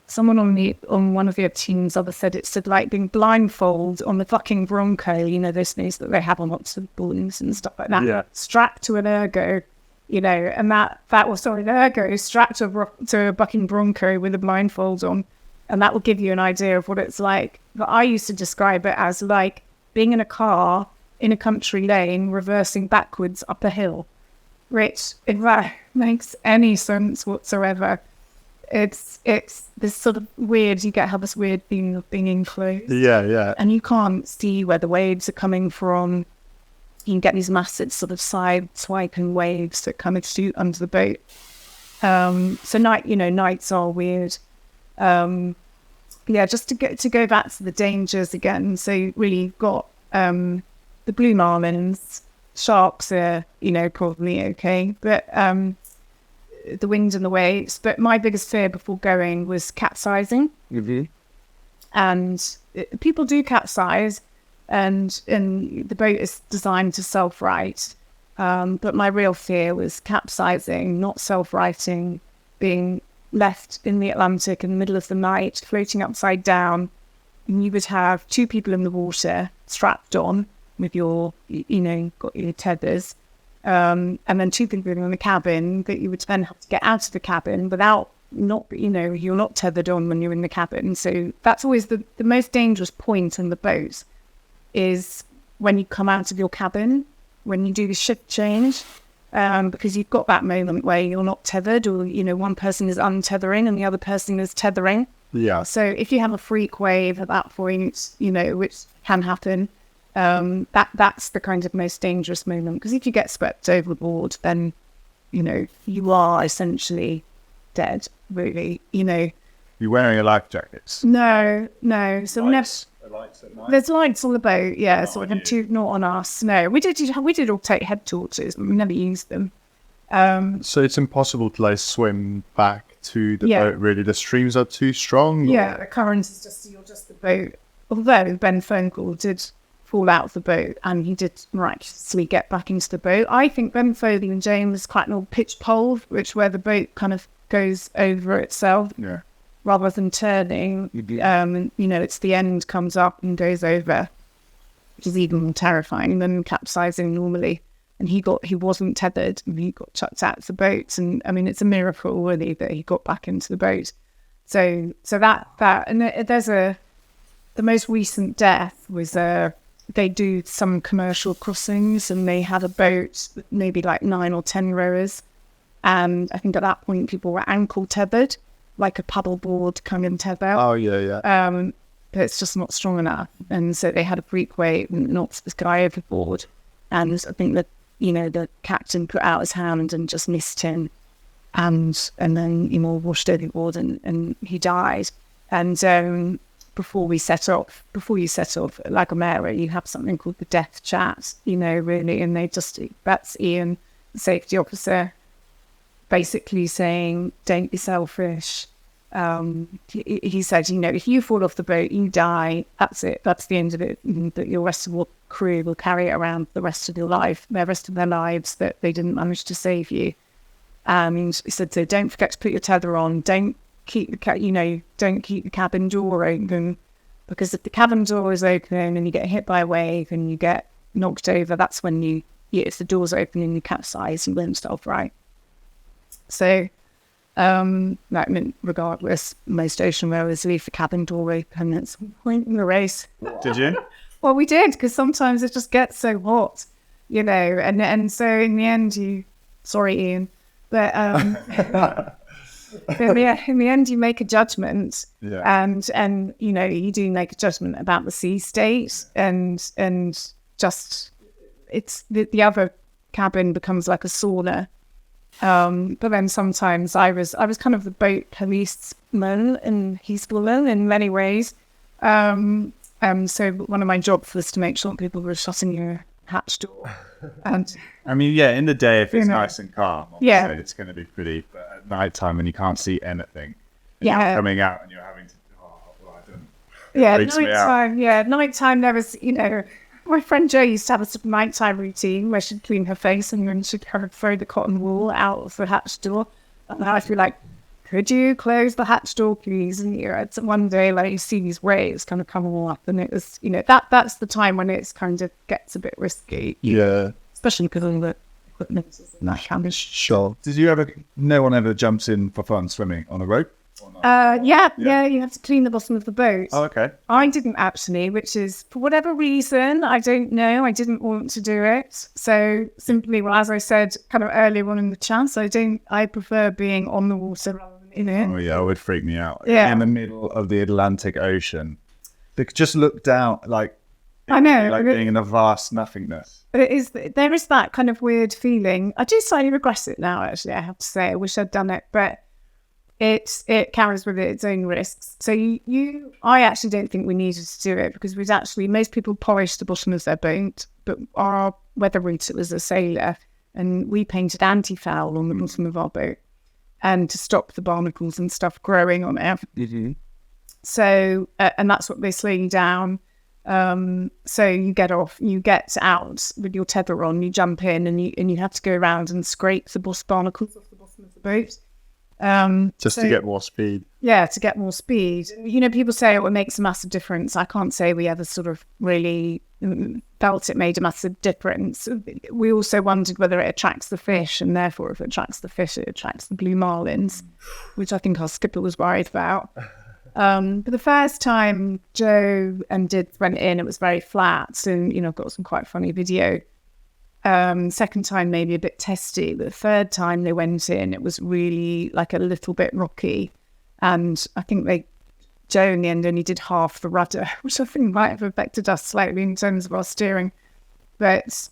someone on one of your teams said it's like being blindfolded on the fucking Bronco, those things that they have on lots of balloons and stuff like that, strapped to an ergo, and that was an ergo strapped to a bucking Bronco with a blindfold on. And that will give you an idea of what it's like. But I used to describe it as like being in a car in a country lane, reversing backwards up a hill, which, if that makes any sense whatsoever, it's this sort of weird, you have this weird feeling of being enclosed. Yeah. And you can't see where the waves are coming from. You can get these massive sort of side swiping waves that kind of shoot under the boat. So nights are weird. yeah, just to go back to the dangers again. So really, you've got the blue marlins, sharks are, you know, probably okay, but the wind and the waves. But my biggest fear before going was capsizing. And people do capsize, and the boat is designed to self-right. But my real fear was capsizing, not self-righting, being left in the Atlantic in the middle of the night, floating upside down. And you would have 2 people in the water strapped on with your, you know, got your tethers. And then 2 people in the cabin that you would then have to get out of the cabin without, not, you know, you're not tethered on when you're in the cabin. So that's always the most dangerous point in the boat, is when you come out of your cabin, when you do the shift change, because you've got that moment where you're not tethered, or, you know, one person is untethering and the other person is tethering. Yeah. So if you have a freak wave at that point, you know, which can happen, that's the kind of most dangerous moment. Because if you get swept overboard, then, you know, you are essentially dead, really, you know. You're wearing a life jacket? No. So Lights at night? there's lights on the boat, yeah. So we can not on us. No, we did all take head torches, but we never used them. So it's impossible to like swim back to the boat, really. The streams are too strong. Yeah, the current is just the boat. Although Ben Fogle did fall out of the boat, and he did miraculously get back into the boat. I think Ben Fogle and James quite an old pitch pole, where the boat kind of goes over itself. Yeah. Rather than turning, you know, it's the end comes up and goes over, which is even more terrifying than capsizing normally. And he wasn't tethered, and he got chucked out of the boat. And I mean, it's a miracle really that he got back into the boat. So that and there's the most recent death was they do some commercial crossings, and they had a boat, maybe like 9 or 10 rowers, and I think at that point people were ankle tethered, like a paddleboard kind of tether. Oh, yeah. But it's just not strong enough. And so they had a freak wave and knocked this guy overboard. And I think that, you know, the captain put out his hand and just missed him. And then, you know, washed overboard and he died. And before you set off, like America, you have something called the death chat, you know, really. And that's Ian, the safety officer, basically saying, don't be selfish. He said, you know, if you fall off the boat, you die. That's it. That's the end of it. That your rest of the crew will carry it around the rest of their lives, that they didn't manage to save you. And he said, so don't forget to put your tether on. Don't keep the cabin door open, because if the cabin door is open and you get hit by a wave and you get knocked over, that's when if the door's open and you capsize, you won't stop, right? So, regardless, most ocean rowers leave the cabin door open at some point in the race. Did you? Well, we did, because sometimes it just gets so hot, you know, and so in the end sorry, Ian, but in the end you make a judgment, and you know, you do make a judgment about the sea state, and just it's the other cabin becomes like a sauna. But then sometimes I was kind of the boat policeman and Heathwoman in many ways. So one of my jobs was to make sure people were shutting your hatch door. And I mean, yeah, in the day, if it's nice and calm, yeah, it's going to be pretty. But at night time, when you can't see anything, and you're coming out and you're having to, nighttime there was, you know. My friend Jo used to have a sort of nighttime routine where she'd clean her face and then she'd kind of throw the cotton wool out of the hatch door. And I'd be like, could you close the hatch door, please? And you know, one day, like, you see these waves kind of come all up, and it was, you know, that's the time when it's kind of gets a bit risky. Yeah. Especially because all the equipment is in that cabin. Sure. No one ever jumps in for fun swimming on a rope? Yeah, you have to clean the bottom of the boat. Oh, okay. I didn't actually, which is, for whatever reason, I don't know, I didn't want to do it. So simply, well, as I said kind of earlier on in the chat, I prefer being on the water rather than in it. Oh yeah, it would freak me out. Yeah. In the middle of the Atlantic Ocean. They could just look down, like, I know, like being in a vast nothingness. But there is that kind of weird feeling. I do slightly regret it now, actually, I have to say. I wish I'd done it, but it carries with it its own risks. So I actually don't think we needed to do it because most people polish the bottom of their boat, but our weather router was a sailor, and we painted anti-foul on the bottom of our boat, and to stop the barnacles and stuff growing on it. Mm-hmm. So, and that's what they slow you down. So you get out with your tether on, you jump in, and you have to go around and scrape the barnacles off the bottom of the boat. To get more speed. Yeah, to get more speed. You know, people say, it makes a massive difference. I can't say we ever sort of really felt it made a massive difference. We also wondered whether it attracts the fish, and therefore if it attracts the fish, it attracts the blue marlins, which I think our skipper was worried about. But the first time Joe and Did went in, it was very flat, and, you know, I've got some quite funny video. Second time maybe a bit testy, but the third time they went in, it was really like a little bit rocky, and I think Joe in the end only did half the rudder, which I think might have affected us slightly in terms of our steering. But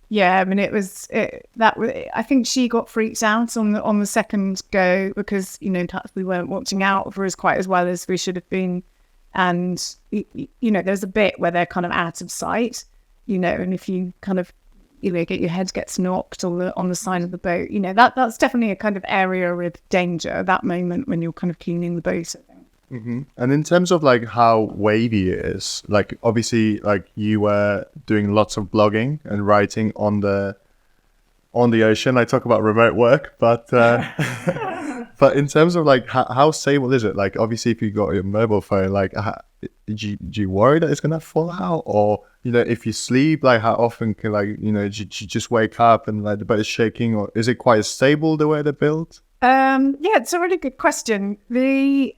yeah, I mean, I think she got freaked out on the second go because, you know, perhaps we weren't watching out for us quite as well as we should have been, and you know, there's a bit where they're kind of out of sight, you know, and if you kind of, you know, your head gets knocked on the side of the boat, you know, that's definitely a kind of area of danger, that moment when you're kind of cleaning the boat, I think. Mm-hmm. And in terms of like how wavy it is, like obviously like you were doing lots of blogging and writing on the ocean. I talk about remote work, but but in terms of like how stable is it? Like obviously if you got your mobile phone, like do you worry that it's gonna fall out, or, you know, if you sleep, like how often can, like, you know, do you just wake up and like the boat is shaking, or is it quite stable the way they're built? Yeah, it's a really good question. You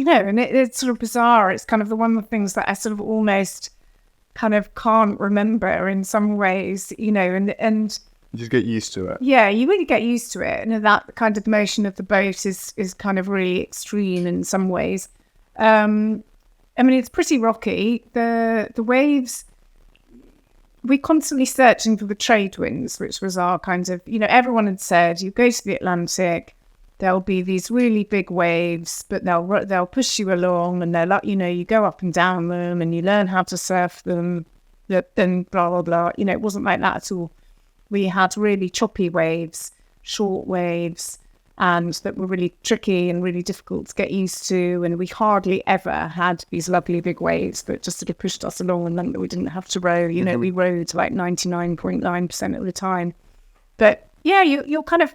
know, and it's sort of bizarre. It's kind of one of the things that I sort of almost kind of can't remember in some ways, you know, and you just get used to it. Yeah, you really get used to it, and that kind of motion of the boat is kind of really extreme in some ways. I mean, it's pretty rocky. The waves. We're constantly searching for the trade winds, which was our kind of, you know, everyone had said, you go to the Atlantic, there'll be these really big waves, but they'll push you along, and they're like, you know, you go up and down them and you learn how to surf them, then blah, blah, blah. You know, it wasn't like that at all. We had really choppy waves, short waves, and that were really tricky and really difficult to get used to. And we hardly ever had these lovely big waves that just sort of pushed us along and meant that we didn't have to row. You know, we rowed like 99.9% of the time. But yeah, you're kind of,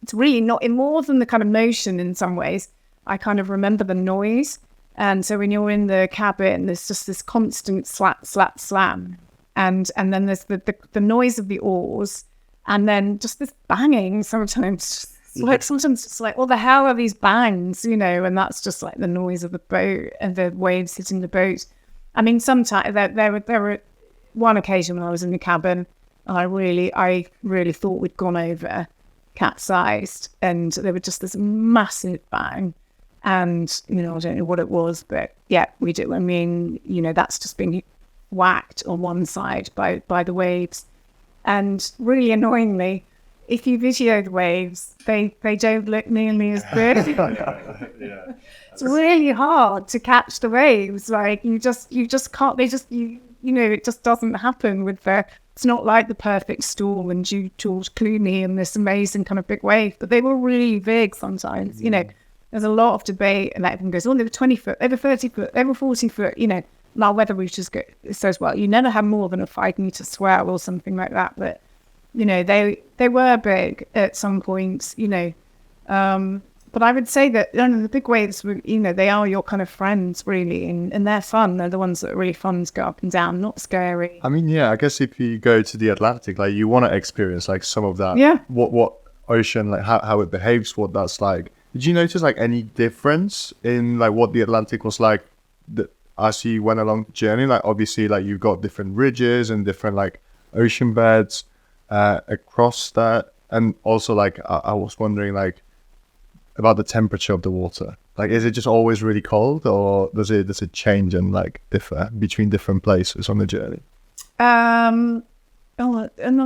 it's really not, in more than the kind of motion in some ways, I kind of remember the noise. And so when you're in the cabin, there's just this constant slap, slap, slam. And then there's the noise of the oars, and then just this banging sometimes. Like sometimes it's like, what the hell are these bangs, you know? And that's just like the noise of the boat and the waves hitting the boat. I mean, sometimes there were one occasion when I was in the cabin, and I really thought we'd gone over, capsized, and there was just this massive bang. And, you know, I don't know what it was, but yeah, we do. I mean, you know, that's just been whacked on one side by the waves. And really annoyingly, if you video the waves, they don't look nearly as good. Yeah. It's really hard to catch the waves. Like you just can't. You know, it just doesn't happen with it's not like the perfect storm and George Clooney and this amazing kind of big wave, but they were really big sometimes. You know, there's a lot of debate, and everyone goes, oh, they were 20 foot, they were 30 foot, they were 40 foot. You know, our weather routers says, well, you never have more than a 5-meter swell or something like that, but. You know, they were big at some points, you know. But I would say that, you know, the big waves, you know, they are your kind of friends, really, and they're fun. They're the ones that are really fun to go up and down, not scary. I mean, yeah, I guess if you go to the Atlantic, like you want to experience like some of that. Yeah. What ocean, like how it behaves, what that's like. Did you notice like any difference in like what the Atlantic was like as you went along the journey? Like obviously, like you've got different ridges and different like ocean beds. Across that, and also like I was wondering like about the temperature of the water. Like, is it just always really cold, or does it change and like differ between different places on the journey? Another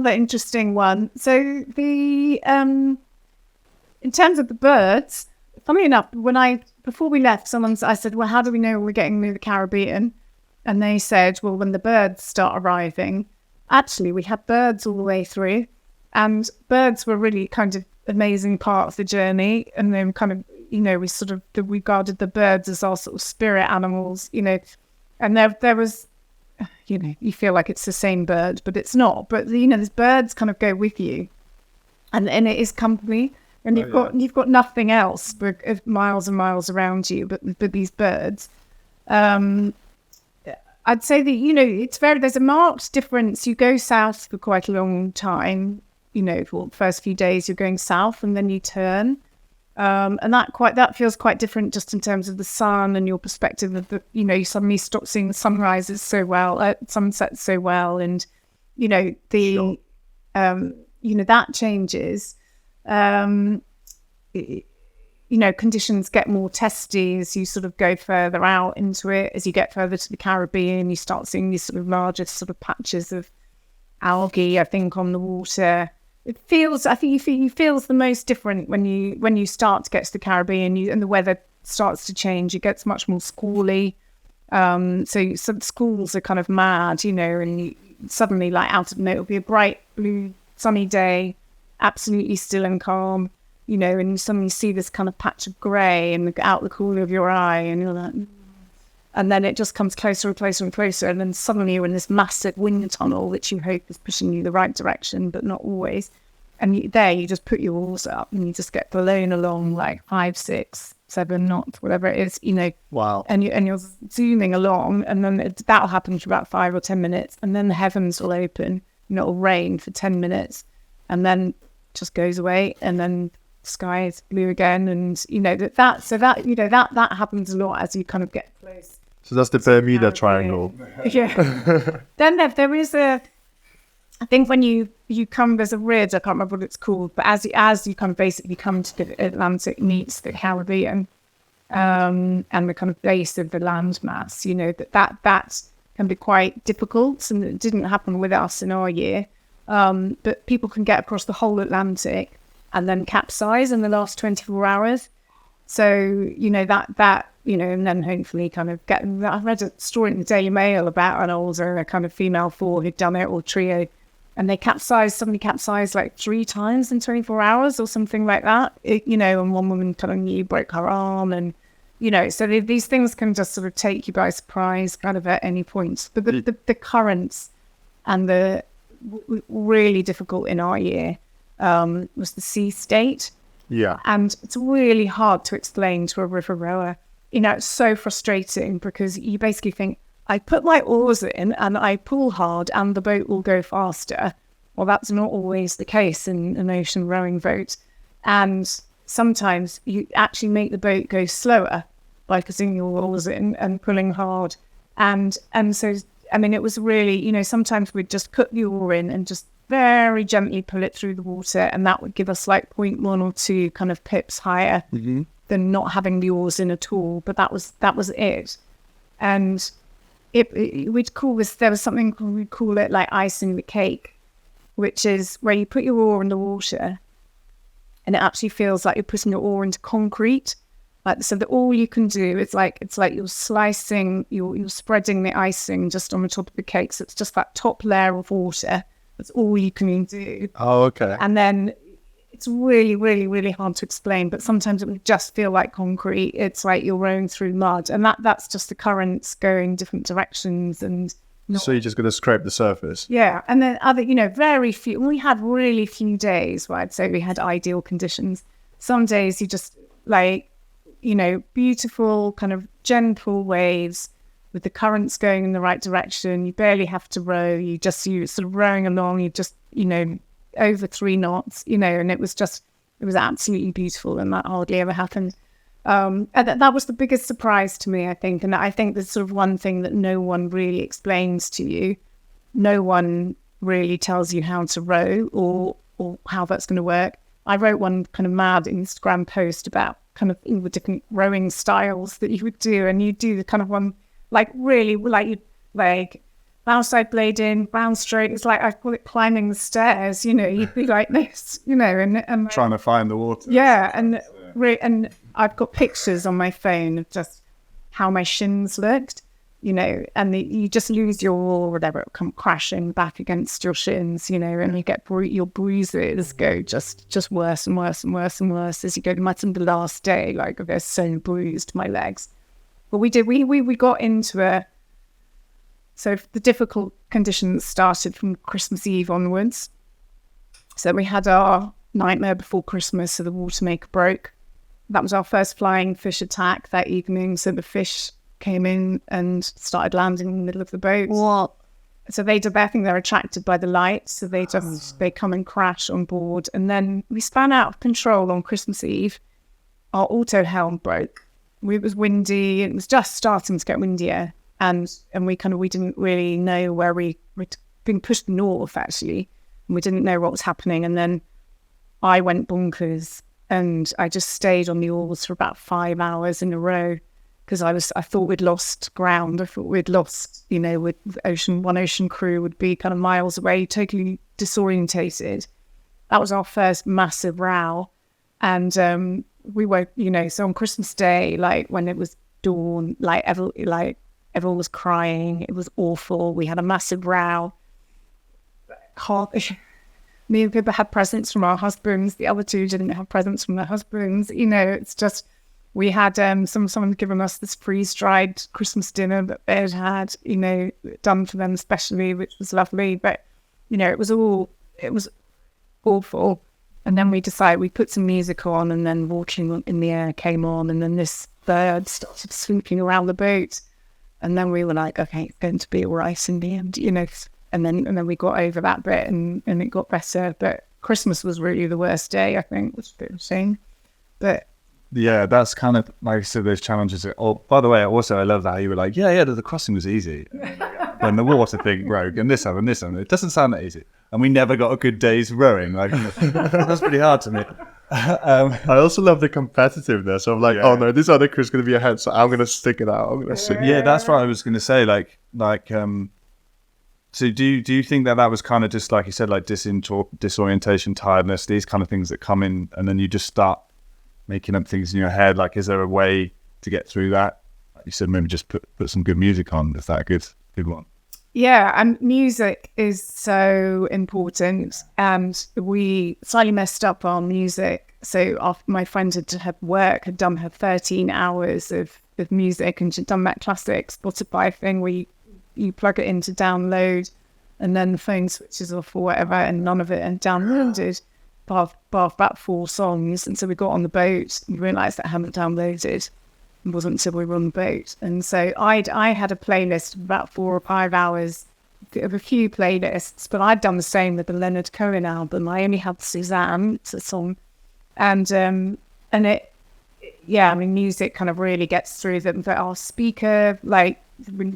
interesting one. So the in terms of the birds, funnily enough, before we left, I said, well, how do we know we're getting near the Caribbean? And they said, well, when the birds start arriving. Actually, we had birds all the way through, and birds were really kind of amazing part of the journey. And then kind of, we sort of regarded the birds as our sort of spirit animals, and there was, you feel like it's the same bird, but it's not. But, these birds kind of go with you, and it is company. And you've got nothing else but miles and miles around you, but these birds. I'd say that, there's a marked difference. You go south for quite a long time, for the first few days you're going south and then you turn. And that feels quite different just in terms of the sun and your perspective of you suddenly stop seeing the sunrises so well, sunsets so well. And, that changes. Conditions get more testy as you sort of go further out into it. As you get further to the Caribbean, you start seeing these sort of larger sort of patches of algae, I think, on the water. It feels the most different when you start to get to the Caribbean and the weather starts to change. It gets much more squally. So some schools are kind of mad, and suddenly, like out of nowhere, it'll be a bright blue sunny day, absolutely still and calm. And you suddenly see this kind of patch of grey and out the corner of your eye, and you're like, and then it just comes closer and closer and closer, and then suddenly you're in this massive wind tunnel, which you hope is pushing you the right direction, but not always. And you just put your oars up, and you just get blown along like 5, 6, 7 knots, whatever it is, Wow. And you're zooming along, and then that'll happen for about 5 or 10 minutes, and then the heavens will open, it'll rain for 10 minutes, and then just goes away, and then sky is blue again, and that happens a lot as you kind of get close. So that's the Bermuda Triangle. Yeah. Then there is I think when you come, there's a ridge, I can't remember what it's called, but as you kind of basically come to the Atlantic meets the Caribbean, and the kind of base of the landmass, that can be quite difficult, and it didn't happen with us in our year. But people can get across the whole Atlantic and then capsize in the last 24 hours. So, and then hopefully kind of I read a story in the Daily Mail about an older kind of female 4 who'd done it, or trio, and somebody capsized like 3 times in 24 hours or something like that. And one woman kind of broke her arm, and, so these things can just sort of take you by surprise kind of at any point. But the currents and the really difficult in our year was the sea state. Yeah. And it's really hard to explain to a river rower. It's so frustrating because you basically think, I put my oars in and I pull hard and the boat will go faster. Well, that's not always the case in an ocean rowing boat. And sometimes you actually make the boat go slower by putting your oars in and pulling hard. And so, it was really, sometimes we'd just put the oar in and just very gently pull it through the water, and that would give us like 0.1 or 2 kind of pips higher than not having the oars in at all. But that was it. And we'd call this, there was something we'd call it like icing the cake, which is where you put your oar in the water and it actually feels like you're putting your oar into concrete. Like, so that all you can do, it's like you're slicing, you're spreading the icing just on the top of the cake. So it's just that top layer of water. That's all you can do. Oh, okay. And then it's really, really, really hard to explain, but sometimes it would just feel like concrete. It's like you're rowing through mud, and that's just the currents going different directions. And so you're just going to scrape the surface. Yeah. And then very few, we had really few days where I'd say we had ideal conditions. Some days you just beautiful kind of gentle waves with the currents going in the right direction. You barely have to row. You're sort of rowing along. You just, over 3 knots, and it was absolutely beautiful, and that hardly ever happened. And that was the biggest surprise to me, I think. And I think there's sort of one thing that no one really explains to you. No one really tells you how to row or how that's going to work. I wrote one kind of mad Instagram post about kind of all the different rowing styles that you would do, and you do the kind of one like really like outside blading, round stroke. It's like, I call it climbing the stairs, you know, you'd be like this, you know, and Trying to find the water. yeah. And I've got pictures on my phone of just how my shins looked, you know, and you just lose your whatever, it'll come crashing back against your shins, you know, and you get your bruises go just worse and worse and worse and worse as you go. Imagine the last day, like they're so bruised, my legs. But we got into so the difficult conditions started from Christmas Eve onwards. So we had our nightmare before Christmas, so the water maker broke. That was our first flying fish attack that evening. So the fish came in and started landing in the middle of the boat. What? So they do their thing, they're attracted by the light. So they come and crash on board. And then we spun out of control on Christmas Eve. Our auto helm broke. It was windy. It was just starting to get windier. And we didn't really know where we'd been pushed north, actually. And we didn't know what was happening. And then I went bonkers. And I just stayed on the oars for about 5 hours in a row because I thought we'd lost ground. I thought we'd lost, you know, with one ocean crew would be kind of miles away, totally disorientated. That was our first massive row. And we were, you know, so on Christmas Day, like when it was dawn, everyone was crying. It was awful. We had a massive row. Me and Pippa had presents from our husbands. The other two didn't have presents from their husbands. You know, it's just, we had someone given us this freeze-dried Christmas dinner that they had, you know, done for them especially, which was lovely. But, you know, it was awful. And then we decided we put some music on, and then Walking in the Air came on, and then this bird started swooping around the boat. And then we were like, okay, it's going to be all right in the end, you know. And then we got over that bit and it got better. But Christmas was really the worst day, I think, which is a bit of a shame. But yeah, that's kind of like I said, those challenges. Oh, by the way, also I love that you were like, yeah, the crossing was easy. When the water thing broke and this happened. It doesn't sound that easy. And we never got a good day's rowing. Like that's pretty hard to me. I also love the competitiveness of like, oh no, this other crew's going to be ahead, so I'm going to stick it out. I'm going to stick. Yeah, that's what I was going to say. So do you think that was kind of just like you said, like disorientation, tiredness, these kind of things that come in, and then you just start making up things in your head? Like, is there a way to get through that? Like you said, maybe just put some good music on. Is that a good one? yeah, and music is so important. And we slightly messed up our music. So my friend had done her 13 hours of music, and she'd done that classic Spotify thing where you plug it in to download, and then the phone switches off or whatever, and none of it had downloaded bar about 4 songs. And so we got on the boat and realised that I hadn't downloaded. It wasn't until we were on the boat. And so I had a playlist of about 4 or 5 hours of a few playlists, but I'd done the same with the Leonard Cohen album. I only had Suzanne, it's a song. And it, yeah, I mean, music kind of really gets through them. But our speaker, like,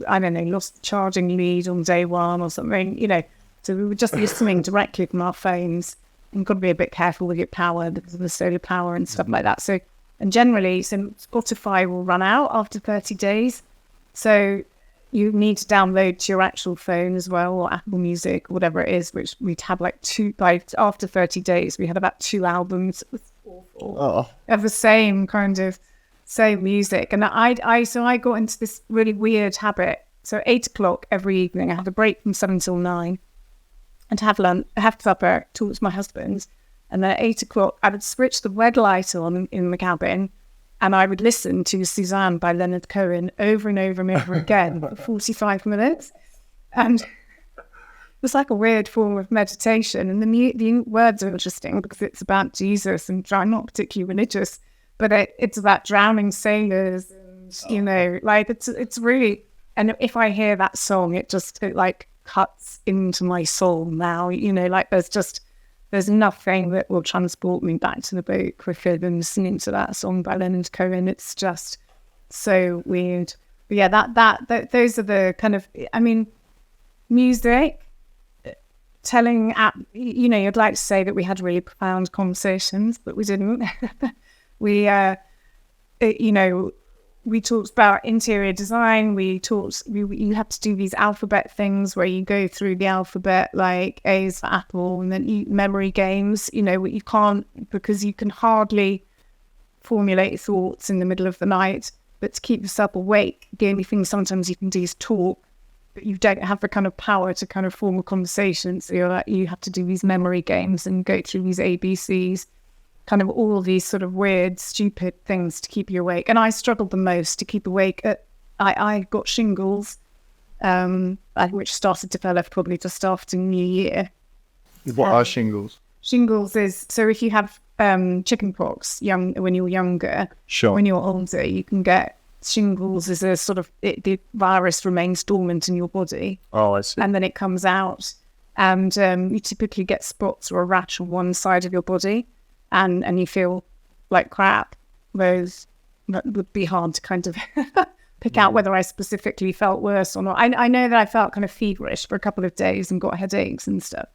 I don't know, lost the charging lead on day 1 or something, you know. So we were just listening directly from our phones, and got to be a bit careful with your power because of the solar power and stuff like that. So, and generally, so Spotify will run out after 30 days. So you need to download to your actual phone as well, or Apple Music, or whatever it is, which we'd have after 30 days, we had about 2 albums. It was awful. Of the same music. And I got into this really weird habit. So 8 o'clock every evening, I had a break from 7 till 9 and have supper, talk to my husband. And then at 8 o'clock, I would switch the red light on in the cabin, and I would listen to Suzanne by Leonard Cohen over and over and over again for 45 minutes. And it was like a weird form of meditation. And the words are interesting because it's about Jesus, and I'm not particularly religious, but it's about drowning sailors. And, you know, like it's really, and if I hear that song, it like cuts into my soul now, you know, like there's nothing that will transport me back to the boat quicker than listening to that song by Leonard Cohen. It's just so weird. But yeah, that those are the kind of, I mean, music, telling, you know, you'd like to say that we had really profound conversations, but we didn't. We, you know, we talked about interior design. You have to do these alphabet things where you go through the alphabet, like A is for apple, and then memory games, what you can't, because you can hardly formulate thoughts in the middle of the night. But to keep yourself awake, the only thing sometimes you can do is talk, but you don't have the kind of power to kind of form a conversation. So you have to do these memory games and go through these ABCs, kind of all these sort of weird, stupid things to keep you awake. And I struggled the most to keep awake. I got shingles, which started to develop probably just after New Year. What are shingles? Shingles is, so if you have chicken pox when you're younger, Sure. When you're older, you can get shingles as a sort of, the virus remains dormant in your body. Oh, I see. And then it comes out. And you typically get spots or a rash on one side of your body. And you feel like crap. Those that would be hard to kind of pick out whether I specifically felt worse or not. I know that I felt kind of feverish for a couple of days and got headaches and stuff.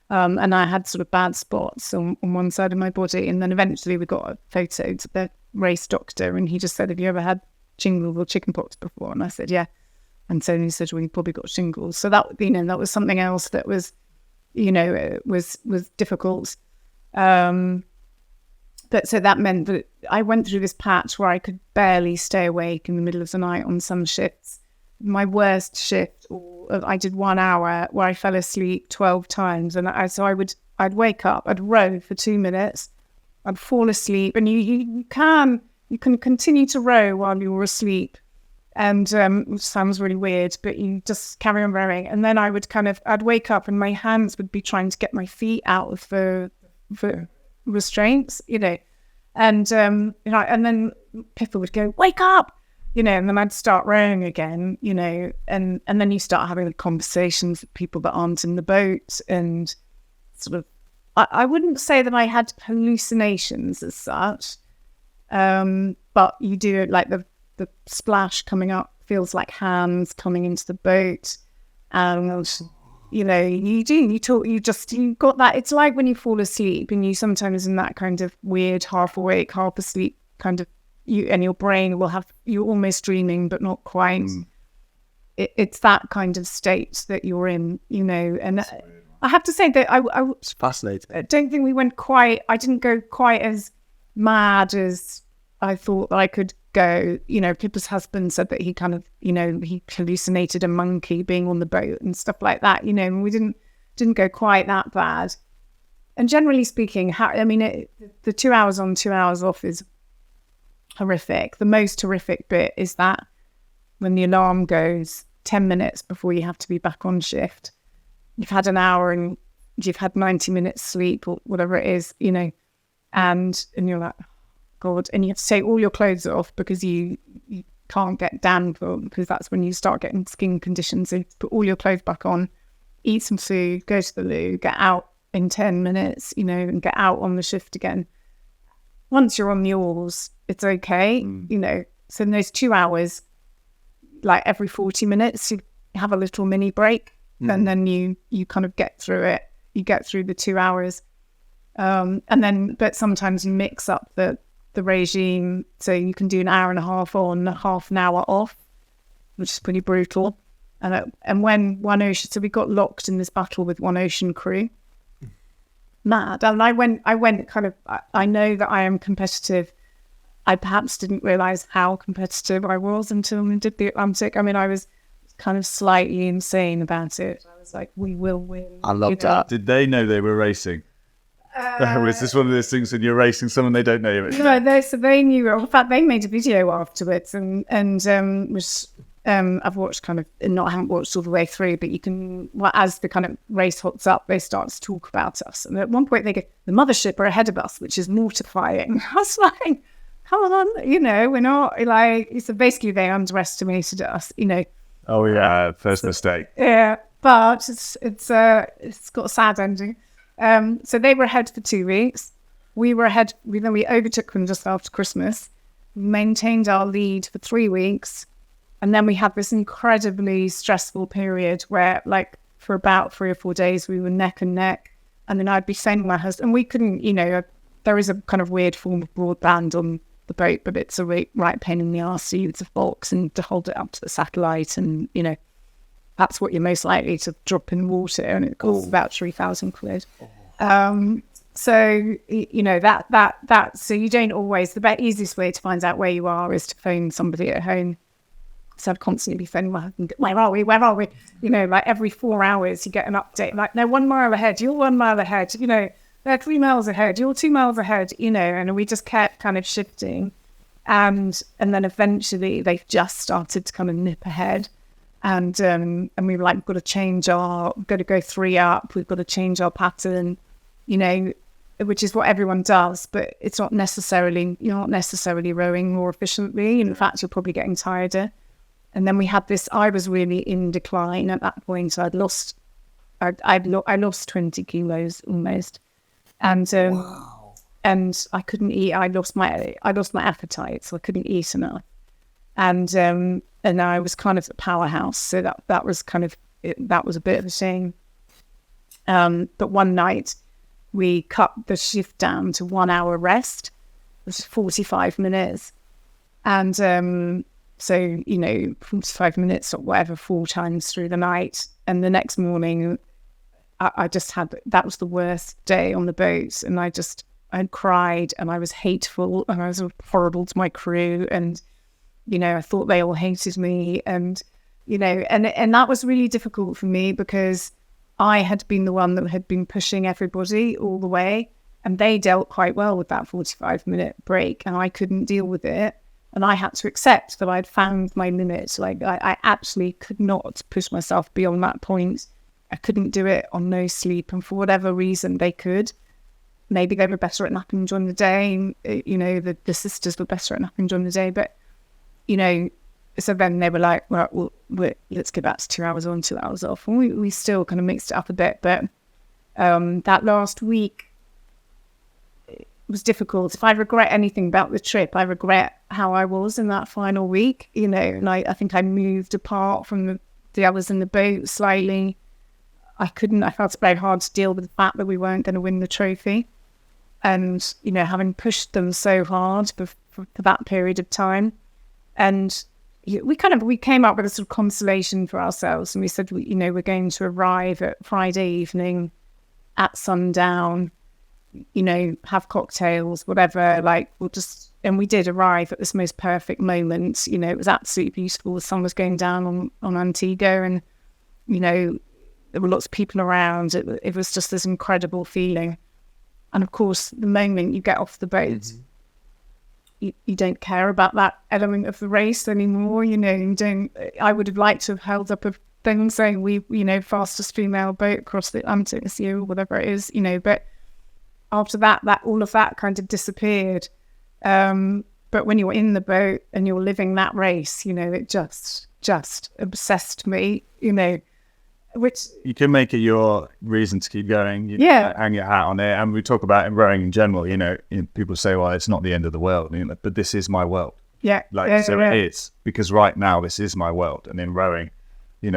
And I had sort of bad spots on one side of my body. And then eventually we got a photo to the race doctor, and he just said, "Have you ever had shingles or chickenpox before?" And I said, "Yeah." And so he said, "Well, you probably got shingles." So that, that was something else that was, was difficult. But so that meant that I went through this patch where I could barely stay awake in the middle of the night on some shifts. My worst shift, I did 1 hour where I fell asleep 12 times. And I'd wake up, I'd row for 2 minutes, I'd fall asleep. And you can continue to row while you're asleep. And which sounds really weird, but you just carry on rowing. And then I'd wake up and my hands would be trying to get my feet out of the restraints, and and then Pippa would go, "Wake up," and then I'd start rowing again, and then you start having conversations with people that aren't in the boat, and sort of, I wouldn't say that I had hallucinations as such, but you do it like the splash coming up feels like hands coming into the boat, and you got that. It's like when you fall asleep and you sometimes in that kind of weird half awake, half asleep kind of, and your brain will have, you're almost dreaming, but not quite. It's that kind of state that you're in, and I have to say that it's fascinating. I don't think I didn't go quite as mad as I thought that I could go. Pippa's husband said that he kind of, he hallucinated a monkey being on the boat and stuff like that, and we didn't go quite that bad. And generally speaking, the 2 hours on, 2 hours off is horrific. The most horrific bit is that when the alarm goes 10 minutes before you have to be back on shift, you've had an hour and you've had 90 minutes sleep or whatever it is, and you're like, God, and you have to take all your clothes off because you can't get damp, because that's when you start getting skin conditions. So you put all your clothes back on, eat some food, go to the loo, get out in 10 minutes, and get out on the shift again. Once you're on the oars, it's okay, So in those 2 hours, like every 40 minutes, you have a little mini break, and then you kind of get through it. You get through the 2 hours. But sometimes you mix up the regime, so you can do an hour and a half on, half an hour off, which is pretty brutal. And when One Ocean, so we got locked in this battle with One Ocean crew, mad. And I went kind of, I know that I am competitive. I perhaps didn't realize how competitive I was until we did the Atlantic. I was kind of slightly insane about it. I was like, we will win. I loved that. Did they know they were racing? Was this one of those things when you're racing someone they don't know you? No, so they knew. In fact, they made a video afterwards, and which I've watched I haven't watched all the way through, but you can, as the kind of race hots up, they start to talk about us. And at one point they go, "The Mothership are ahead of us," which is mortifying. I was like, come on, we're not like, so basically they underestimated us, Oh yeah, first mistake. Yeah, but it's got a sad ending. So they were ahead for 2 weeks. We were ahead. We overtook them just after Christmas. Maintained our lead for 3 weeks, and then we had this incredibly stressful period where, like, for about 3 or 4 days, we were neck and neck. And then I'd be saying to my husband, and we couldn't. There is a kind of weird form of broadband on the boat, but it's a right pain in the arse to use a box and to hold it up to the satellite, and that's what you're most likely to drop in water, and it costs about 3,000 quid. So so you don't always, the easiest way to find out where you are is to phone somebody at home. So I'd constantly be phoning my husband, where are we? Like every 4 hours you get an update, like, no, 1 mile ahead, you're 1 mile ahead, they're 3 miles ahead, you're 2 miles ahead, and we just kept kind of shifting. And then eventually they've just started to kind of nip ahead. And we were like, we've got to go 3 up, we've got to change our pattern, which is what everyone does, but you're not necessarily rowing more efficiently. In fact, you're probably getting tireder. And then we had this, I was really in decline at that point. So I lost 20 kilos almost. And and I couldn't eat. I lost my appetite, so I couldn't eat enough. And I was kind of a powerhouse, so that was kind of that was a bit of a shame. But one night we cut the shift down to 1 hour rest, which is 45 minutes, and so 45 minutes or whatever 4 times through the night. And the next morning, I just had, that was the worst day on the boat, and I cried, and I was hateful, and I was horrible to my crew, and I thought they all hated me, and and that was really difficult for me, because I had been the one that had been pushing everybody all the way, and they dealt quite well with that 45-minute break, and I couldn't deal with it, and I had to accept that I'd found my limit. Like I actually could not push myself beyond that point. I couldn't do it on no sleep, and for whatever reason they could. Maybe they were better at napping during the day, the sisters were better at napping during the day, but so then they were like, well, let's go back to 2 hours on, 2 hours off. And we still kind of mixed it up a bit. But that last week was difficult. If I regret anything about the trip, I regret how I was in that final week, and I think I moved apart from the others in the boat slightly. I felt it very hard to deal with the fact that we weren't going to win the trophy. And, having pushed them so hard for that period of time. And we came up with a sort of consolation for ourselves, and we said, we're going to arrive at Friday evening at sundown, have cocktails, whatever, and we did arrive at this most perfect moment. It was absolutely beautiful. The sun was going down on Antigua, and, there were lots of people around. It was just this incredible feeling. And of course, the moment you get off the boat, you don't care about that element of the race anymore. You don't. I would have liked to have held up a thing saying fastest female boat across the Atlantic this year, or whatever it is. But after that all of that kind of disappeared. But when you're in the boat and you're living that race, it just obsessed me. Which you can make it your reason to keep going. Hang your hat on it. And we talk about in rowing in general. People say, "Well, it's not the end of the world," but this is my world. Yeah, It is, because right now this is my world. And in rowing, we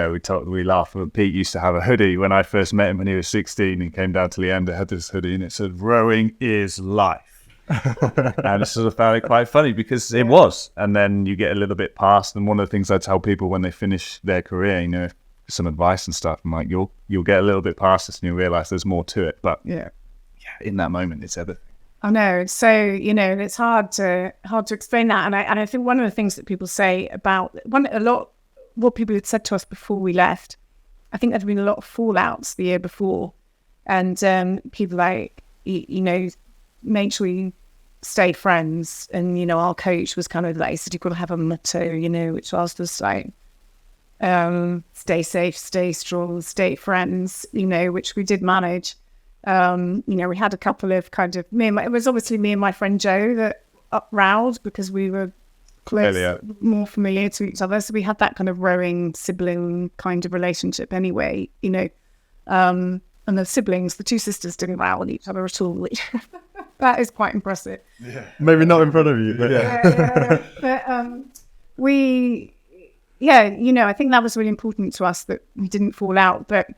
laugh. Pete used to have a hoodie when I first met him when he was 16. He came down to Leander, had this hoodie, and it said, "Rowing is life." And I sort of found it quite funny, because it was. And then you get a little bit past. And one of the things I tell people when they finish their career, some advice and stuff, I'm like, you'll get a little bit past this and you'll realize there's more to it. But in that moment, it's everything. I know. So it's hard to explain that. And I think one of the things that people say about what people had said to us before we left, I think there'd been a lot of fallouts the year before, and people like, make sure you stay friends. And our coach was kind of like, said you've got to have a motto, which was just like, stay safe, stay strong, stay friends, which we did manage. We had a couple of kind of, it was obviously me and my friend Joe that up-rowed, because we were more familiar to each other. So we had that kind of rowing sibling kind of relationship anyway, and the siblings, the two sisters, didn't row with each other at all. That is quite impressive. Yeah. Maybe not in front of you, but But I think that was really important to us, that we didn't fall out. But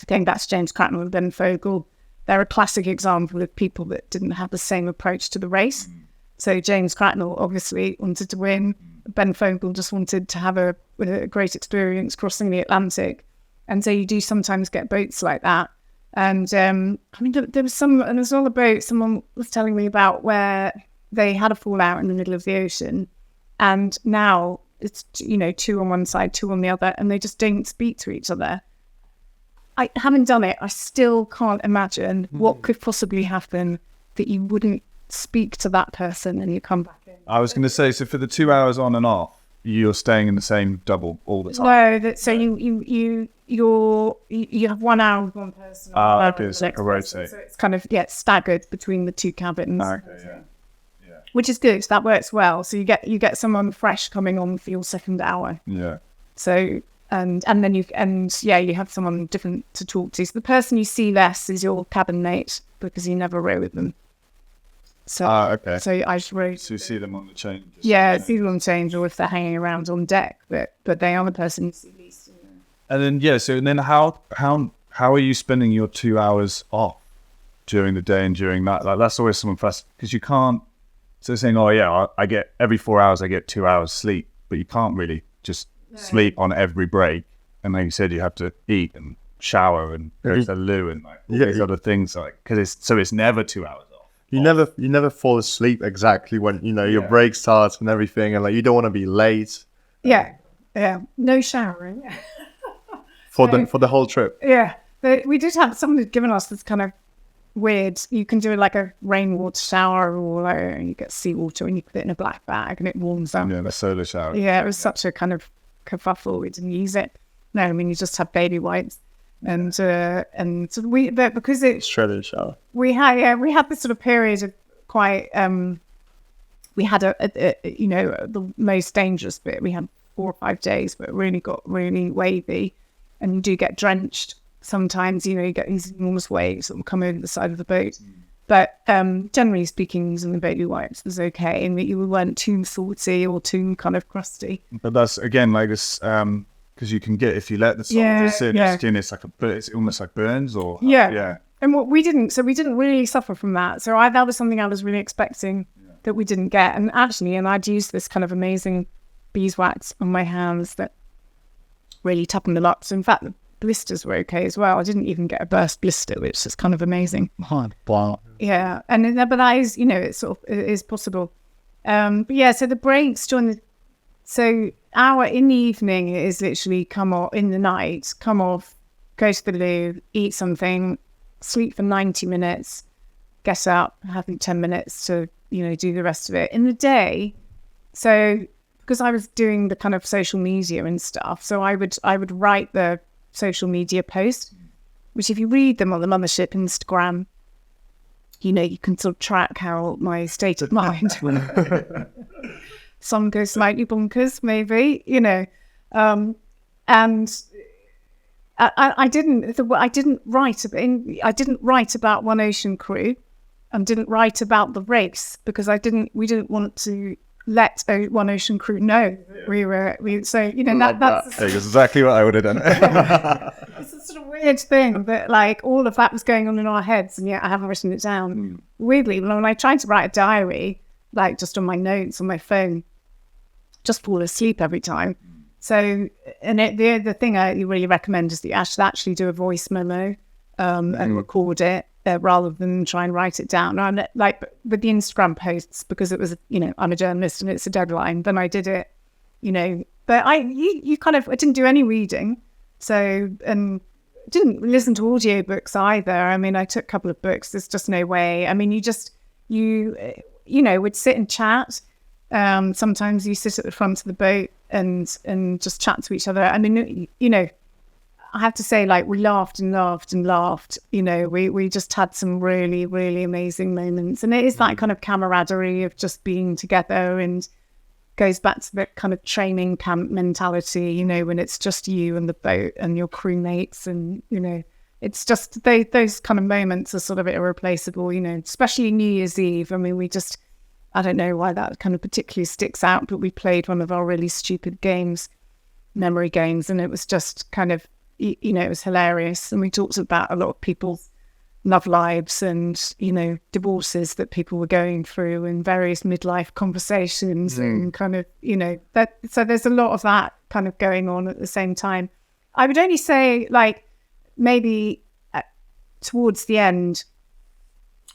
going back to James Cratton and Ben Fogle, they're a classic example of people that didn't have the same approach to the race. So James Cracknell obviously wanted to win. Ben Fogle just wanted to have a great experience crossing the Atlantic. And so you do sometimes get boats like that. And I mean, there was another boat someone was telling me about where they had a fallout in the middle of the ocean. And now it's, two on one side, two on the other, and they just don't speak to each other. I haven't done it. I still can't imagine what could possibly happen that you wouldn't speak to that person and you come back in. I was going to say, so for the 2 hours on and off, you're staying in the same double all the time? No, so you have 1 hour with one person. Okay, it's like a rotate. So it's kind of staggered between the two cabins. Okay, yeah. Which is good. That works well. So you get someone fresh coming on for your second hour. Yeah. So and then you have someone different to talk to. So the person you see less is your cabin mate because you never row with them. So okay. So I just row. So you see them on the change. See them on change, or if they're hanging around on deck, but they are the person you see least. And then how are you spending your 2 hours off during the day and during that? Like that's always something fast because you can't. So saying, I get every 4 hours, I get 2 hours sleep, but you can't really just sleep on every break. And like you said, you have to eat and shower and go to the loo and like all these other things, like because it's never 2 hours off. You never fall asleep exactly when your break starts and everything, and like you don't want to be late. Yeah, no showering for the whole trip. Yeah, but we did have someone who'd given us this kind of weird. You can do like a rainwater shower, or you get seawater and you put it in a black bag and it warms up. Yeah, the solar shower. Yeah, it was such a kind of kerfuffle. We didn't use it. No, I mean you just have baby wipes, and so but because it's shredded shower. We had this sort of period of quite. We had the most dangerous bit. We had 4 or 5 days, but it really got really wavy, and you do get drenched. Sometimes, you get these enormous waves that will come over the side of the boat. But generally speaking, using the baby wipes was okay, and that you weren't too salty or too kind of crusty. But that's, again, like this, because you can get, if you let the salt sit in your skin, it's almost like burns or... Yeah. And what we didn't really suffer from that. So that was something I was really expecting that we didn't get. And actually, I'd used this kind of amazing beeswax on my hands that really toughened them up. So in fact, blisters were okay as well. I didn't even get a burst blister, which is kind of amazing. Wow. Yeah, but that is, it is possible. So the breaks hour in the evening is literally come off, in the night, come off, go to the loo, eat something, sleep for 90 minutes, get up, having 10 minutes to, do the rest of it. In the day, so because I was doing the kind of social media and stuff, so I would write the social media post, which if you read them on the Mothership Instagram, you can sort of track how my state of mind. Some go slightly bonkers, maybe, and I didn't write about One Ocean Crew, and didn't write about the race because we didn't want to let One Ocean Crew know that's exactly what I would have done. It's a sort of weird thing that like all of that was going on in our heads, and yet I haven't written it down. Weirdly, when I tried to write a diary, like just on my notes on my phone, just fall asleep every time. So, and the thing I really recommend is that you should actually do a voice memo and record it rather than try and write it down. And like with the Instagram posts, because it was, I'm a journalist and it's a deadline, then I did it, but I didn't do any reading. So, and didn't listen to audiobooks either. I mean, I took a couple of books. There's just no way. I mean, you would sit and chat. Sometimes you sit at the front of the boat and just chat to each other. I mean, I have to say, like, we laughed and laughed and laughed. We just had some really, really amazing moments. And it is that kind of camaraderie of just being together, and goes back to the kind of training camp mentality, when it's just you and the boat and your crewmates, and, it's just those kind of moments are sort of irreplaceable, especially New Year's Eve. I mean, I don't know why that kind of particularly sticks out, but we played one of our really stupid games, memory games, and it was just kind of, it was hilarious. And we talked about a lot of people's love lives and, you know, divorces that people were going through and various midlife conversations and kind of, you know, that. So there's a lot of that kind of going on at the same time. I would only say, like, maybe towards the end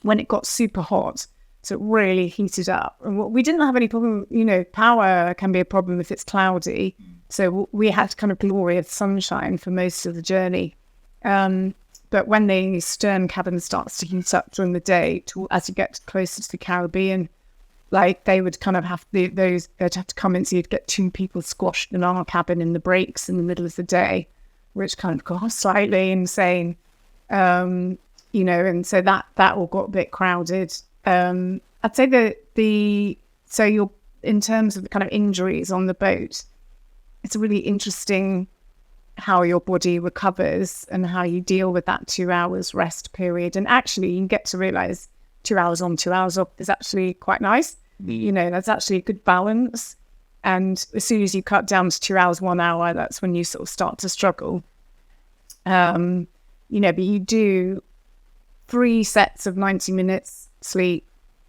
when it got super hot, so it really heated up. And we didn't have any problem, you know, power can be a problem if it's cloudy. So we had kind of glorious sunshine for most of the journey. But when the stern cabin starts to heat up during the day, as you get closer to the Caribbean, like they would kind of have they'd have to come in, so you'd get 2 people squashed in our cabin in the breaks in the middle of the day, which kind of got slightly insane. You know, and so that all got a bit crowded. I'd say that so you're, in terms of the kind of injuries on the boat, it's really interesting how your body recovers and how you deal with that 2 hours rest period. And actually you get to realize 2 hours on, 2 hours off is actually quite nice. You know, that's actually a good balance. And as soon as you cut down to 2 hours, 1 hour, that's when you sort of start to struggle. You know, but you do 3 sets of 90 minutes sleep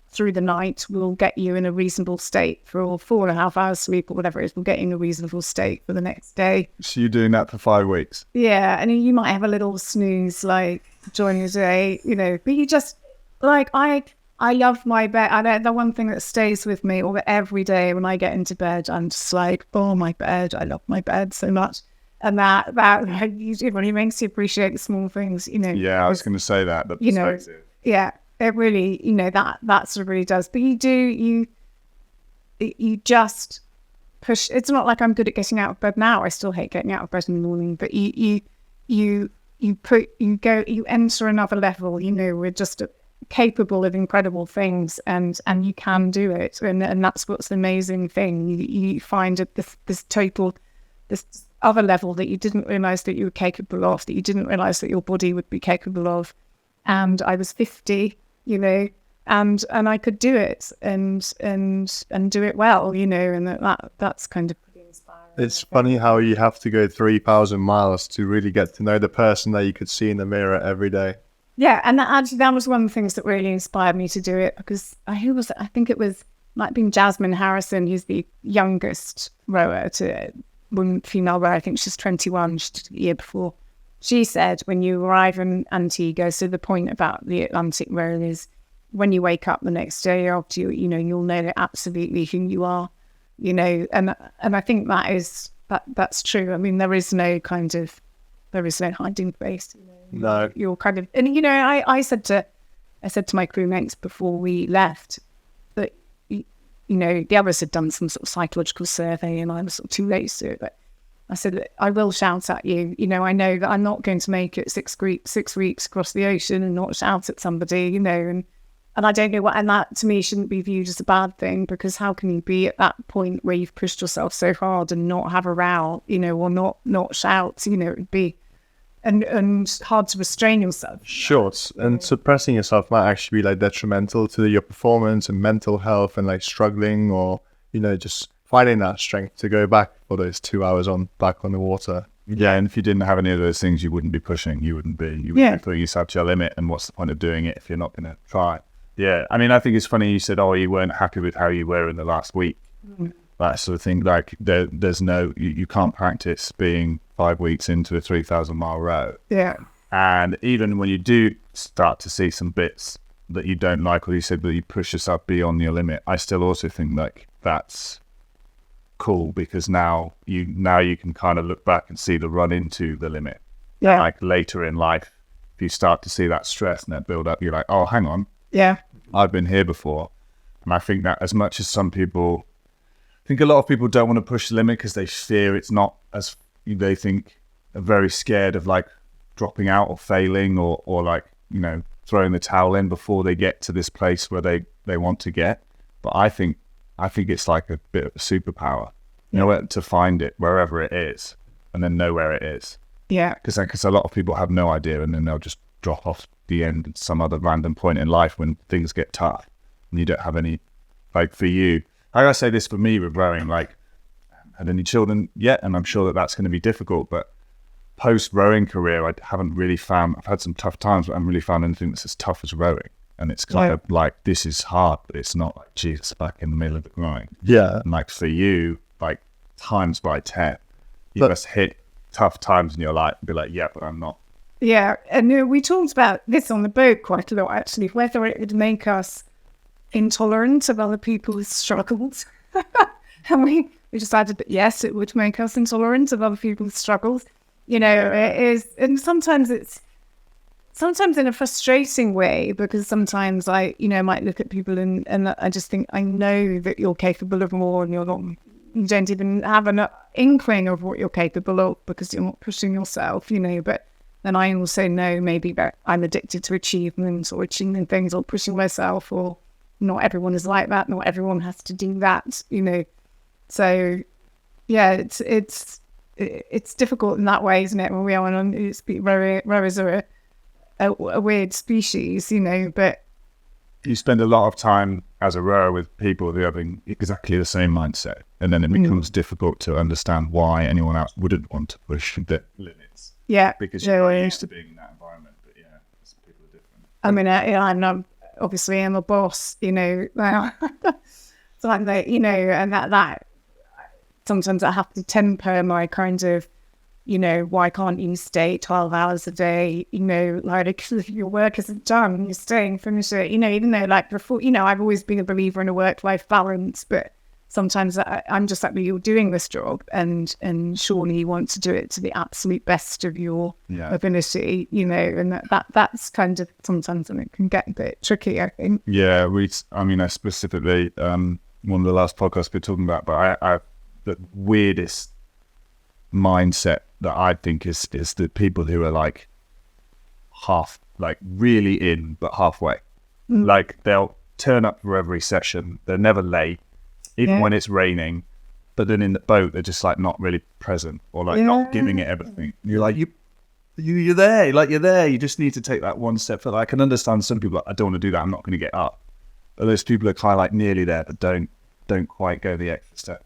through the night will get you in a reasonable state for 4.5 hours sleep or whatever it is, will get you in a reasonable state for the next day. So you're doing that for 5 weeks? Yeah, and you might have a little snooze like during the day, you know, but you just, like, I love my bed. And the one thing that stays with me every day when I get into bed, I'm just like, oh, my bed, I love my bed so much. And that it really makes you appreciate the small things, you know. Yeah, I was going to say that, the perspective. You know, yeah, it really, you know, that sort of really does. But you just push. It's not like I'm good at getting out of bed now. I still hate getting out of bed in the morning. But you enter another level. You know, we're just capable of incredible things, and you can do it. And that's what's the amazing thing. You find this other level that you didn't realize that you were capable of, that you didn't realize that your body would be capable of. And I was 50, you know, and I could do it and do it well, you know, and that's kind of pretty inspiring. It's funny how you have to go 3,000 miles to really get to know the person that you could see in the mirror every day. Yeah, and that was one of the things that really inspired me to do it, because I think it might have been Jasmine Harrison, who's the youngest rower female rower. I think she's 21, she did the year before. She said, when you arrive in Antigua, so the point about the Atlantic road is when you wake up the next day after you know, you'll know absolutely who you are, you know, and I think that's true. I mean, there is no hiding place. You know? No. You're kind of, and you know, I said to my crewmates before we left that, you know, the others had done some sort of psychological survey and I was sort of too late to do it, but I said, I will shout at you. You know, I know that I'm not going to make it 6 weeks across the ocean and not shout at somebody, you know, and I don't know what, and that to me shouldn't be viewed as a bad thing, because how can you be at that point where you've pushed yourself so hard and not have a row, you know, or not shout, you know, it'd be, and hard to restrain yourself. Sure, and suppressing yourself might actually be like detrimental to your performance and mental health, and like struggling, or, you know, just finding that strength to go back for those 2 hours back on the water. Yeah, and if you didn't have any of those things, you wouldn't be pushing. You wouldn't be putting yourself to your limit. And what's the point of doing it if you're not going to try? Yeah, I mean, I think it's funny you said, oh, you weren't happy with how you were in the last week. That sort of thing. Like, there's no, you can't practice being 5 weeks into a 3,000 mile row. Yeah. And even when you do start to see some bits that you don't like, or you said that you push yourself beyond your limit, I still also think like that's cool, because now you can kind of look back and see the run into the limit. Yeah. Like later in life, if you start to see that stress and that build up, you're like, oh, hang on. Yeah. I've been here before. And I think that as much as some people, I think a lot of people don't want to push the limit because they fear it's not as, they think, are very scared of like dropping out or failing or like, you know, throwing the towel in before they get to this place where they want to get. But I think it's like a bit of a superpower, you know, to find it wherever it is and then know where it is. Yeah. Because a lot of people have no idea, and then they'll just drop off the end at some other random point in life when things get tough and you don't have any, like for you, I say this for me with rowing, like I haven't had any children yet, and I'm sure that that's going to be difficult, but post rowing career, I haven't really found. I've had some tough times, but I haven't really found anything that's as tough as rowing. And it's kind of like, this is hard, but it's not like, Jesus, back in the middle of the grind. Yeah. And like for you, like times by 10, you must hit tough times in your life and be like, yeah, but I'm not. Yeah. And we talked about this on the boat quite a lot, actually, whether it would make us intolerant of other people's struggles. And we decided that yes, it would make us intolerant of other people's struggles. You know, it is, and sometimes in a frustrating way, because sometimes I, might look at people and I just think, I know that you're capable of more, and you don't even have an inkling of what you're capable of because you're not pushing yourself, but then I also know maybe that I'm addicted to achievements or achieving things or pushing myself, or not everyone is like that. Not everyone has to do that, So yeah, it's difficult in that way, isn't it? When we are on rowers are a weird species, but you spend a lot of time as a rower with people who are having exactly the same mindset, and then it becomes difficult to understand why anyone else wouldn't want to push the limits. Yeah, because you're not used to being in that environment. But yeah, people are different. I mean, I'm obviously I'm a boss, so I'm like, and that sometimes I have to temper my kind of, why can't you stay 12 hours a day? Like if your work isn't done, you stay and finish it. Even though like before, I've always been a believer in a work-life balance, but sometimes I'm just like, well, you're doing this job, and surely you want to do it to the absolute best of your ability, and that's kind of sometimes it can get a bit tricky, I think. Yeah, I specifically one of the last podcasts we were talking about, but I the weirdest mindset that I think is the people who are like half, like really in but halfway. Like they'll turn up for every session, they're never late, even when it's raining, but then in the boat they're just like not really present, or like not giving it everything. You're like, you're there, like you're there, you just need to take that one step further. I can understand some people like, I don't want to do that, I'm not going to get up, but those people are kind of like nearly there but don't quite go the extra step.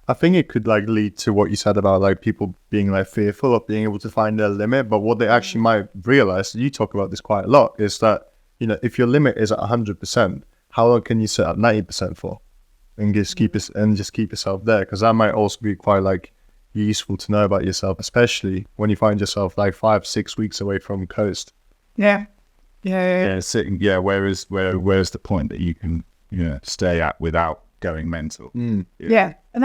I think it could like lead to what you said about like people being like fearful of being able to find their limit. But what they actually might realize, you talk about this quite a lot, is that, if your limit is at 100%, how long can you sit at 90% for? And just keep yourself there. Because that might also be quite like useful to know about yourself, especially when you find yourself like 5-6 weeks away from coast. Yeah. Sitting. Yeah. Where's the point that you can stay at without going mental? Yeah. And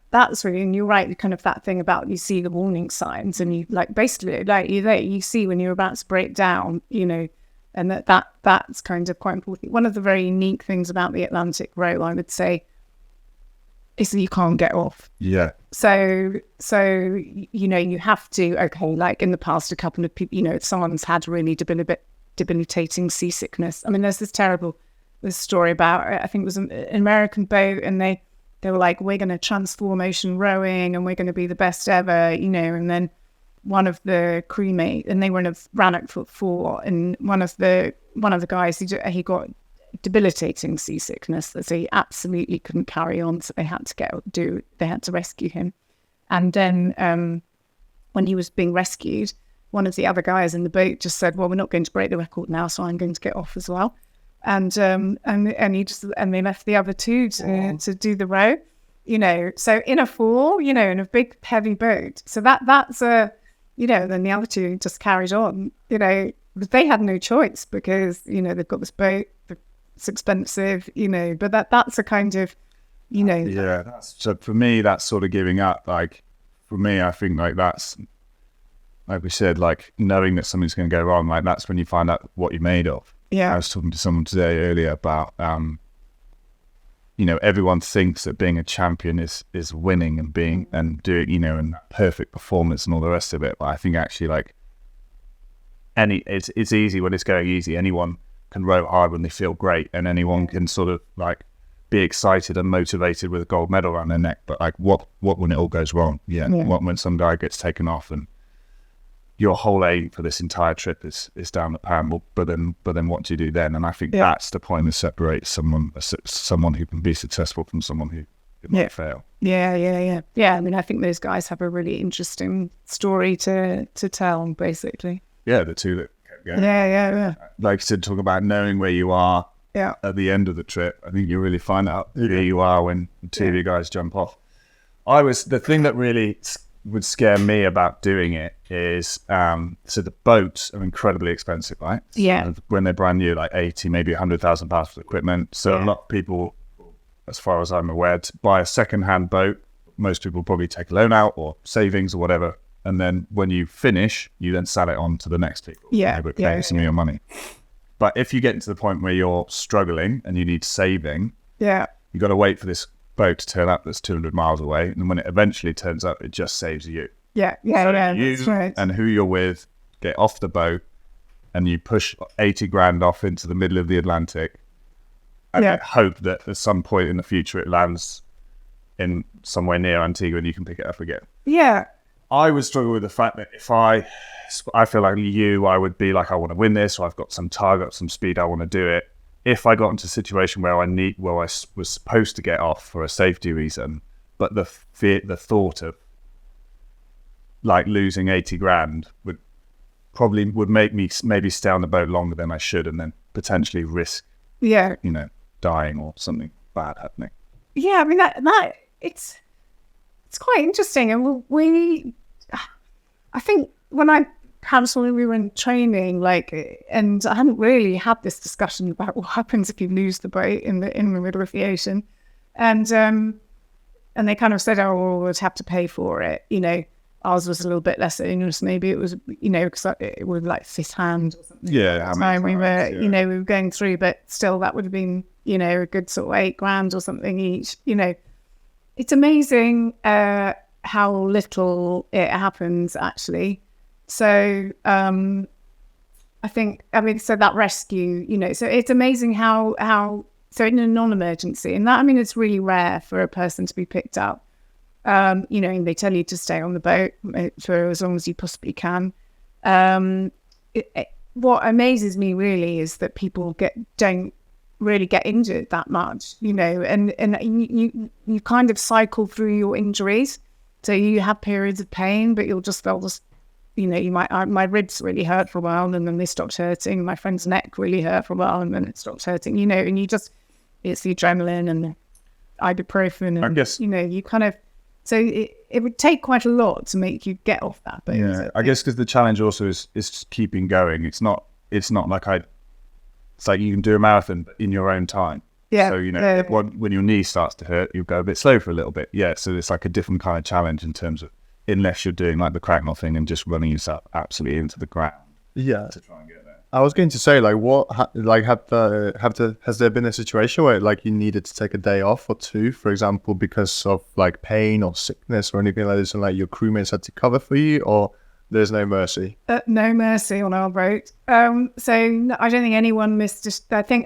that's really, and you're right, kind of that thing about you see the warning signs, and you like basically like you see when you're about to break down, and that's kind of quite important. One of the very unique things about the Atlantic row, I would say, is that you can't get off. Yeah. So you have to, like in the past, a couple of people, someone's had really debilitating seasickness. I mean, there's this story about, I think it was an American boat, and they were like, we're going to transform ocean rowing and we're going to be the best ever, and then one of the crewmate, and they were in a Rannoch Foot 4, and one of the guys, he got debilitating seasickness, so he absolutely couldn't carry on, so they had to rescue him. And then when he was being rescued, one of the other guys in the boat just said, well, we're not going to break the record now, so I'm going to get off as well. And they left the other two to do the row, so in a 4, in a big heavy boat. So that's a, then the other two just carried on, but they had no choice because, they've got this boat, it's expensive, but that's a kind of, Yeah, so for me, that's sort of giving up. Like, for me, I think like that's, like we said, like knowing that something's going to go wrong, like that's when you find out what you're made of. Yeah. I was talking to someone today earlier about, everyone thinks that being a champion is winning and being and doing, and that perfect performance and all the rest of it. But I think actually, like, it's easy when it's going easy. Anyone can row hard when they feel great, and anyone can sort of like be excited and motivated with a gold medal around their neck. But like, what when it all goes wrong? Yeah. What when some guy gets taken off and your whole aim for this entire trip is down the pan, but then what do you do then? And I think that's the point that separates someone who can be successful from someone who It might fail. Yeah. I mean, I think those guys have a really interesting story to tell, basically. Yeah, the two that kept going. Yeah. Like you said, talk about knowing where you are at the end of the trip. I think you really find out where you are when the two of you guys jump off. The thing that really would scare me about doing it is, so the boats are incredibly expensive, right? Yeah. So when they're brand new, like 80, maybe £100,000 for equipment. So a lot of people, as far as I'm aware, to buy a second-hand boat, most people probably take a loan out or savings or whatever. And then when you finish, you then sell it on to the next people. Paying some of your money. But if you get to the point where you're struggling and you need saving, you've got to wait for this boat to turn up that's 200 miles away. And when it eventually turns up, it just saves you. Yeah, you that's right. And who you're with get off the boat and you push 80 grand off into the middle of the Atlantic and hope that at some point in the future it lands in somewhere near Antigua and you can pick it up again. Yeah. I would struggle with the fact that if I feel like I would be like, I want to win this, or I've got some target, some speed, I want to do it. If I got into a situation where I was supposed to get off for a safety reason, but the thought of like losing 80 grand would make me maybe stay on the boat longer than I should, and then potentially risk, dying or something bad happening. Yeah, I mean that it's quite interesting, and I think when we were in training, and I hadn't really had this discussion about what happens if you lose the boat in the middle of the ocean, and they kind of said, oh, we'd have to pay for it. Ours was a little bit less onerous. Maybe it was, because it was like fifth hand or something. Yeah, we were going through, but still, that would have been, a good sort of $8,000 or something each. It's amazing how little it happens actually. So I think, so that rescue, so it's amazing how so in a non-emergency, and that, it's really rare for a person to be picked up. And they tell you to stay on the boat for as long as you possibly can. What amazes me really is that people don't really get injured that much, and you kind of cycle through your injuries. So you have periods of pain, but they'll just my ribs really hurt for a while, and then they stopped hurting. My friend's neck really hurt for a while, and then it stopped hurting. And it's the adrenaline and the ibuprofen, and I guess, you kind of. So it would take quite a lot to make you get off that boat. Yeah, I guess because the challenge also is keeping going. It's not like it's like you can do a marathon but in your own time. Yeah. So, when your knee starts to hurt, you go a bit slow for a little bit. Yeah, so it's like a different kind of challenge in terms of, unless you're doing like the Cracknell thing and just running yourself absolutely into the ground. Yeah. To try and get there. I was going to say, has there been a situation where you needed to take a day off or two, for example, because of pain or sickness or anything like this, and your crewmates had to cover for you, or there's no mercy? No mercy on our boat. So I don't think anyone missed. I think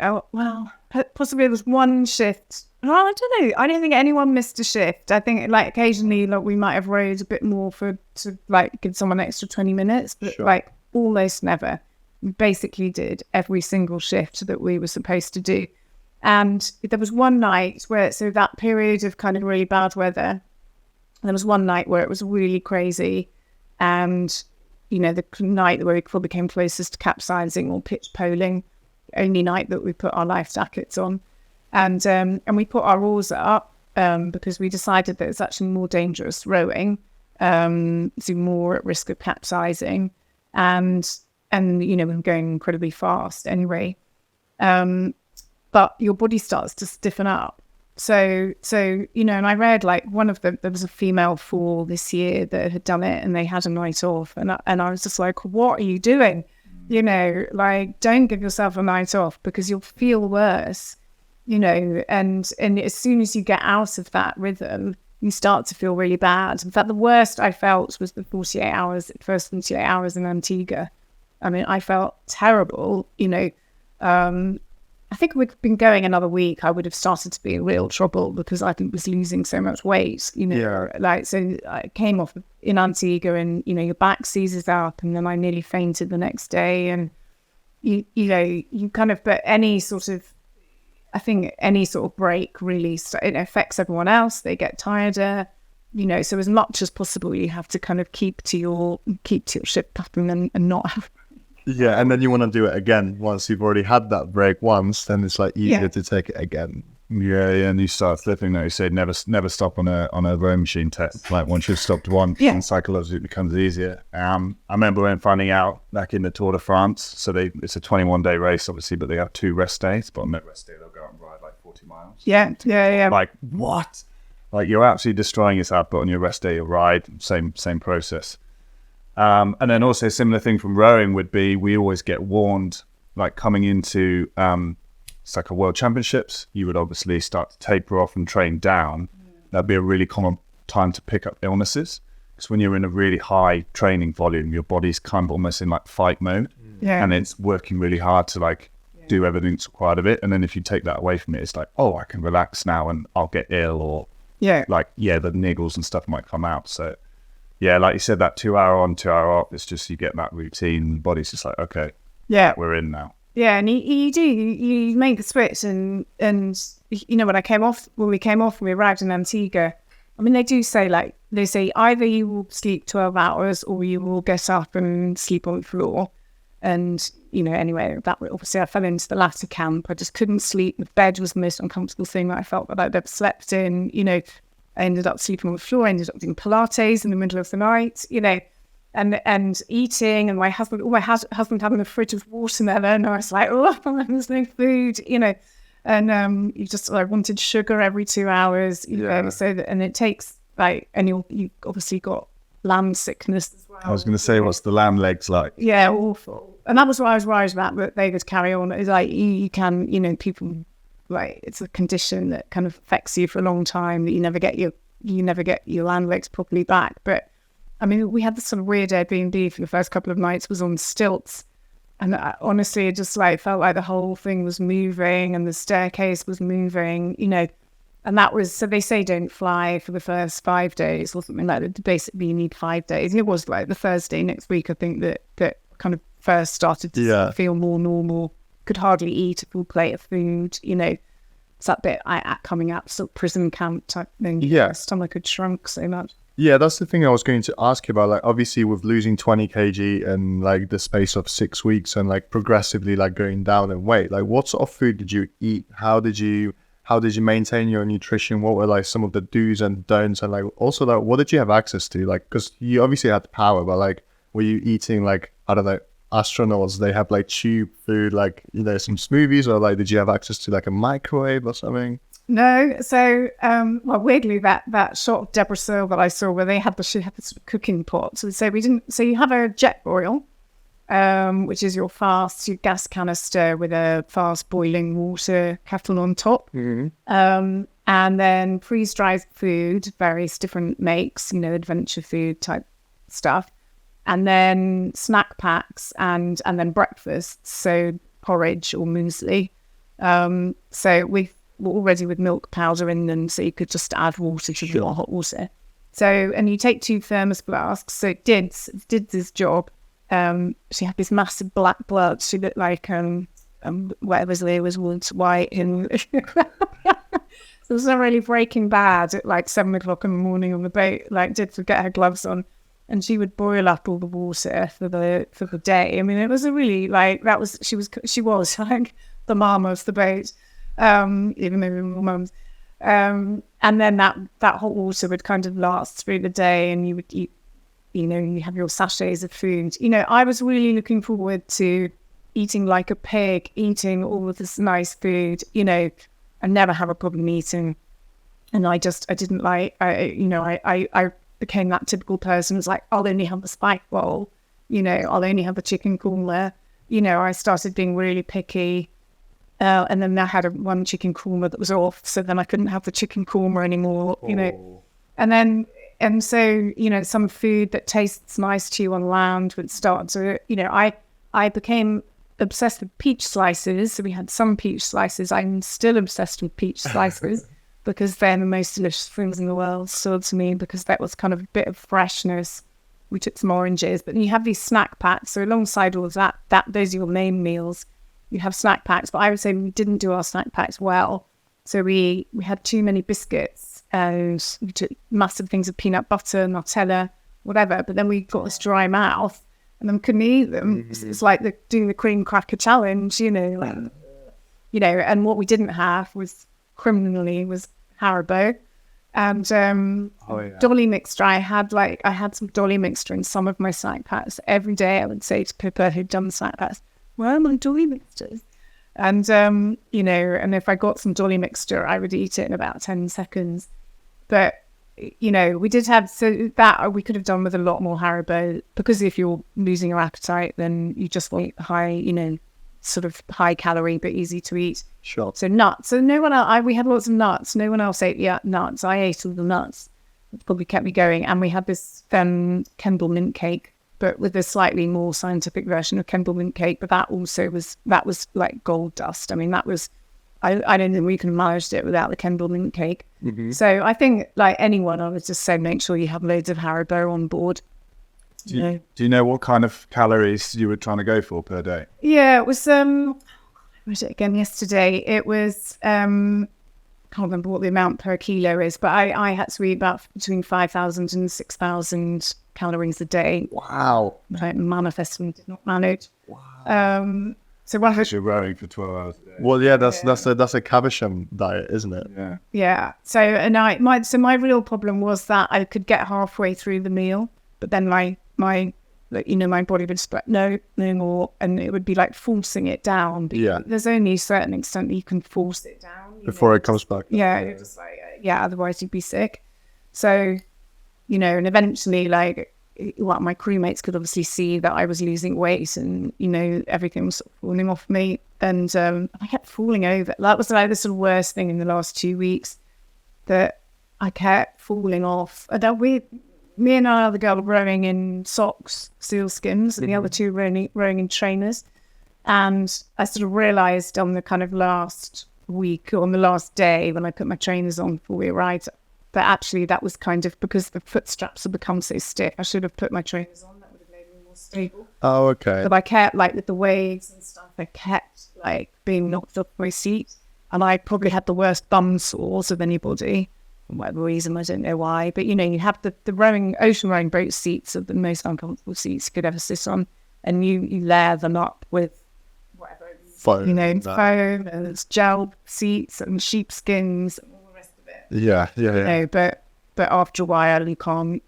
possibly there was one shift. Well, I don't know. I don't think anyone missed a shift. I think occasionally we might have rowed a bit more to give someone an extra 20 minutes, but sure. Almost never. We basically did every single shift that we were supposed to do. And there was one night so that period of kind of really bad weather, there was one night where it was really crazy. And, the night where we probably came closest to capsizing or pitch poling, only night that we put our life jackets on. And we put our oars up because we decided that it's actually more dangerous rowing, so more at risk of capsizing. And we're going incredibly fast anyway. But your body starts to stiffen up. So and I read there was a female fall this year that had done it, and they had a night off, and I was just like, what are you doing? Don't give yourself a night off because you'll feel worse, and as soon as you get out of that rhythm, you start to feel really bad. In fact, the worst I felt was the first 48 hours in Antigua. I felt terrible, I think if we'd been going another week, I would have started to be in real trouble because I was losing so much weight, so I came off in Antigua and, your back seizes up, and then I nearly fainted the next day. And, you kind of, but any sort of, I think any sort of break really, it affects everyone else. They get tireder, so as much as possible, you have to kind of keep to your shift pattern and not have. Yeah, and then you want to do it again once you've already had that break once. Then it's like easier to take it again. Yeah, and you start flipping that. You say never stop on a rowing machine test. Like once you've stopped once, and psychologically it becomes easier. I remember when finding out back in the Tour de France. So it's a 21-day race, obviously, but they have 2 rest days. But on their rest day, they'll go out and ride like 40 miles. Yeah. Like what? Like you're absolutely destroying yourself, but on your rest day, you'll ride. Same process. And then also a similar thing from rowing would be we always get warned, like coming into it's like a world championships, you would obviously start to taper off and train down. That'd be a really common time to pick up illnesses. Because when you're in a really high training volume, your body's kind of almost in like fight mode. And it's working really hard to like do everything that's required of it. And then if you take that away from it, it's like, oh, I can relax now and I'll get ill, or the niggles and stuff might come out. So yeah, like you said, that 2 hour on, 2 hour off, it's just you get that routine. The body's just like, okay, we're in now. Yeah, and you make the switch, and when we came off, we arrived in Antigua. I mean, they do say either you will sleep 12 hours or you will get up and sleep on the floor. And anyway, that obviously I fell into the latter camp. I just couldn't sleep. The bed was the most uncomfortable thing that I felt that I'd ever slept in. I ended up sleeping on the floor. I ended up doing Pilates in the middle of the night. And eating, and my husband having a fridge of watermelon, and I was like, oh, there's no food, and you just wanted sugar every 2 hours, so that, and it takes and you obviously got lamb sickness as well. I was going to say, what's the lamb legs like? Yeah, awful. And that was what I was worried about, that they would carry on. It's like you can, people, it's a condition that kind of affects you for a long time, that you never get your lamb legs properly back, but. I mean, we had this sort of weird Airbnb for the first couple of nights, was on stilts. And honestly, it just felt like the whole thing was moving and the staircase was moving, and that was, so they say don't fly for the first 5 days or something like that. Basically, you need 5 days. It was like the Thursday next week, I think, that kind of first started to feel more normal. Could hardly eat a full plate of food, It's that bit coming out, sort of prison camp type thing. Yeah. My stomach had shrunk so much. Yeah, that's the thing I was going to ask you about. Like, obviously, with losing 20 kg in like the space of 6 weeks, and like progressively like going down in weight, like what sort of food did you eat? How did you maintain your nutrition? What were like some of the do's and don'ts? And like also, like, what did you have access to? Like, because you obviously had the power, but like, were you eating like, I don't know, astronauts? They have like tube food, like some smoothies, or like did you have access to like a microwave or something? No, so weirdly that shot of Deborah Searle that I saw, where she had this cooking pot. So you have a jet boil, which is your gas canister with a fast boiling water kettle on top, and then freeze dried food, various different makes, adventure food type stuff, and then snack packs and then breakfast, so porridge or muesli. So we've already with milk powder in them, so you could just add water to your hot water. So, and you take 2 thermos flasks. So it did this job. She had this massive black blood. She looked like whatever's there was white, and so it was not really Breaking Bad at like 7 o'clock in the morning on the boat. Like, did forget her gloves on, and she would boil up all the water for the day. I mean, it was a really she was like the mum of the boat. Even though we were mums, and then that hot water would kind of last through the day, and you would eat, you have your sachets of food. I was really looking forward to eating like a pig, eating all of this nice food. I never have a problem eating, and I didn't like. I became that typical person who's like, I'll only have a spike roll. I'll only have a chicken korma. I started being really picky. And then I had one chicken korma that was off, so then I couldn't have the chicken korma anymore, and so, some food that tastes nice to you on land would start to, I became obsessed with peach slices. So we had some peach slices. I'm still obsessed with peach slices because they're the most delicious things in the world, still to me, because that was kind of a bit of freshness. We took some oranges, but then you have these snack packs. So alongside all of that those are your main meals. you have snack packs, but I would say we didn't do our snack packs well. So we had too many biscuits and we took massive things of peanut butter, Nutella, whatever. But then we got this dry mouth and then couldn't eat them. It's like doing the cream cracker challenge, and what we didn't have was Haribo and Dolly mixture. I had some Dolly mixture in some of my snack packs. Every day I would say to Pippa, who'd done the snack packs, where are my Dolly mixtures? And, and if I got some Dolly mixture, I would eat it in about 10 seconds. But, we did have, so that we could have done with a lot more Haribo, because if you're losing your appetite, then you just want high, sort of high calorie, but easy to eat. Sure. So nuts. So no one else, we had lots of nuts. No one else ate nuts. I ate all the nuts. It probably kept me going. And we had this Kendall mint cake, but with a slightly more scientific version of Kendall mint cake. But that was like gold dust. I mean, that was, I don't think we can manage it without the Kendall mint cake. Mm-hmm. So I think, like anyone, I would just say make sure you have loads of Haribo on board. Do you know what kind of calories you were trying to go for per day? Yeah, it was, I read it again yesterday. It was, can't remember what the amount per kilo is, but I had to eat about between 5,000 and 6,000 calories a day. Wow. I manifestly did not manage. Wow. So one of you're rowing for 12 hours a day. Well, yeah, that's a Caversham diet, isn't it? Yeah. Yeah. So my real problem was that I could get halfway through the meal, but then my body would just like, no more, and it would be like forcing it down. Yeah. There's only a certain extent that you can force it down before it comes back. Yeah, you're just like, otherwise you'd be sick. So, and eventually, my crewmates could obviously see that I was losing weight, and everything was sort of falling off me, and I kept falling over. That was like the sort of worst thing in the last 2 weeks, that I kept falling off. Me and our other girl were rowing in socks, sealskins, and the other two rowing in trainers. And I sort of realised on the kind of last week, or on the last day when I put my trainers on before we arrived, that actually that was kind of because the foot straps had become so stiff. I should have put my trainers on. That would have made me more stable. Oh, okay. But I kept, with the waves and stuff, I kept, being knocked off my seat. And I probably had the worst bum sores of anybody. For whatever reason, I don't know why, but you have the ocean rowing boat seats are the most uncomfortable seats you could ever sit on, and you layer them up with whatever foam, foam, and it's gel seats and sheepskins and all the rest of it. Yeah. But after a while, you can't.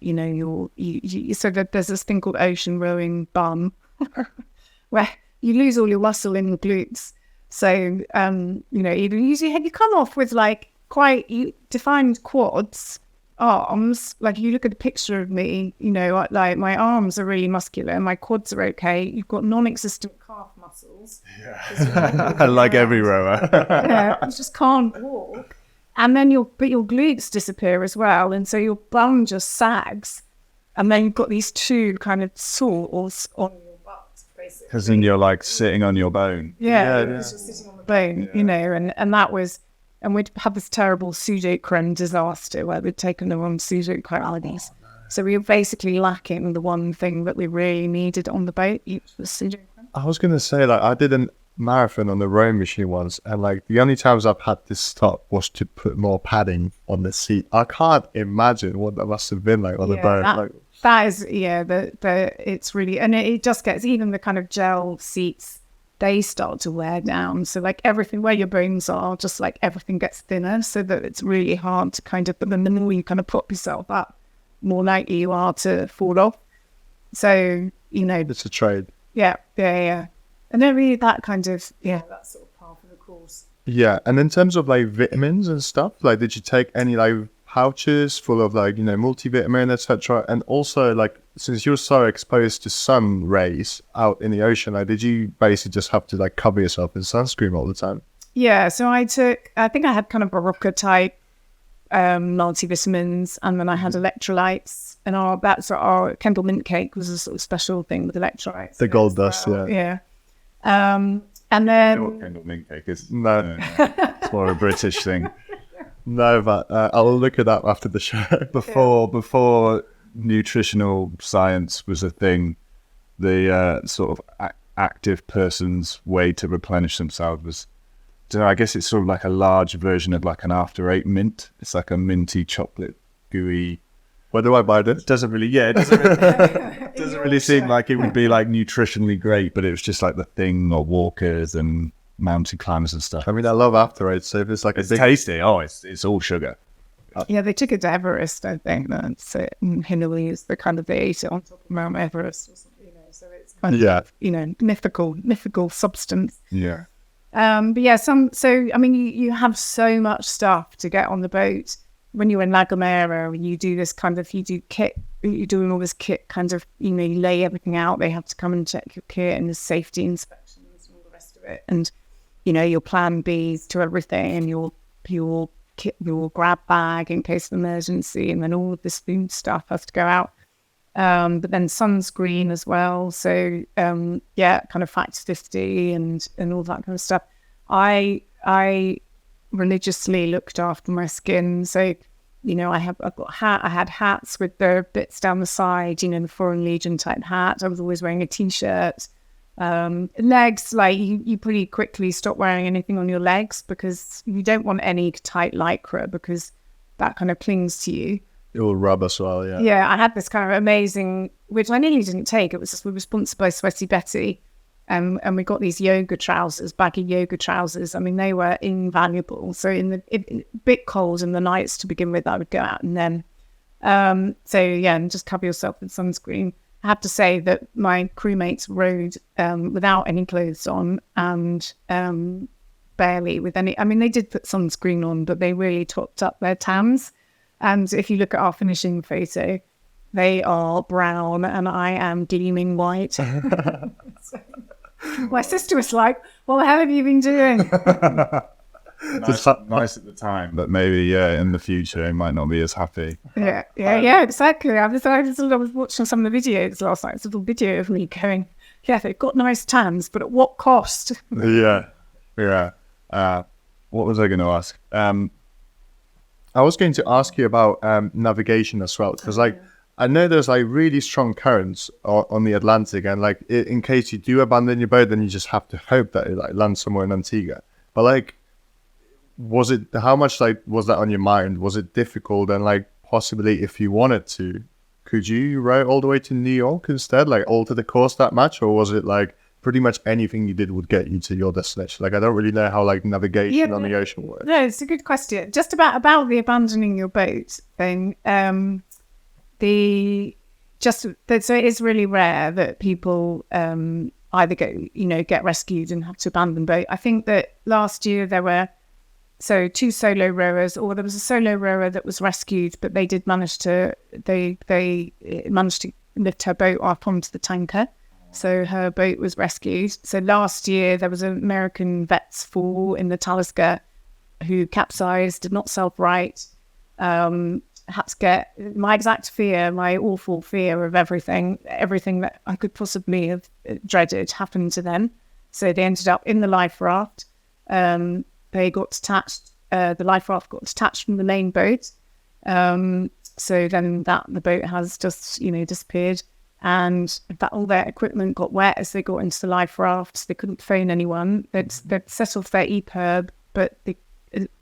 So that there's this thing called ocean rowing bum, where you lose all your muscle in the glutes. So you come off with quite defined quads, arms. Like you look at a picture of me, my arms are really muscular, my quads are okay. You've got non-existent calf muscles. Yeah. Like every rower. Yeah, you just can't walk. And then your glutes disappear as well, and so your bum just sags. And then you've got these two kind of sores on your butt, basically. Because then you're sitting on your bone. Yeah. It's just sitting on the bone, and that was. And we'd had this terrible pseudocreme disaster where we'd taken the wrong pseudocreme. So we were basically lacking the one thing that we really needed on the boat, which was pseudocreme. I was going to say, I did a marathon on the rowing machine once, and the only times I've had to stop was to put more padding on the seat. I can't imagine what that must have been like on the boat. That is, it's really, and it just gets, even the kind of gel seats, they start to wear down. So everything where your bones are, just everything gets thinner, so that it's really hard to but the more you kind of prop yourself up, more likely you are to fall off. So, it's a trade. Yeah. And then really that kind of, that sort of part of the course. Yeah. And in terms of vitamins and stuff, did you take any pouches full of multivitamin, etc.? And also since you're so exposed to sun rays out in the ocean, did you basically just have to cover yourself in sunscreen all the time? Yeah, so I think I had kind of Barocca type multivitamins, and then I had electrolytes, and our Kendall mint cake was a sort of special thing with electrolytes. The gold dust, yeah. And then You know what Kendall mint cake is? No. It's more a British thing. No, but I'll look it up after the show. Before nutritional science was a thing, the sort of active person's way to replenish themselves was, I don't know, I guess it's sort of like a large version of like an after eight mint. It's like a minty chocolate gooey. Where do I buy this? It doesn't really seem like it would be like nutritionally great, but it was just like the thing of walkers and mountain climbers and stuff. I mean, I love After Eight, so if it's like It's tasty. Oh, it's all sugar. Yeah, they took it to Everest, I think. That's it. And Hinley is the kind of, they ate it on top of Mount Everest or something, so it's kind of, mythical substance. Yeah. But yeah, I mean, you have so much stuff to get on the boat. When you're in La Gomera, you do this kind of, you're doing all this kit kind of, you lay everything out. They have to come and check your kit and the safety inspections and all the rest of it. And, your plan Bs to everything and your kit, your grab bag in case of emergency. And then all of this food stuff has to go out. But then sunscreen as well. So, kind of factor 50 and all that kind of stuff. I religiously looked after my skin. So, I had hats with the bits down the side, the Foreign Legion type hat. I was always wearing a t-shirt. Legs, like you pretty quickly stop wearing anything on your legs because you don't want any tight lycra because that kind of clings to you. It will rub as well, yeah. Yeah, I had this kind of amazing, which I nearly didn't take. It was just, we were sponsored by Sweaty Betty. And we got these baggy yoga trousers. I mean, they were invaluable. So a bit cold in the nights to begin with, I would go out and then, and just cover yourself with sunscreen. I have to say that my crewmates rode without any clothes on and barely with any, I mean, they did put sunscreen on, but they really topped up their tans. And if you look at our finishing photo, they are brown and I am gleaming white. My sister was like, what the hell have you been doing? nice at the time, but maybe in the future it might not be as happy. Yeah, exactly. I was watching some of the videos last night. It's a little video of me going, yeah, they've got nice tans, but at what cost? Yeah. What was I going to ask? I was going to ask you about navigation as well, because I know there's really strong currents on the Atlantic, and in case you do abandon your boat, then you just have to hope that it lands somewhere in Antigua. But how much was that on your mind? Was it difficult? And possibly if you wanted to, could you row all the way to New York instead, alter the course that much, or was it pretty much anything you did would get you to your destination? I don't really know how navigation on the ocean works. No, it's a good question. Just about the abandoning your boat thing. So it is really rare that people either get rescued and have to abandon boat. I think that last year there were two solo rowers, or there was a solo rower that was rescued, but they did manage to managed to lift her boat up onto the tanker. So her boat was rescued. So last year there was an American vet's fall in the Talisker who capsized, did not self-right. Had to get my exact fear, my awful fear of everything that I could possibly have dreaded happened to them. So they ended up in the life raft. They got detached. The life raft got detached from the main boat. So then the boat has just disappeared, and all their equipment got wet as they got into the life raft. They couldn't phone anyone. They'd set off their EPIRB, but the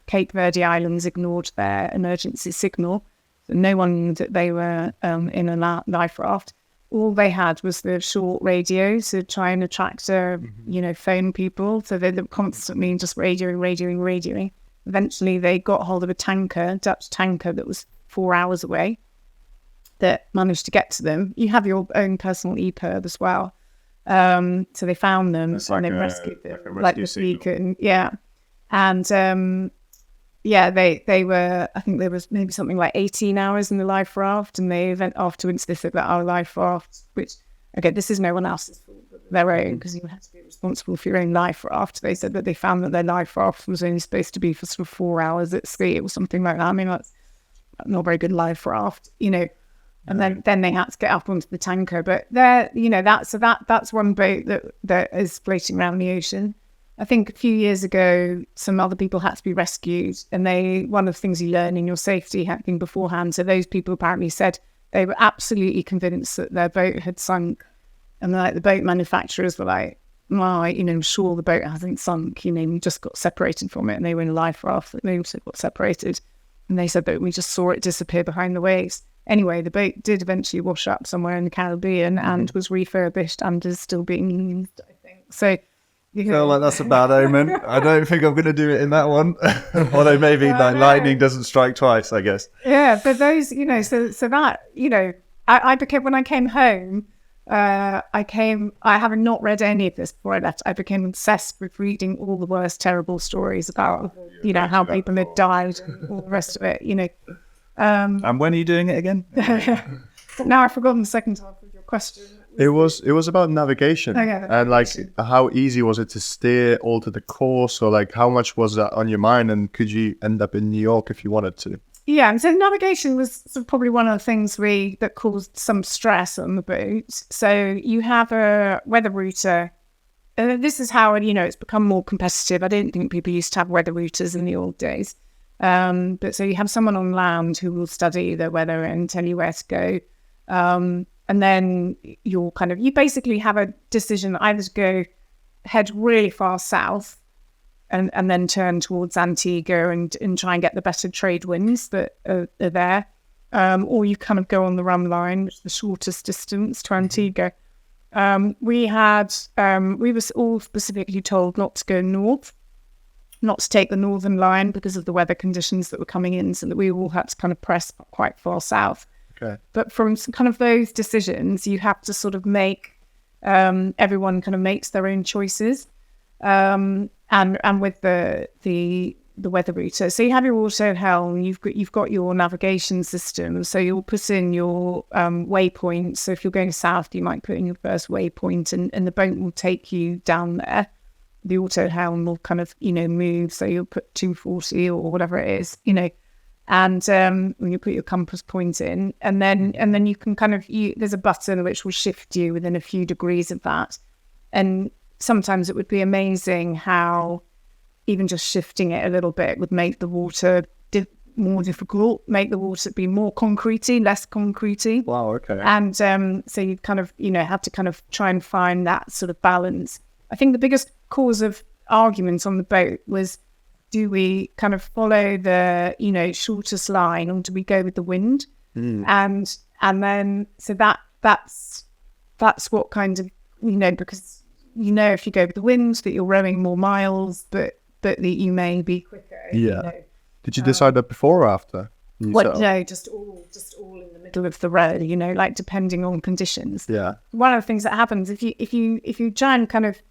Cape Verde Islands ignored their emergency signal. So no one knew that they were in a life raft. All they had was the short radio to try and attract, phone people. So they were constantly just radioing. Eventually they got hold of a Dutch tanker that was 4 hours away, that managed to get to them. You have your own personal EPIRB as well. So they found them and they rescued them. Like the beacon, yeah. And they were, I think there was maybe something like 18 hours in the life raft, and they went afterwards, they said that our life raft, which, okay, this is no one else's fault but their own, because you have to be responsible for your own life raft. They said that they found that their life raft was only supposed to be for sort of 4 hours at sea or something like that. I mean, that's not a very good life raft, and then they had to get up onto the tanker. But that's one boat that is floating around the ocean. I think a few years ago, some other people had to be rescued, and one of the things you learn in your safety hacking beforehand. So those people apparently said they were absolutely convinced that their boat had sunk, and the boat manufacturers were like, I'm sure the boat hasn't sunk, we just got separated from it, and they were in a life raft, and they also got separated. And they said that we just saw it disappear behind the waves. Anyway, the boat did eventually wash up somewhere in the Caribbean and was refurbished and is still being used, I think. So, I feel like that's a bad omen. I don't think I'm going to do it in that one. Although maybe lightning doesn't strike twice, I guess. Yeah, but those, so that, I became, when I came home, I having not read any of this before I left, I became obsessed with reading all the worst, terrible stories about, how people had died and all the rest of it, And when are you doing it again? Now I've forgotten the second half of your question. It was about navigation, and like how easy was it to steer all to the course, or like how much was that on your mind, and could you end up in New York if you wanted to? Yeah, and so navigation was sort of probably one of the things that caused some stress on the boat. So you have a weather router. This is how it's become more competitive. I didn't think people used to have weather routers in the old days. But so you have someone on land who will study the weather and tell you where to go. And then you basically have a decision either to head really far south and then turn towards Antigua and try and get the better trade winds that are there. Or you kind of go on the rum line, which is the shortest distance to Antigua. We were all specifically told not to go north, not to take the northern line because of the weather conditions that were coming in, so that we all had to kind of press quite far south. Okay. But from kind of those decisions, you have to sort of make, everyone kind of makes their own choices. And with the weather router, so you have your auto helm, you've got your navigation system, so you'll put in your waypoint. So if you're going south, you might put in your first waypoint, and the boat will take you down there. The auto helm will kind of move, so you'll put 240 or whatever it is, and when you put your compass point in, and then you can kind of there's a button which will shift you within a few degrees of that. And sometimes it would be amazing how even just shifting it a little bit would make the water more difficult, make the water be more concretey, less concretey. Wow, okay. And so you kind of have to kind of try and find that sort of balance. I think the biggest cause of argument on the boat was, do we kind of follow the shortest line, or do we go with the wind? And then so that's what kind of because if you go with the wind that you're rowing more miles, but that you may be quicker. Yeah. Did you decide that before or after? Well, no, just all in the middle of the road. Like depending on conditions. Yeah. One of the things that happens if you try and kind of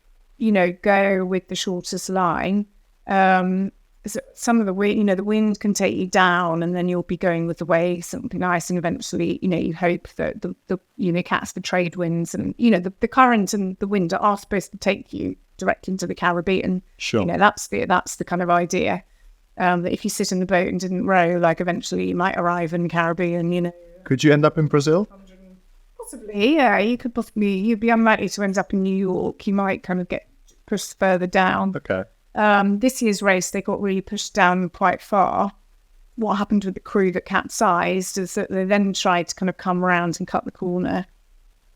go with the shortest line, so some of the wind, the wind can take you down, and then you'll be going with the waves, something nice, and eventually, you hope that the catch the trade winds, and the current and the wind are supposed to take you direct into the Caribbean. Sure. That's the kind of idea. That if you sit in the boat and didn't row, like eventually you might arrive in the Caribbean. Could you end up in Brazil? Possibly, yeah. You'd be unlikely to end up in New York. You might kind of get pushed further down. Okay. This year's race, they got really pushed down quite far. What happened with the crew that capsized is that they then tried to kind of come around and cut the corner.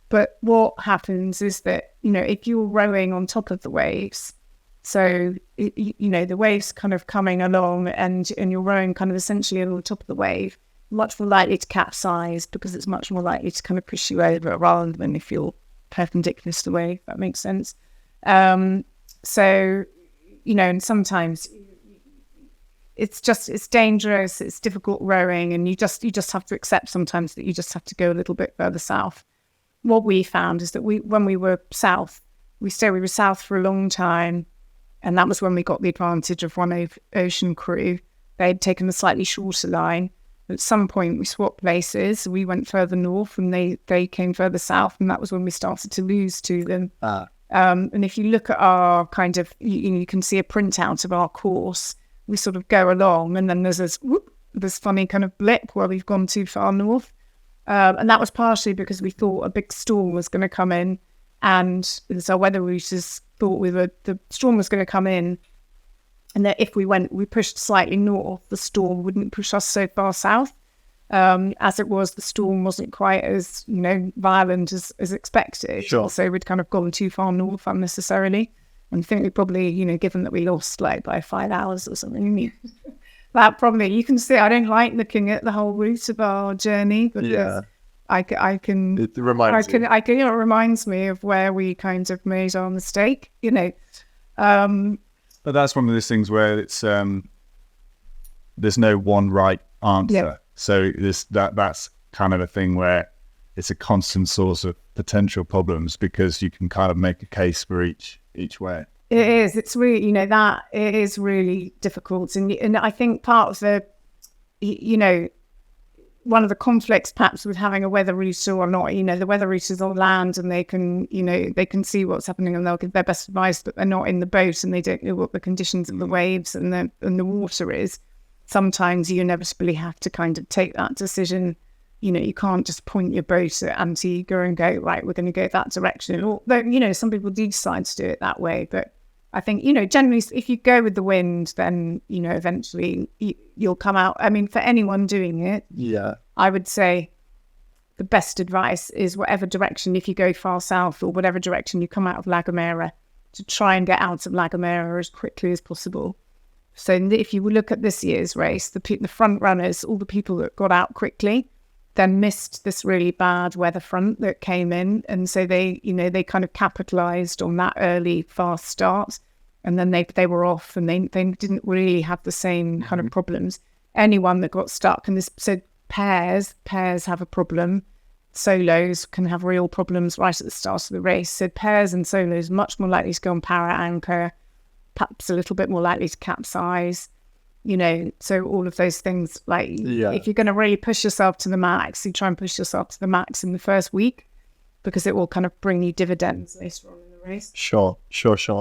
But what happens is that, if you're rowing on top of the waves, so, the waves kind of coming along and you're rowing kind of essentially on the top of the wave, much more likely to capsize because it's much more likely to kind of push you over rather than if you're perpendicular to the wave, if that makes sense. So, and sometimes it's dangerous, it's difficult rowing, and you just have to accept sometimes that you just have to go a little bit further south. What we found is that when we were south, we were south for a long time, and that was when we got the advantage of one ocean crew. They had taken a slightly shorter line. At some point, we swapped places. We went further north, and they came further south, and that was when we started to lose to them. And if you look at our kind of, you can see a printout of our course. We sort of go along, and then there's this funny kind of blip where we've gone too far north. And that was partially because we thought a big storm was going to come in, and as our weather routers thought the storm was going to come in, and that if we pushed slightly north, the storm wouldn't push us so far south. As it was, the storm wasn't quite as, violent as expected. Sure. So we'd kind of gone too far north unnecessarily. And I think we probably, given that we lost like by 5 hours or something, that probably, you can see, I don't like looking at the whole route of our journey, because I can, It reminds you. it reminds me of where we kind of made our mistake, But that's one of those things where it's there's no one right answer. Yeah. So that's kind of a thing where it's a constant source of potential problems, because you can kind of make a case for each way. It is. It's really, that it is really difficult. And I think part of the, one of the conflicts perhaps with having a weather router or not, the weather routers on land, and they can, they can see what's happening and they'll give their best advice, but they're not in the boat and they don't know what the conditions of the waves and the water is. Sometimes you inevitably have to kind of take that decision. You can't just point your boat at Antigua and go, right, we're going to go that direction. Or, though, some people do decide to do it that way. But I think, generally, if you go with the wind, then, eventually you'll come out. I mean, for anyone doing it, I would say the best advice is whatever direction, if you go far south or whatever direction you come out of La Gomera, to try and get out of La Gomera as quickly as possible. So if you look at this year's race, the front runners, all the people that got out quickly, then missed this really bad weather front that came in. And so they kind of capitalized on that early fast start. And then they were off, and they didn't really have the same kind of problems. Anyone that got stuck, and this said pairs have a problem. Solos can have real problems right at the start of the race. So pairs and solos much more likely to go on para anchor, perhaps a little bit more likely to capsize. So all of those things, like if you're going to really push yourself to the max, you try and push yourself to the max in the first week, because it will kind of bring you dividends later on in the race. Sure.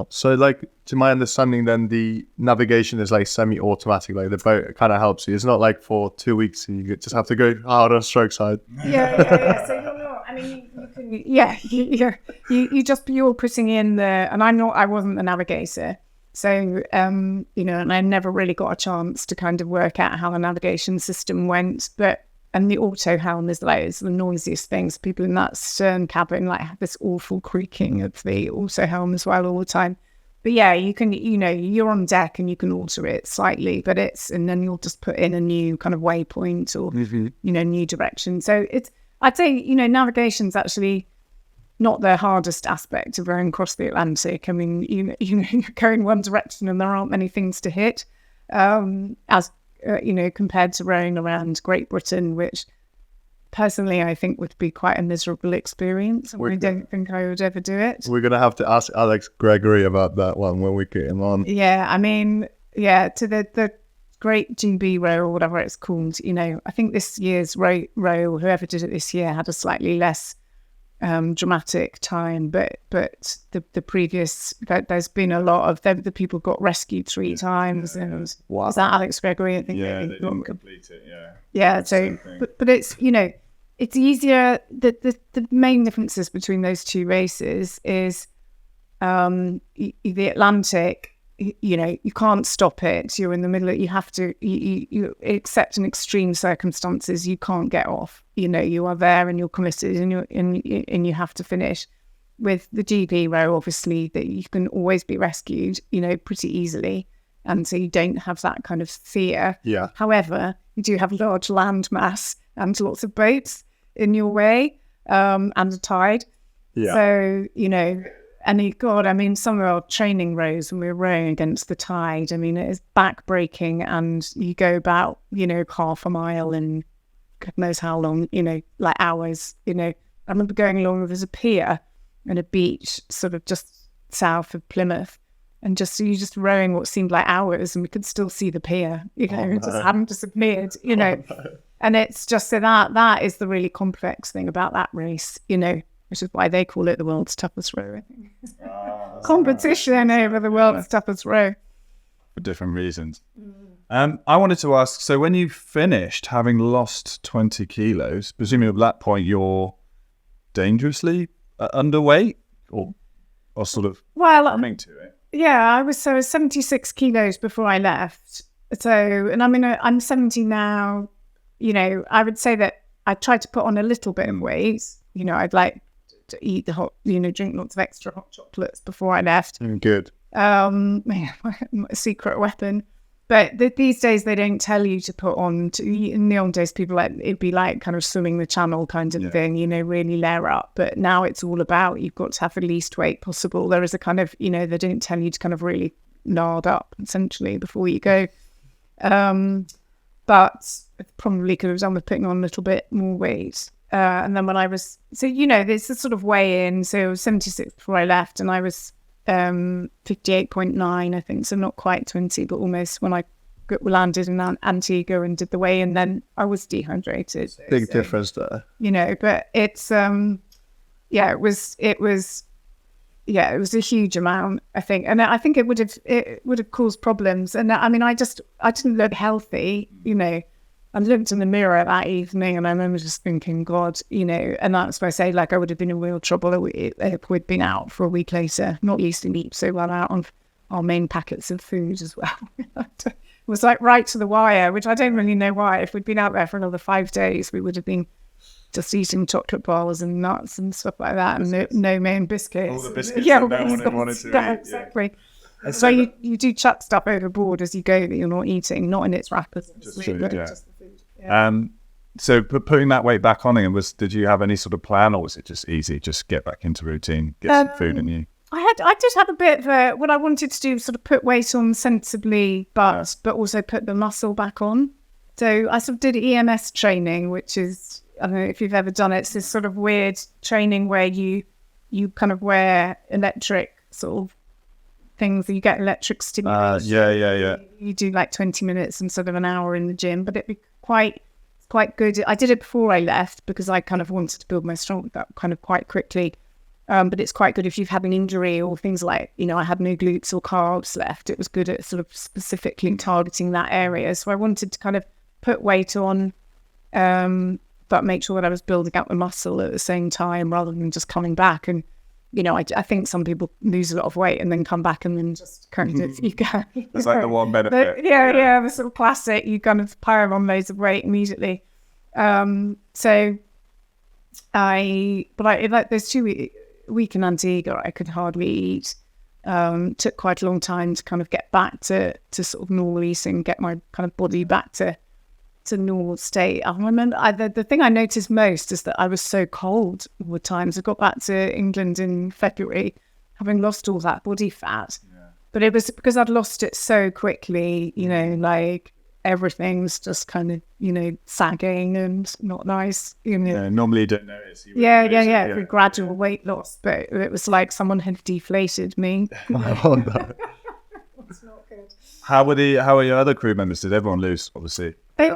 So, like, to my understanding, then the navigation is like semi-automatic. Like the boat kind of helps you. It's not like for 2 weeks you just have to go hard on stroke side. Yeah. So you're not. I mean, you can. You're putting in the. And I wasn't the navigator. So, and I never really got a chance to kind of work out how the navigation system went. And the auto helm is like the noisiest things. People in that stern cabin have this awful creaking of the auto helm as well all the time. But yeah, you can, you're on deck and you can alter it slightly, and then you'll just put in a new kind of waypoint or, new direction. So I'd say, navigation's actually not the hardest aspect of rowing across the Atlantic. I mean, you're going one direction and there aren't many things to hit, compared to rowing around Great Britain, which personally I think would be quite a miserable experience. I don't think I would ever do it. We're going to have to ask Alex Gregory about that one when we get him on. Yeah, I mean, to the Great GB row or whatever it's called, I think this year's row, whoever did it this year, had a slightly less dramatic time, but the previous, there's been a lot of the people got rescued 3 times, and wow. Is that Alex Gregory? I think they didn't complete it. So but it's it's easier. The main differences between those two races is the Atlantic. You can't stop it. You're in the middle. You have to. You except in extreme circumstances, you can't get off. You are there and you're committed, and you have to finish. With the GB row, obviously, that you can always be rescued. Pretty easily, and so you don't have that kind of fear. Yeah. However, you do have large land mass and lots of boats in your way, and a tide. Yeah. So and some of our training rows when we were rowing against the tide, it is back-breaking, and you go about, half a mile in God knows how long, like hours, I remember going along, there's a pier and a beach sort of just south of Plymouth, and you just rowing what seemed like hours, and we could still see the pier, it just hadn't disappeared, and it's just so that is the really complex thing about that race, which is why they call it the world's toughest row, I think. Competition over the world's toughest row. For different reasons. I wanted to ask, so when you finished, having lost 20 kilos, presumably at that point you're dangerously underweight or sort of coming to it? Yeah, I was 76 kilos before I left. So, and I'm 70 now. I would say that I tried to put on a little bit of weight. I'd like to eat the hot, drink lots of extra hot chocolates before I left. Good. My secret weapon. But these days they don't tell you to put on. In the old days, people it'd be like kind of swimming the channel kind of thing, really layer up. But now it's all about you've got to have the least weight possible. There is a kind of, they don't tell you to kind of really lard up essentially before you go. But probably could have done with putting on a little bit more weight. And then when I was, there's a sort of weigh in. So I was 76 before I left, and I was 58.9, I think. So not quite 20, but almost when I landed in Antigua and did the weigh in, then I was dehydrated. Big difference there. But it's, it was a huge amount, I think. And I think it would have caused problems. And I mean, I didn't look healthy, I looked in the mirror that evening and I remember just thinking, God, and that's why I say, like, I would have been in real trouble if we'd been out for a week later, not least to eat so well out on our main packets of food as well. It was like right to the wire, which I don't really know why. If we'd been out there for another 5 days, we would have been just eating chocolate bars and nuts and stuff like that, and no main biscuits. All the biscuits that no one wanted to eat. Exactly. Yeah. So you do chuck stuff overboard as you go that you're not eating, not in its wrappers. Just food, just the food. Yeah. So putting that weight back on again, did you have any sort of plan, or was it just easy, just get back into routine, get some food in you? I did have a bit of what I wanted to do, sort of put weight on sensibly, but also put the muscle back on. So I sort of did EMS training, which is, I don't know if you've ever done it. It's this sort of weird training where you kind of wear electric sort of things, you get electric stimulation. Yeah. You do like 20 minutes and sort of an hour in the gym, but it'd be quite good. I did it before I left because I kind of wanted to build my strength up kind of quite quickly. But it's quite good if you've had an injury or things like, I had no glutes or carbs left. It was good at sort of specifically targeting that area. So I wanted to kind of put weight on, but make sure that I was building up the muscle at the same time rather than just coming back. And, I think some people lose a lot of weight and then come back and then just kind of, It's like the one benefit. The sort of classic, you kind of pile on loads of weight immediately. So I like those 2 week in Antigua, I could hardly eat. Took quite a long time to kind of get back to sort of normal eating, get my kind of body back to normal state. I remember the thing I noticed most is that I was so cold all the time. So I got back to England in February, having lost all that body fat. Yeah. But it was because I'd lost it so quickly, like everything's just kind of, sagging and not nice. Normally you don't notice. Yeah. Gradual weight loss, but it was like someone had deflated me. Oh, no. It's not good. How are your other crew members? Did everyone lose, obviously? They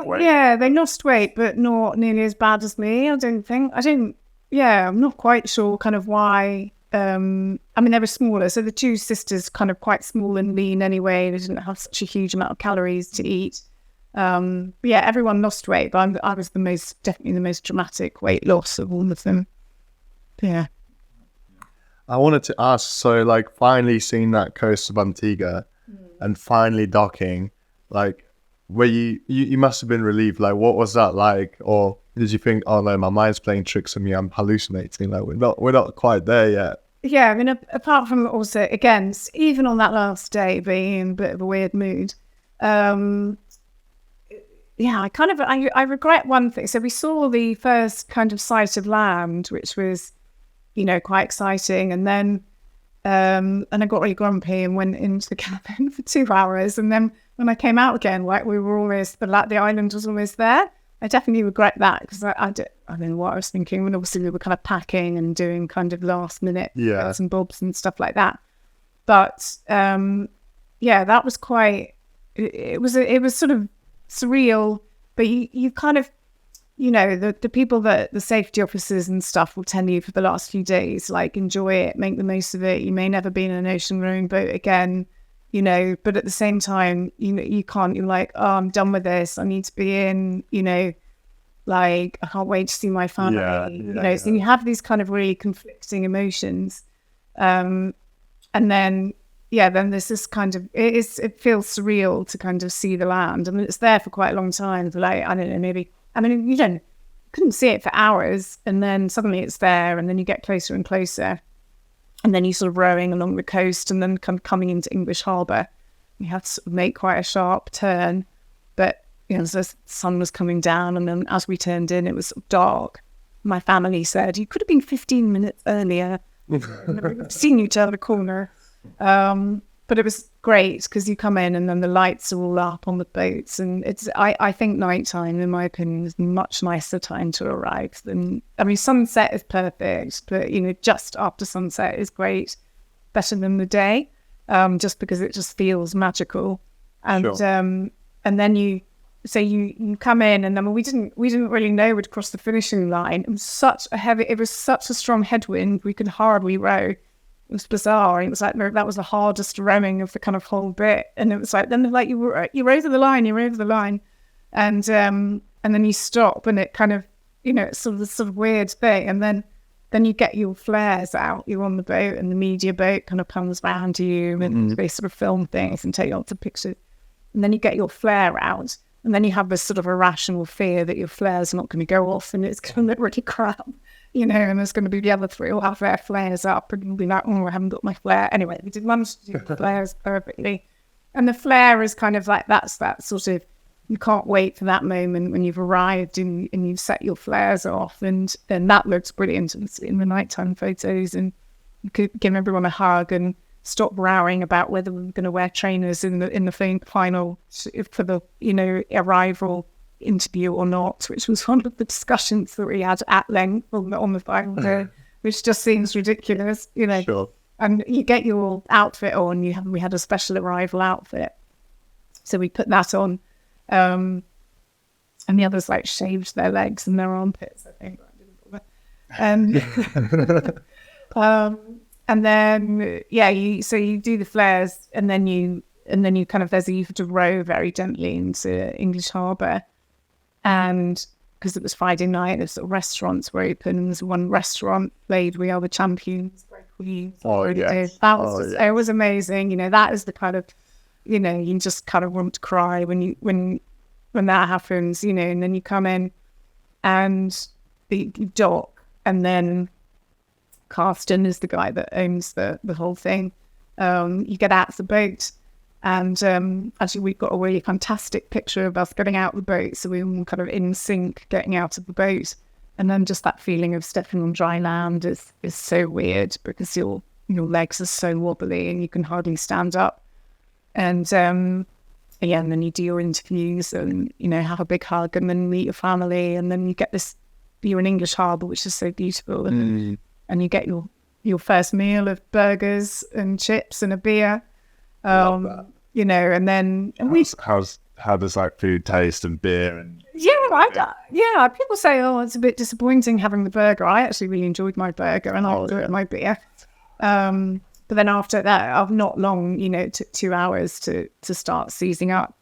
lost weight, but not nearly as bad as me, I don't think. I'm not quite sure kind of why. I mean, they were smaller. So the 2 sisters kind of quite small and lean anyway. They didn't have such a huge amount of calories to eat. Everyone lost weight, but I was definitely the most dramatic weight loss of all of them. Yeah. I wanted to ask, so like finally seeing that coast of Antigua and finally docking, like, where you must have been relieved. Like, what was that like? Or did you think, oh no, my mind's playing tricks on me, I'm hallucinating, like we're not quite there yet? Yeah, I mean, apart from also, again, even on that last day being in a bit of a weird mood, I regret one thing. So we saw the first kind of sight of land, which was, quite exciting. And then, and I got really grumpy and went into the cabin for 2 hours. And then when I came out again, like we were almost, the island was almost there. I definitely regret that because I don't know what I was thinking. And obviously we were kind of packing and doing kind of last minute bits and bobs and stuff like that. But that was quite, it was sort of surreal, but you kind of, the people that the safety officers and stuff will tell you for the last few days, like, enjoy it, make the most of it. You may never be in an ocean rowing boat again, but at the same time, you can't, you're like, oh, I'm done with this. I need to be in, like, I can't wait to see my family, So you have these kind of really conflicting emotions. And then there's this kind of, it feels surreal to kind of see the land. I mean, it's there for quite a long time, for like, I don't know, maybe I mean, couldn't see it for hours, and then suddenly it's there, and then you get closer and closer, and then you sort of rowing along the coast, and then coming into English Harbour. We had to sort of make quite a sharp turn, but so the sun was coming down, and then as we turned in, it was sort of dark. My family said, "You could have been 15 minutes earlier. I've seen you turn the corner." But it was great because you come in and then the lights are all up on the boats, and I think nighttime, in my opinion, is a much nicer time to arrive than, I mean, sunset is perfect, but just after sunset is great, better than the day, just because it just feels magical. And Sure. And then you come in, and then we didn't really know we'd cross the finishing line. It was such a strong headwind, we could hardly row. It was bizarre. It was like that was the hardest rowing of the kind of whole bit, and it was like then like you row over the line, and then you stop, and it kind of it's sort of this sort of weird thing, and then you get your flares out. You're on the boat, and the media boat kind of comes round you, and they sort of film things and take lots of pictures, and then you get your flare out, and then you have this sort of irrational fear that your flare's not going to go off, and it's going to look really crap. And there's going to be the other three will have their flares up, and you'll be like, "Oh, I haven't got my flare." Anyway, we did manage to do the flares perfectly. And the flare is kind of like, that's that sort of, you can't wait for that moment when you've arrived and you've set your flares off. And that looks brilliant in the nighttime photos. And you could give everyone a hug and stop rowing about whether we were going to wear trainers in the final for the, arrival interview or not, which was one of the discussions that we had at length on the final day, which just seems ridiculous, Sure. And you get your outfit on. We had a special arrival outfit, so we put that on, and the others like shaved their legs and their armpits, I think. And then you do the flares, and then you kind of you have to row very gently into English Harbour. And because it was Friday night, the sort of restaurants were open, and there's one restaurant played "We Are the Champions" by Queen. Oh, yes. That was it was amazing. That is the kind of, you just kind of want to cry when that happens. And then you come in and you dock, and then Carsten is the guy that owns the whole thing. You get out of the boat. And actually, we've got a really fantastic picture of us getting out of the boat. So we were all kind of in sync getting out of the boat. And then just that feeling of stepping on dry land is so weird because your legs are so wobbly and you can hardly stand up. And and then you do your interviews and, have a big hug and then meet your family. And then you get this view in English Harbour, which is so beautiful. And you get your first meal of burgers and chips and a beer. And then how does like food taste and beer and people say, "Oh, it's a bit disappointing having the burger." I actually really enjoyed my burger and I enjoyed my beer. But then after that, I've not long, it took 2 hours to start seizing up.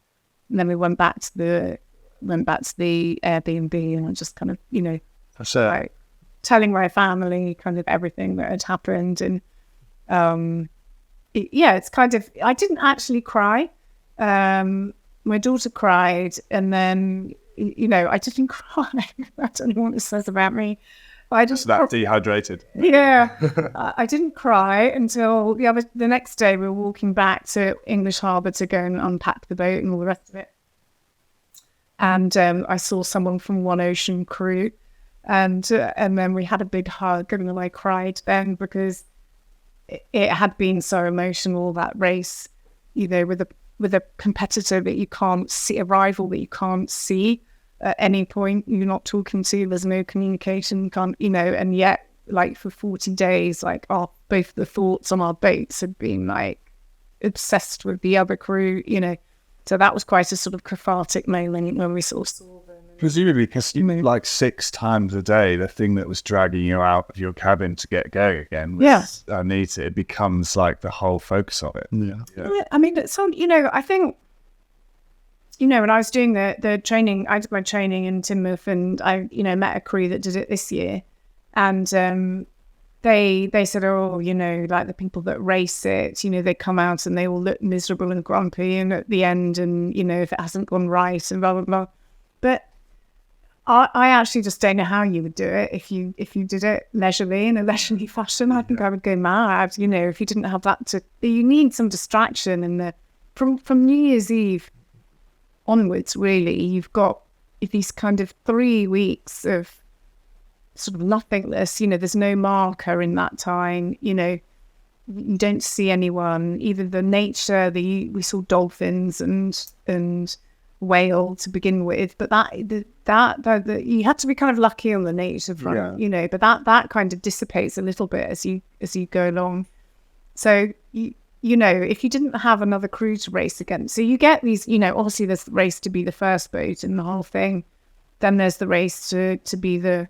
And then we went back to the Airbnb, and I just kind of, like, telling my family kind of everything that had happened. And it's kind of, I didn't actually cry. My daughter cried, and then, I didn't cry. I don't know what it says about me. But I just that dehydrated. Yeah. I didn't cry until the next day. We were walking back to English Harbour to go and unpack the boat and all the rest of it. And I saw someone from One Ocean crew, and then we had a big hug, and then I cried then because it had been so emotional, that race, with a competitor that you can't see, a rival that you can't see at any point, you're not talking to, there's no communication, and yet like for 40 days, like both the thoughts on our boats had been like obsessed with the other crew, so that was quite a sort of cathartic moment when we sort of saw them. Presumably, because like 6 times a day, the thing that was dragging you out of your cabin to get going again was Anita. It becomes like the whole focus of it. Yeah. I mean, it's I think, when I was doing the training, I did my training in Tinmouth, and I, met a crew that did it this year, and they said, like the people that race it, they come out and they all look miserable and grumpy, and at the end, and if it hasn't gone right, and blah blah blah, but I actually just don't know how you would do it if you did it leisurely in a leisurely fashion. I think I would go mad. You know, if you didn't have that you need some distraction. And from New Year's Eve onwards, really, you've got these kind of 3 weeks of sort of nothingness. You know, there's no marker in that time. You know, you don't see anyone. Either the nature, we saw dolphins and whale to begin with, but that you had to be kind of lucky on the nature front, you know. But that kind of dissipates a little bit as you go along. So you know, if you didn't have another crew to race against, so you get these, you know, obviously there's the race to be the first boat in the whole thing, then there's the race to be the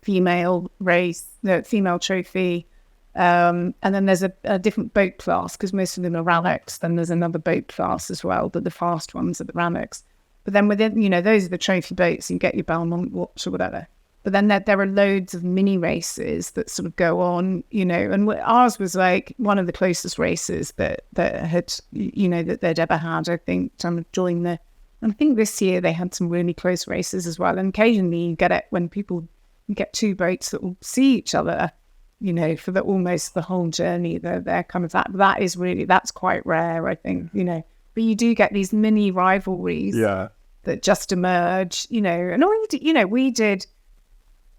female race, the female trophy. And then there's a different boat class, because most of them are Rannox. Then there's another boat class as well, but the fast ones are the Rannox. But then within, you know, those are the trophy boats. You get your Belmont Watch or whatever. But then there are loads of mini races that sort of go on, you know. And ours was like one of the closest races that had, you know, that they'd ever had. I think to join the. And I think this year they had some really close races as well. And occasionally you get it when you get two boats that will see each other, you know, for almost the whole journey. They're kind of that's quite rare, I think, you know. But you do get these mini rivalries that just emerge, you know. And we did,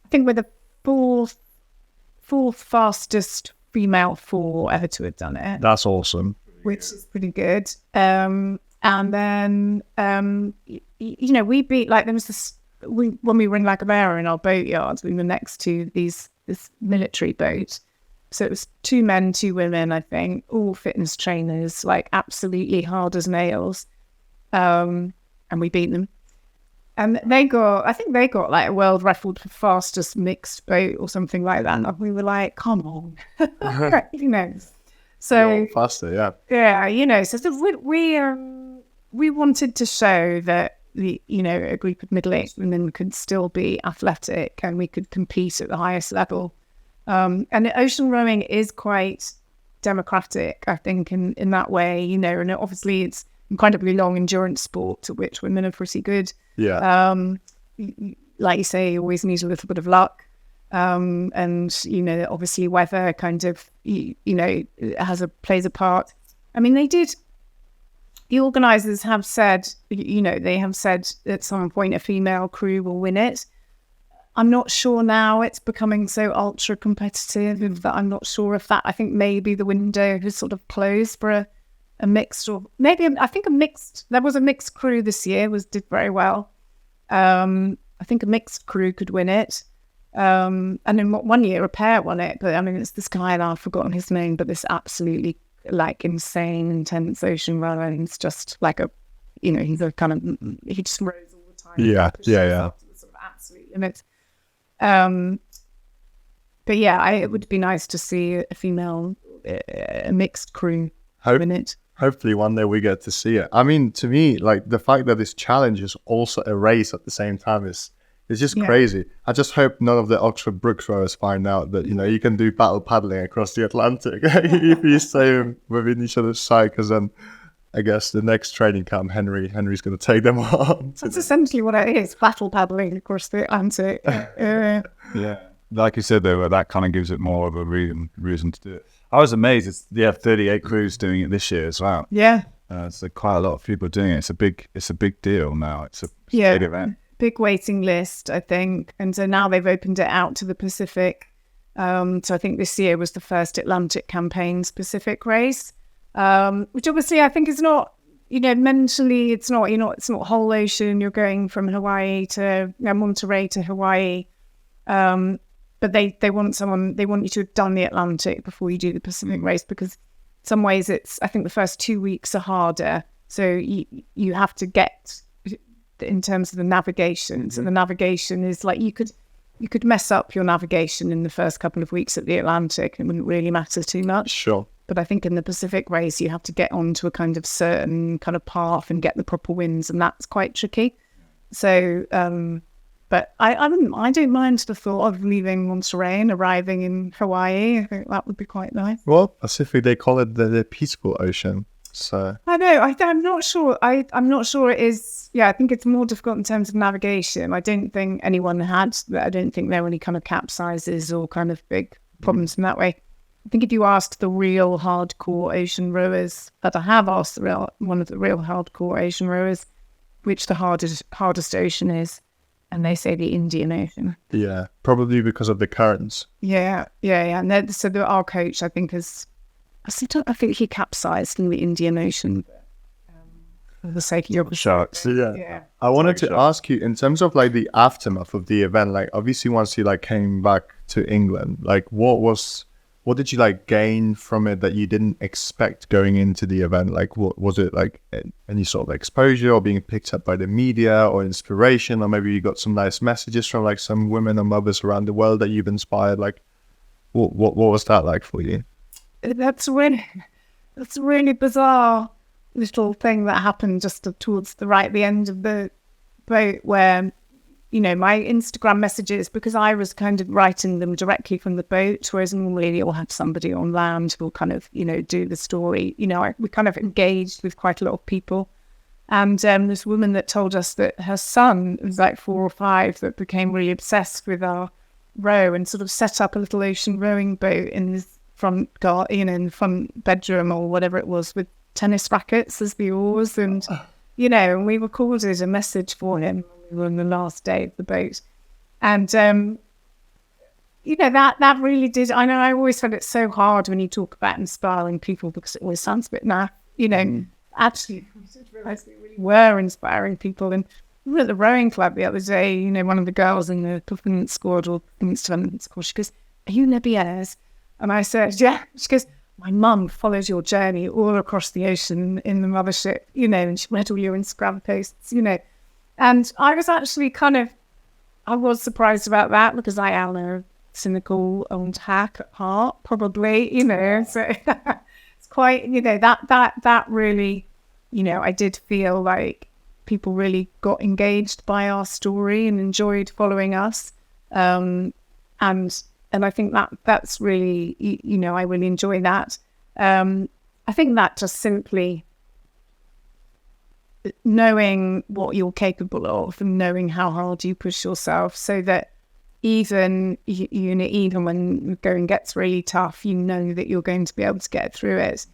I think we're the fourth fastest female four ever to have done it. That's awesome. Which is pretty good. And then, you know, we beat, like, there was this, when we were in La Gomera in our boatyard, we were next to this military boat. So it was 2 men, 2 women, I think, all fitness trainers, like absolutely hard as nails. And we beat them. And I think they got like a world record for fastest mixed boat or something like that. And we were like, come on, you know. So faster, yeah, you know. So we wanted to show that a group of middle-aged women could still be athletic and we could compete at the highest level. And ocean rowing is quite democratic, I think, in that way, you know. And obviously, it's incredibly long endurance sport to which women are pretty good. Yeah. Like you say, you always need a little bit of luck. And, you know, obviously weather kind of, you know, plays a part. I mean, the organisers have said, you know, they have said at some point a female crew will win it. I'm not sure now. It's becoming so ultra competitive that I'm not sure if that, I think maybe the window has sort of closed for a mixed, or maybe there was a mixed crew this year, did very well. I think a mixed crew could win it. And in one year a pair won it, but I mean, it's this guy, and I've forgotten his name, but this absolutely like insane, intense ocean runner. He's just like he just rows all the time. Yeah. Sort of absolute limit. But yeah, it would be nice to see a female, a mixed crew win it. Hopefully one day we get to see it. I mean, to me, like the fact that this challenge is also a race at the same time is just crazy. I just hope none of the Oxford Brook rowers find out that, you know, you can do battle paddling across the Atlantic if you stay within each other's sight, because then I guess the next training camp, Henry's going to take them on. That's essentially what it is, battle paddling across the Atlantic. Yeah. Like you said, though, that kind of gives it more of a reason to do it. I was amazed. It's 38 crews doing it this year as well. Yeah. So quite a lot of people doing it. It's a big deal now. It's a big event. Big waiting list, I think. And so now they've opened it out to the Pacific. So I think this year was the first Atlantic campaign's Pacific race, which obviously I think is not, you know, mentally it's not whole ocean. You're going from Hawaii to Monterey to Hawaii. But they want you to have done the Atlantic before you do the Pacific race, because in some ways I think the first 2 weeks are harder. So you have to get, in terms of the navigation. So the navigation is like, you could mess up your navigation in the first couple of weeks at the Atlantic. It wouldn't really matter too much. Sure. But I think in the Pacific race, you have to get onto a kind of certain kind of path and get the proper winds, and that's quite tricky. So, but I don't mind the thought of leaving Monterey and arriving in Hawaii. I think that would be quite nice. Well, Pacific, they call it the peaceful ocean. So I know. I'm not sure. I'm not sure it is. Yeah, I think it's more difficult in terms of navigation. I don't think anyone had. I don't think there were any kind of capsizes or kind of big problems in that way. I think if you asked the real hardcore ocean rowers, that I have asked one of the real hardcore ocean rowers, which the hardest ocean is, and they say the Indian Ocean. yeah, probably because of the currents. Yeah. And so our coach, I think, I think he capsized in the Indian Ocean. For the sake of your Sharks. Yeah. I wanted to ask you, in terms of like the aftermath of the event, like obviously once you like came back to England, like what did you like gain from it that you didn't expect going into the event? Like what was it, like any sort of exposure or being picked up by the media or inspiration, or maybe you got some nice messages from like some women or mothers around the world that you've inspired? Like what was that like for you? That's a really bizarre little thing that happened just towards the end of the boat, where, you know, my Instagram messages, because I was kind of writing them directly from the boat, whereas normally you'll have somebody on land who'll kind of, you know, do the story. You know, we kind of engaged with quite a lot of people. And this woman that told us that her son was like 4 or 5 that became really obsessed with our row and sort of set up a little ocean rowing boat in his front in the front bedroom or whatever it was, with tennis rackets as the oars, and you know, and we recorded a message for him. We were on the last day of the boat, and you know, that really did. I know I always find it so hard when you talk about inspiring people, because it always sounds a bit naff. You know, actually, I just realised we really were inspiring people. And we were at the rowing club the other day. You know, one of the girls in the performance squad or performance development squad, she goes, "Are you Lebby Eyres?" And I said, "Yeah." She goes, "My mum follows your journey all across the ocean in the Mothership, you know, and she read all your Instagram posts, you know." And I was actually I was surprised about that, because I am a cynical old hack at heart, probably, you know. So it's quite, you know, that really, you know, I did feel like people really got engaged by our story and enjoyed following us. And I think that's really, you know, I really enjoy that. I think that just simply knowing what you're capable of and knowing how hard you push yourself, so that even when going gets really tough, you know that you're going to be able to get through it.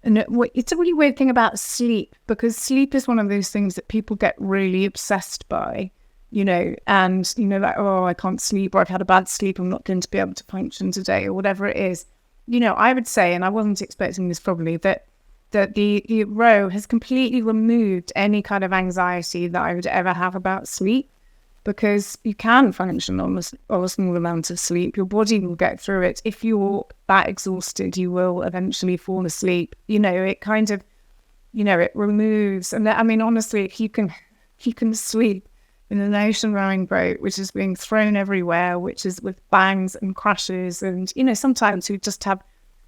And it's a really weird thing about sleep, because sleep is one of those things that people get really obsessed by. You know, and, you know, like, oh, I can't sleep, or I've had a bad sleep, I'm not going to be able to function today, or whatever it is. You know, I would say, and I wasn't expecting this probably, that the row has completely removed any kind of anxiety that I would ever have about sleep, because you can function on a small amount of sleep. Your body will get through it. If you're that exhausted, you will eventually fall asleep. You know, it kind of, you know, it removes. And I mean, honestly, if you can sleep in an ocean rowing boat, which is being thrown everywhere, which is with bangs and crashes, and, you know, sometimes we just have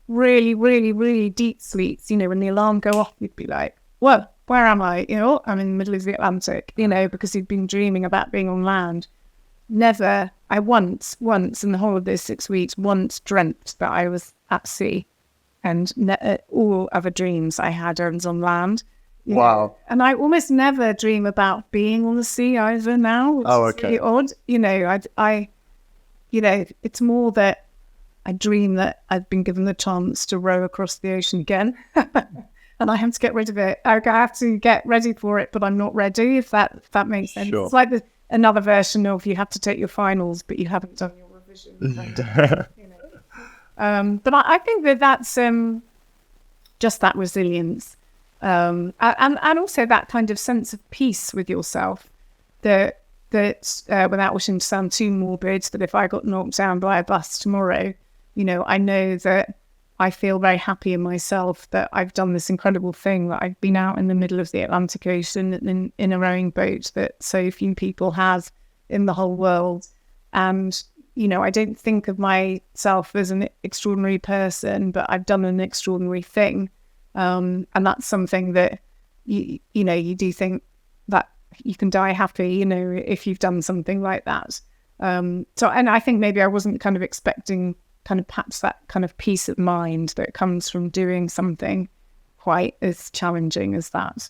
really, really, really deep sleeps. You know, when the alarm go off, you'd be like, whoa, where am I? You know, I'm in the middle of the Atlantic, you know, because you'd been dreaming about being on land. I once in the whole of those 6 weeks, dreamt that I was at sea, and all other dreams I had I was on land. Wow. And I almost never dream about being on the sea either now, which is really odd. You know, I you know, it's more that I dream that I've been given the chance to row across the ocean again. And I have to get rid of it. I have to get ready for it, but I'm not ready, if that makes sense. Sure. It's like another version of you have to take your finals, but you haven't done your revision. You know. But I think that's just that resilience. And also that kind of sense of peace with yourself, that without wishing to sound too morbid, that if I got knocked down by a bus tomorrow, you know, I know that I feel very happy in myself that I've done this incredible thing, that I've been out in the middle of the Atlantic Ocean in a rowing boat that so few people have in the whole world. And, you know, I don't think of myself as an extraordinary person, but I've done an extraordinary thing. And that's something that, you know, you do think that you can die happy, you know, if you've done something like that. And I think maybe I wasn't kind of expecting kind of perhaps that kind of peace of mind that comes from doing something quite as challenging as that.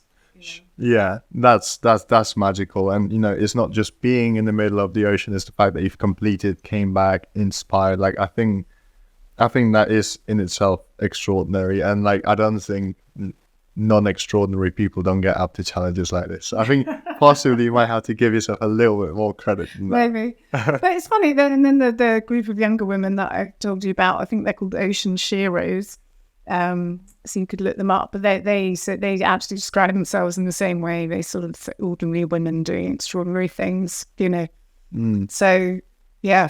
Yeah, that's magical. And it's not just being in the middle of the ocean, it's the fact that you've completed, came back inspired. Like I think that is in itself extraordinary. And like I don't think non-extraordinary people don't get up to challenges like this. I think possibly you might have to give yourself a little bit more credit than that. Maybe. But it's funny then, and then the group of younger women that I told you about, I think they're called Ocean Sheroes. So you could look them up, but they actually describe themselves in the same way. They sort of say ordinary women doing extraordinary things, So yeah,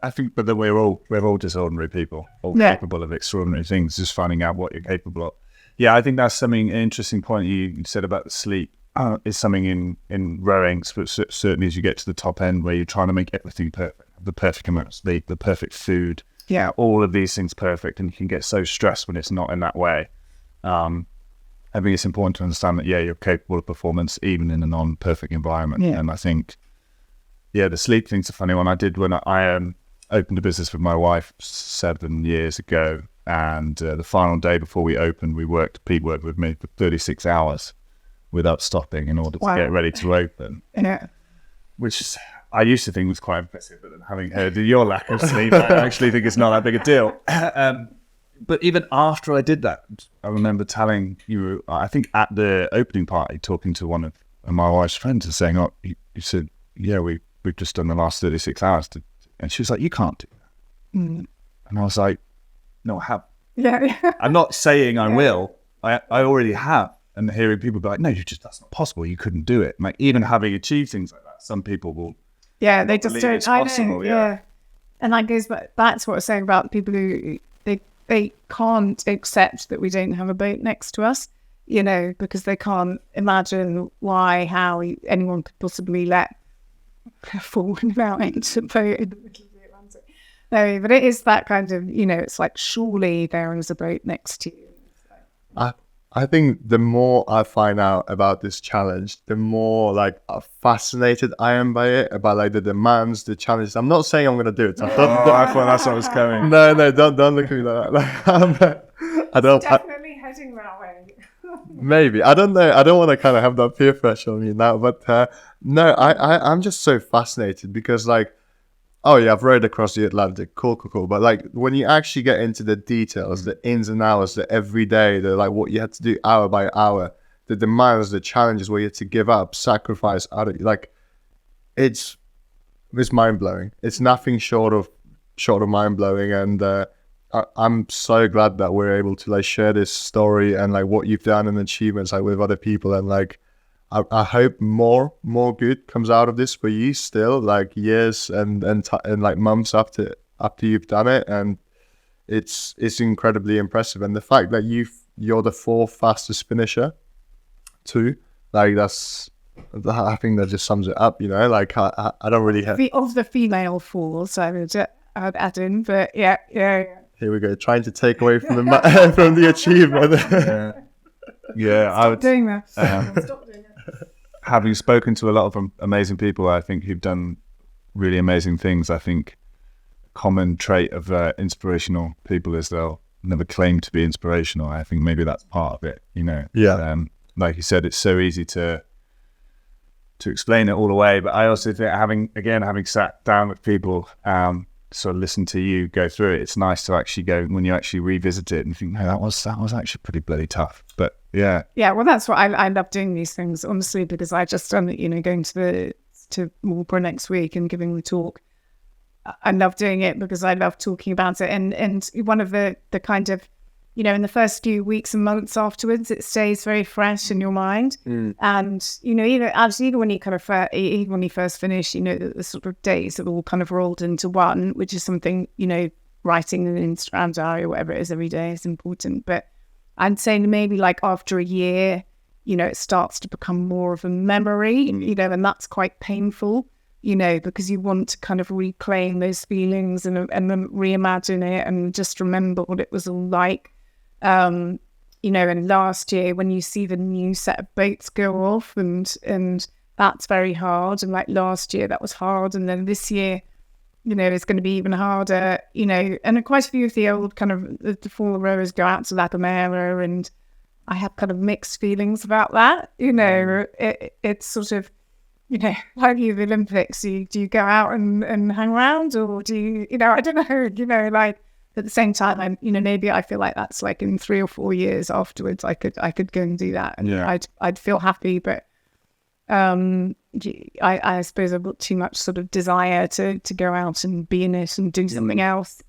I think, but then we're all just ordinary people, all capable of extraordinary things. Just finding out what you're capable of. Yeah, I think that's an interesting point you said about the sleep. Is something in rowing, but certainly as you get to the top end, where you're trying to make everything perfect, the perfect amount of sleep, the perfect food. Yeah, all of these things perfect, and you can get so stressed when it's not in that way. I think it's important to understand that you're capable of performance even in a non-perfect environment. And I think the sleep thing's a funny one. I did when I opened a business with my wife 7 years ago, and the final day before we opened, Pete worked with me for 36 hours without stopping in order to get ready to open. Which I used to think was quite impressive, but then having heard your lack of sleep, I actually think it's not that big a deal. But even after I did that, I remember telling you, I think at the opening party, talking to one of my wife's friends and saying, you said, we've just done the last 36 hours. And she was like, you can't do that. And I was like, no, I have. Yeah. I'm not saying I will. I already have. And hearing people be like, no, that's not possible. You couldn't do it. Like even having achieved things like that, some people will. Yeah, they just don't. I know. Yeah. And that goes back to what I was saying about people who they can't accept that we don't have a boat next to us, because they can't imagine how anyone could possibly let a fallen out into a boat in the middle of the Atlantic. No, but it is that kind of, it's like, surely there is a boat next to you. I think the more I find out about this challenge, the more like fascinated I am by it, about like the demands, the challenges. I'm not saying I'm going to do it. I thought that's what was coming. No, don't look at me like that. I don't. Definitely heading that way. Maybe. I don't know. I don't want to kind of have that peer pressure on me now, but no, I'm just so fascinated because like, oh yeah, I've rowed across the Atlantic, cool. But like when you actually get into the details, the ins and outs, the everyday, the like what you had to do hour by hour, the demands, the challenges where you had to give up, sacrifice, like it's mind blowing. It's nothing short of mind blowing, and I'm so glad that we're able to like share this story and like what you've done and achievements like with other people, and like. I hope more good comes out of this for you still, like years and like months after you've done it, and it's incredibly impressive. And the fact that you're the 4th fastest finisher too, like I think that just sums it up, like I don't really have of the female 4, so I would add in, but yeah. Here we go, trying to take away from the from the achievement. I would doing that. Stop doing it. Having spoken to a lot of amazing people, I think who've done really amazing things, I think a common trait of inspirational people is they'll never claim to be inspirational. I think maybe that's part of it, Yeah. Like you said, it's so easy to explain it all away. But I also think having sat down with people, sort of listen to you go through it, it's nice to actually go when you actually revisit it and think, no, that was actually pretty bloody tough. But yeah, well, that's what I love doing these things, honestly, because I just done it, going to Marlborough next week and giving the talk. I love doing it because I love talking about it, and one of the kind of, in the first few weeks and months afterwards, it stays very fresh in your mind. And even when you kind of even when you first finish, the sort of days have all kind of rolled into one, which is something, writing an Instagram diary or whatever it is every day is important. But I'd say maybe like after a year, it starts to become more of a memory, and that's quite painful, because you want to kind of reclaim those feelings and then reimagine it and just remember what it was all like. And last year when you see the new set of boats go off and that's very hard. And like last year that was hard. And then this year, it's going to be even harder, and quite a few of the old kind of the former rowers go out to La Gomera, and I have kind of mixed feelings about that. It's sort of, like the Olympics, do you go out and hang around, or do you, I don't know, like at the same time, maybe I feel like that's like in 3 or 4 years afterwards, I could go and do that, and I'd feel happy, but I suppose I've got too much sort of desire to go out and be in it and do something else.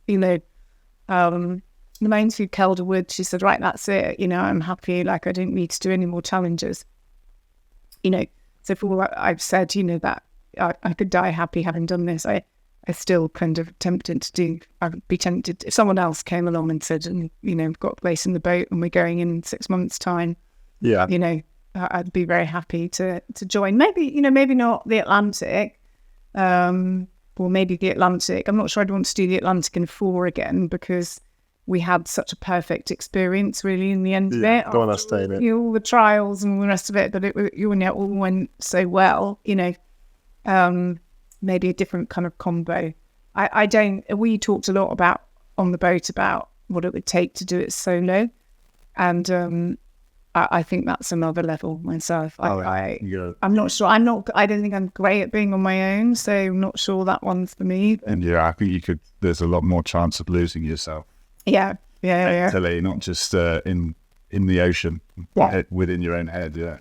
The main interview Kelda Wood, she said, right, that's it. I'm happy. Like, I don't need to do any more challenges. So for what I've said, that I could die happy having done this. I still kind of tempted to do. I'd be tempted if someone else came along and said, we've got a place in the boat and we're going in 6 months' time. Yeah. I'd be very happy to join. Maybe not the Atlantic, or maybe the Atlantic. I'm not sure I'd want to do the Atlantic in 4 again, because we had such a perfect experience really in the end of it. Don't want to stay in it. All the trials and all the rest of it, but it all went so well, maybe a different kind of combo. We talked a lot about on the boat about what it would take to do it solo. And I think that's another level myself. I'm not sure. I don't think I'm great at being on my own, so I'm not sure that one's for me. And I think there's a lot more chance of losing yourself. Yeah. Mentally, not just in the ocean, within your own head. Yeah,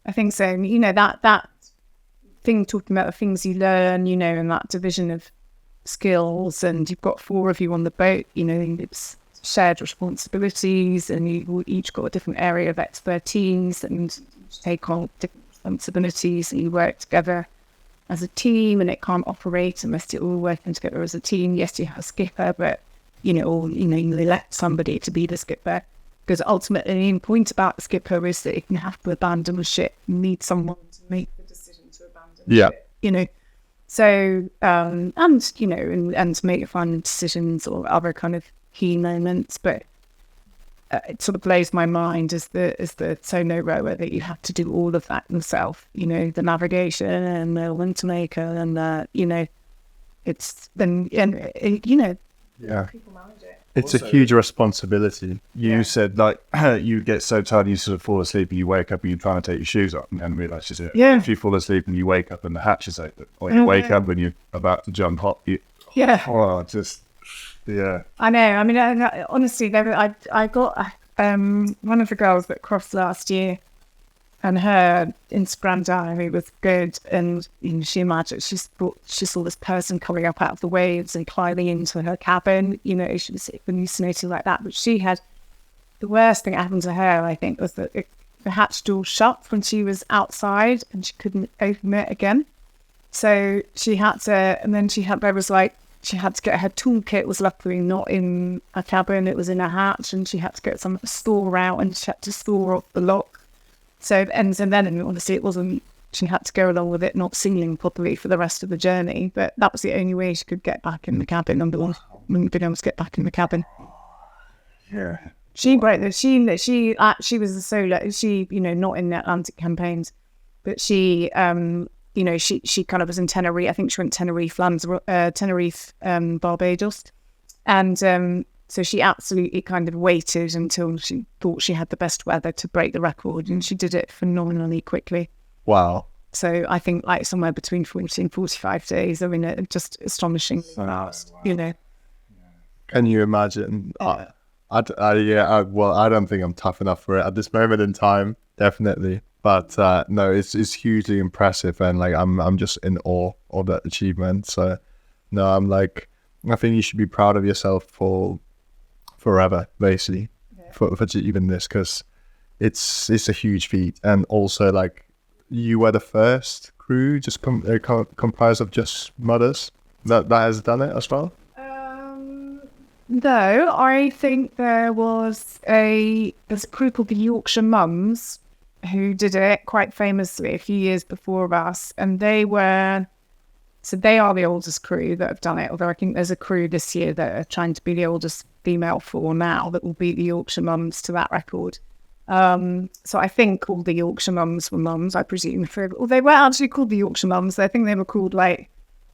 I think so. That thing talking about the things you learn, and that division of skills, and you've got 4 of you on the boat. It's shared responsibilities, and you each got a different area of expertise, and you take on different responsibilities, and you work together as a team, and it can't operate unless you're all working together as a team. Yes, you have a skipper, but you elect somebody to be the skipper, because ultimately the point about the skipper is that you can have to abandon the ship. You need someone to make the decision to abandon the ship. So and to make final decisions or other kind of key moments. But it sort of blows my mind as the solo rower that you have to do all of that yourself. The navigation and the winter maker, and it's then people manage it. It's also a huge responsibility. You said like you get so tired you sort of fall asleep and you wake up and you're trying to take your shoes off and then realise you're doing it. Yeah. If you fall asleep and you wake up and the hatch is open, or you wake up and you're about to jump hot, I know. I mean, honestly, I got one of the girls that crossed last year, and her Instagram diary was good, and she imagined she saw this person coming up out of the waves and climbing into her cabin. She was hallucinating like that. But she had the worst thing that happened to her, I think, was that the hatch door shut when she was outside, and she couldn't open it again. So she had to, and then she had to get her toolkit. Was luckily not in a cabin; it was in a hatch, and she had to get some store out, and she had to store off the lock. So and then honestly, it wasn't. She had to go along with it not singing properly for the rest of the journey. But that was the only way she could get back in the cabin. Number one, wouldn't been able to get back in the cabin. Yeah, she broke this. She was a solo. She not in the Atlantic campaigns, but she she kind of was in Tenerife. I think she went Tenerife, Barbados, and so she absolutely kind of waited until she thought she had the best weather to break the record, and she did it phenomenally quickly. Wow. So I think like somewhere between 40 and 45 days. I mean, just astonishingly fast. Wow. Can you imagine? I don't think I'm tough enough for it at this moment in time. Definitely. But no, it's hugely impressive, and like I'm just in awe of that achievement. So no, I think you should be proud of yourself for forever, basically, for even this, because it's a huge feat. And also, like, you were the first crew just comprised of just mothers that has done it as well. No, I think there's a crew called the Yorkshire Mums who did it quite famously a few years before us, and they are the oldest crew that have done it, although I think there's a crew this year that are trying to be the oldest female for now that will beat the Yorkshire Mums to that record. So I think all the Yorkshire Mums were mums, I presume. They weren't actually called the Yorkshire Mums. I think they were called like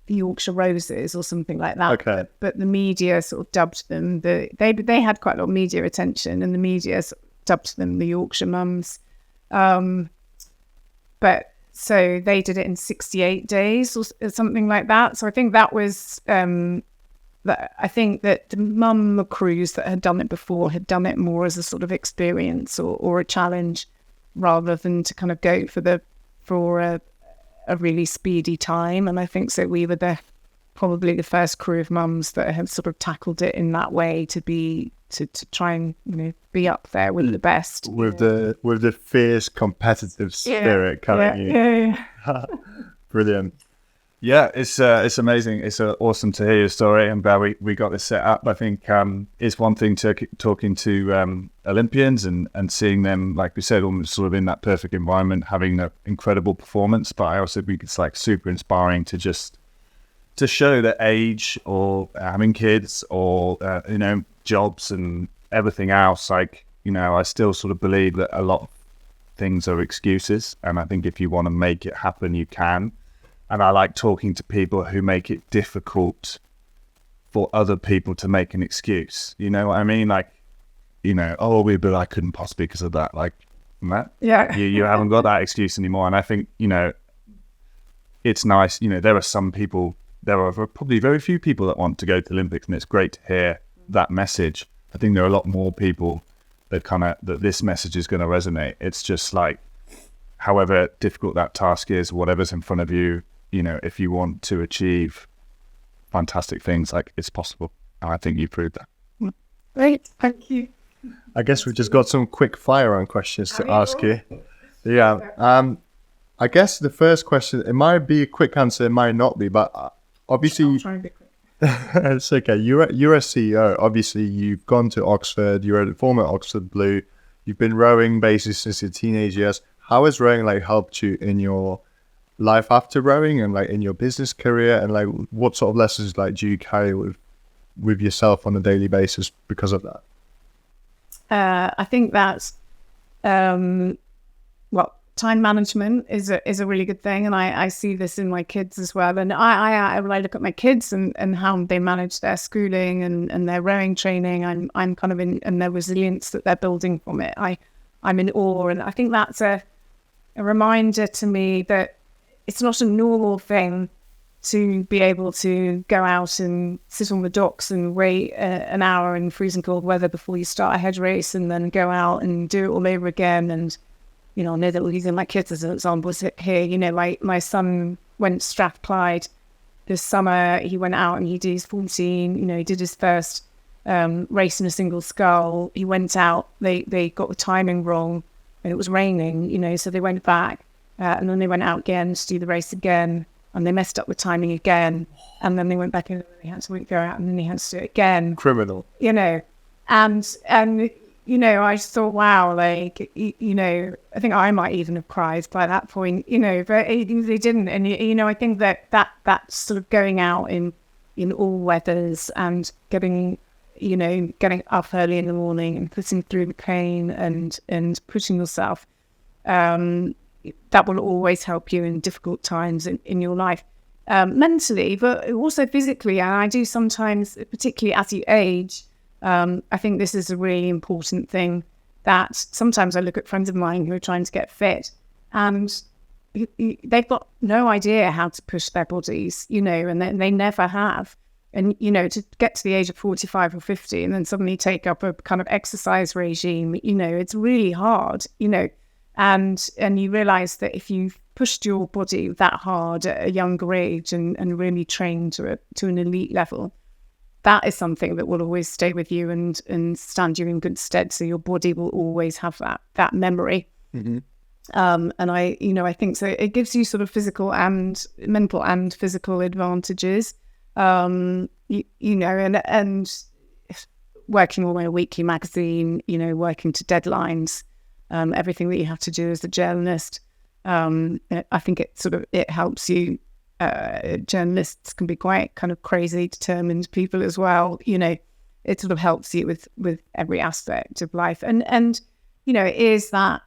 the Yorkshire Roses or something like that. Okay. But the media sort of dubbed them. They had quite a lot of media attention, and the media dubbed them the Yorkshire mums. But so they did it in 68 days or something like that. So I think that was, I think that the mum crews that had done it before had done it more as a sort of experience or a challenge rather than to kind of go for a really speedy time. And I think so we were probably the first crew of mums that have sort of tackled it in that way to try and be up there with the best with the fierce competitive spirit coming in. Brilliant. Yeah, it's amazing. It's awesome to hear your story. I'm glad we got this set up. I think it's one thing talking to Olympians and seeing them, like we said, almost sort of in that perfect environment, having an incredible performance. But I also think it's like super inspiring to show that age or having kids or jobs and everything else, like I still sort of believe that a lot of things are excuses, and I think if you want to make it happen, you can. And I like talking to people who make it difficult for other people to make an excuse. You know what I mean? Like, but I couldn't possibly because of that. Like, Matt, you haven't got that excuse anymore. And I think, it's nice. There are probably very few people that want to go to the Olympics, and it's great to hear that message. I think there are a lot more people that this message is going to resonate. It's just like, however difficult that task is, whatever's in front of you, if you want to achieve fantastic things, like it's possible. And I think you proved that. Great, thank you. I guess we've just got some quick fire round questions to ask you. Yeah. I guess the first question, it might be a quick answer, it might not be, but obviously... I'll try and be quick. It's okay. You're a CEO. Obviously, you've gone to Oxford. You're a former Oxford Blue. You've been rowing basically since your teenage years. How has rowing helped you in your life after rowing and in your business career? And what sort of lessons do you carry with yourself on a daily basis because of that? I think that's time management is a really good thing, and I see this in my kids as well. And I when I look at my kids and how they manage their schooling and their rowing training, I'm kind of in their resilience that they're building from it. I'm in awe, and I think that's a reminder to me that it's not a normal thing to be able to go out and sit on the docks and wait an hour in freezing cold weather before you start a head race, and then go out and do it all over again. And I know that we're using my kids as an example here. My son went Strathclyde this summer. He went out and he did his 14. He did his first race in a single scull. He went out. They got the timing wrong, and it was raining. So they went back, and then they went out again to do the race again, and they messed up the timing again. And then they went back in, and they had to go out, and then they had to do it again. Criminal. And I just thought, wow, I think I might even have cried by that point, but they didn't. And, I think that sort of going out in all weathers and getting up early in the morning and putting through the pain and pushing yourself, that will always help you in difficult times in your life, mentally, but also physically. And I do sometimes, particularly as you age, I think this is a really important thing, that sometimes I look at friends of mine who are trying to get fit, and they've got no idea how to push their bodies, and they never have. And, to get to the age of 45 or 50 and then suddenly take up a kind of exercise regime, it's really hard, and you realize that if you've pushed your body that hard at a younger age and really trained to an elite level, that is something that will always stay with you and stand you in good stead. So your body will always have that memory. Mm-hmm. And I think so. It gives you sort of physical and mental and physical advantages. And working on a weekly magazine, working to deadlines, everything that you have to do as a journalist. I think it helps you. Journalists can be quite kind of crazy, determined people as well. It sort of helps you with every aspect of life. And it is that,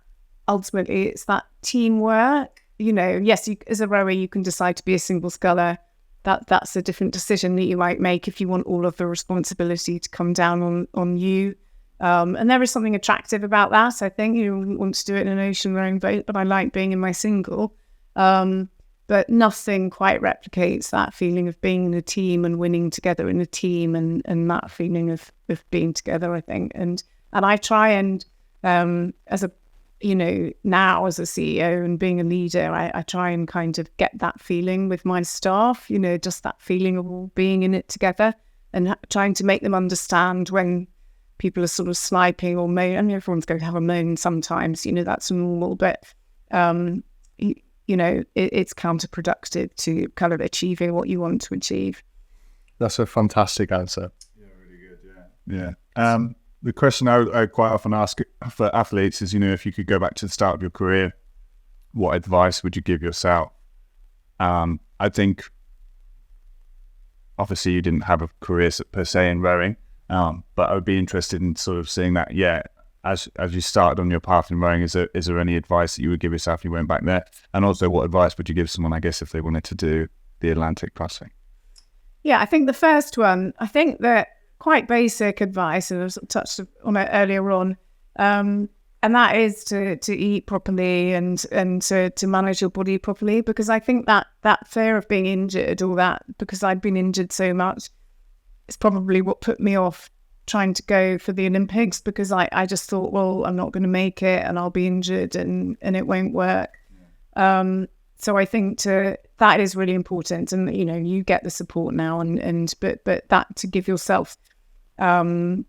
ultimately, it's that teamwork. Yes, as a rower, you can decide to be a single sculler. That's a different decision that you might make if you want all of the responsibility to come down on you. And there is something attractive about that. I think you want to do it in an ocean rowing boat, but I like being in my single. But nothing quite replicates that feeling of being in a team and winning together in a team, and that feeling of being together, I think. And I try and, as a, now as a CEO and being a leader, I try and kind of get that feeling with my staff, just that feeling of all being in it together, and trying to make them understand when people are sort of sniping or moan. I mean, everyone's going to have a moan sometimes, that's normal, but, it's counterproductive to kind of achieving what you want to achieve. That's a fantastic answer. Yeah, really good. Yeah. The question I quite often ask for athletes is, if you could go back to the start of your career, what advice would you give yourself? I think obviously you didn't have a career per se in rowing, but I would be interested in sort of seeing that. Yeah. As you started on your path in rowing, is there any advice that you would give yourself if you went back there? And also, what advice would you give someone, I guess, if they wanted to do the Atlantic crossing? Yeah, I think the first one, I think that quite basic advice, and I sort of touched on it earlier on, and that is to eat properly and to manage your body properly, because I think that fear of being injured, or that because I'd been injured so much, is probably what put me off trying to go for the Olympics, because I just thought, well, I'm not going to make it and I'll be injured and it won't work. So I think that is really important, and you get the support now, but that to give yourself the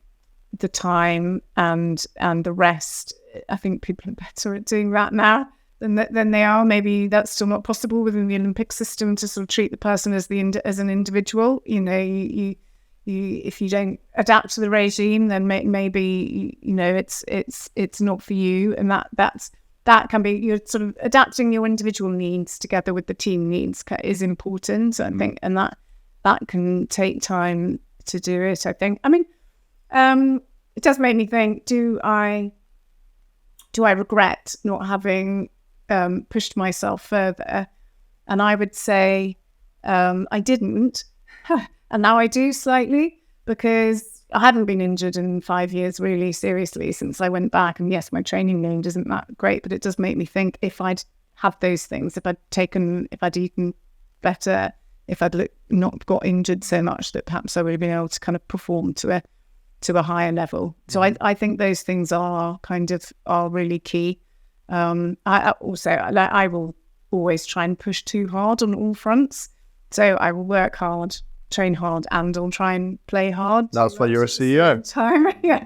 time and the rest. I think people are better at doing that now than they are. Maybe that's still not possible within the Olympic system, to sort of treat the person as an individual. If you don't adapt to the regime, then maybe it's not for you, and that can be, you're sort of adapting your individual needs together with the team needs is important, I think, and that can take time to do it. I think. I mean, it does make me think: do I regret not having pushed myself further? And I would say I didn't. And now I do slightly, because I hadn't been injured in 5 years really seriously since I went back. And yes, my training range isn't that great, but it does make me think, if I'd had those things, if I'd eaten better, if I'd not got injured so much, that perhaps I would have been able to kind of perform to a higher level. So I think those things are really key. I will always try and push too hard on all fronts. So I will work hard, train hard, and I'll try and play hard. That's why you're a CEO. Yeah.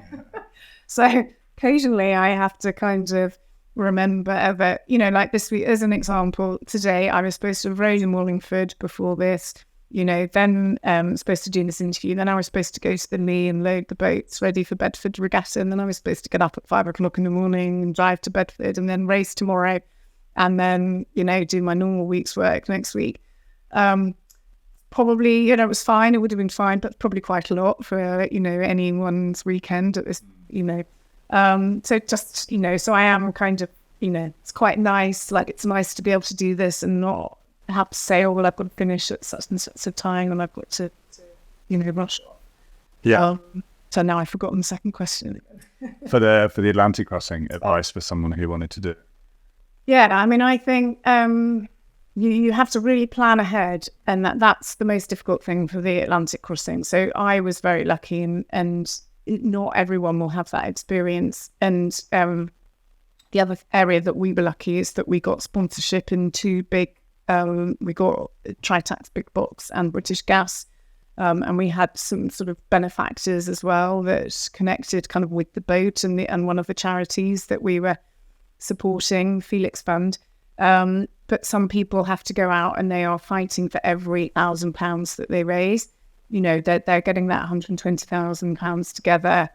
So occasionally I have to kind of remember that, like this week, as an example, today I was supposed to have rowed in Wallingford before this, then supposed to do this interview. Then I was supposed to go to the Lee and load the boats ready for Bedford Regatta. And then I was supposed to get up at 5 o'clock in the morning and drive to Bedford and then race tomorrow. And then, do my normal week's work next week. Probably, it was fine. It would have been fine, but probably quite a lot for, anyone's weekend at this, So just, so I am kind of, it's quite nice. Like, it's nice to be able to do this and not have to say, oh, well, I've got to finish at such and such a time and I've got to rush off. Yeah. So now I've forgotten the second question. For the Atlantic crossing, advice for someone who wanted to do it. Yeah, I mean, I think you have to really plan ahead, and that's the most difficult thing for the Atlantic crossing. So I was very lucky, and not everyone will have that experience. And the other area that we were lucky is that we got sponsorship in two big, we got Tritax Big Box and British Gas, and we had some sort of benefactors as well that connected kind of with the boat and one of the charities that we were supporting, Felix Fund. But some people have to go out and they are fighting for every £1,000 that they raise. They're getting that £120,000 together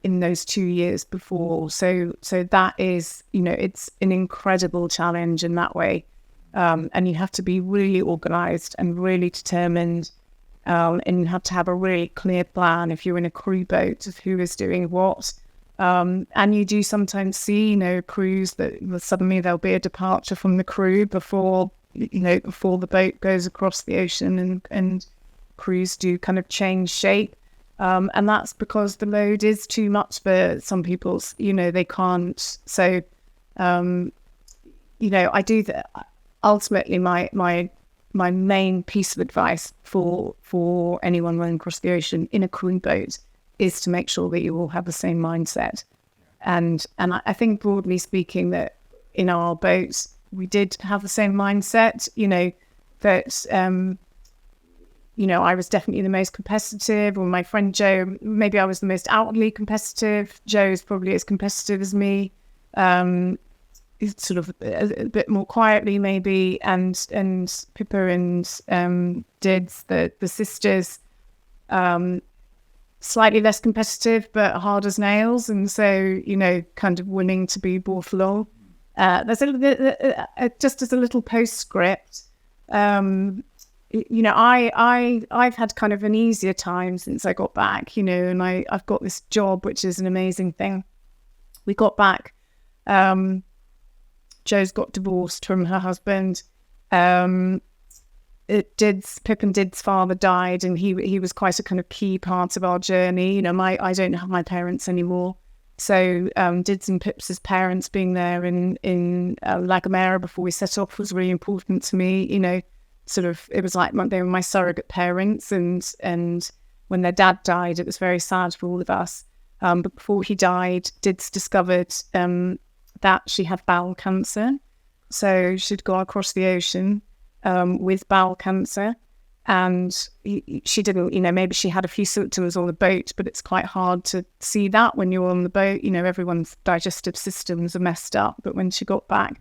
in those 2 years before. So that is, it's an incredible challenge in that way. And you have to be really organised and really determined. And you have to have a really clear plan if you're in a crew boat of who is doing what. And you do sometimes see, crews that suddenly there'll be a departure from the crew before the boat goes across the ocean, and crews do kind of change shape. And that's because the load is too much for some people. They can't. So, I do that. Ultimately, my main piece of advice for anyone running across the ocean in a crew boat is to make sure that you all have the same mindset. And I think broadly speaking that in our boats, we did have the same mindset, that, I was definitely the most competitive, or my friend Jo, maybe I was the most outwardly competitive. Jo's probably as competitive as me, sort of a bit more quietly maybe, and Pippa and Dids, the sisters, slightly less competitive but hard as nails, and so kind of willing to be brought along. There's just as a little postscript, I've had kind of an easier time since I got back, and I've got this job, which is an amazing thing. We got back, Jo's got divorced from her husband. Pip and Did's father died, and he was quite a kind of key part of our journey. I don't have my parents anymore, so Did's and Pip's parents being there in La Gomera before we set off was really important to me. Sort of, it was like they were my surrogate parents, and when their dad died, it was very sad for all of us. But before he died, Did's discovered that she had bowel cancer, so she'd go across the ocean with bowel cancer, and she didn't, maybe she had a few symptoms on the boat, but it's quite hard to see that when you're on the boat. Everyone's digestive systems are messed up, but when she got back,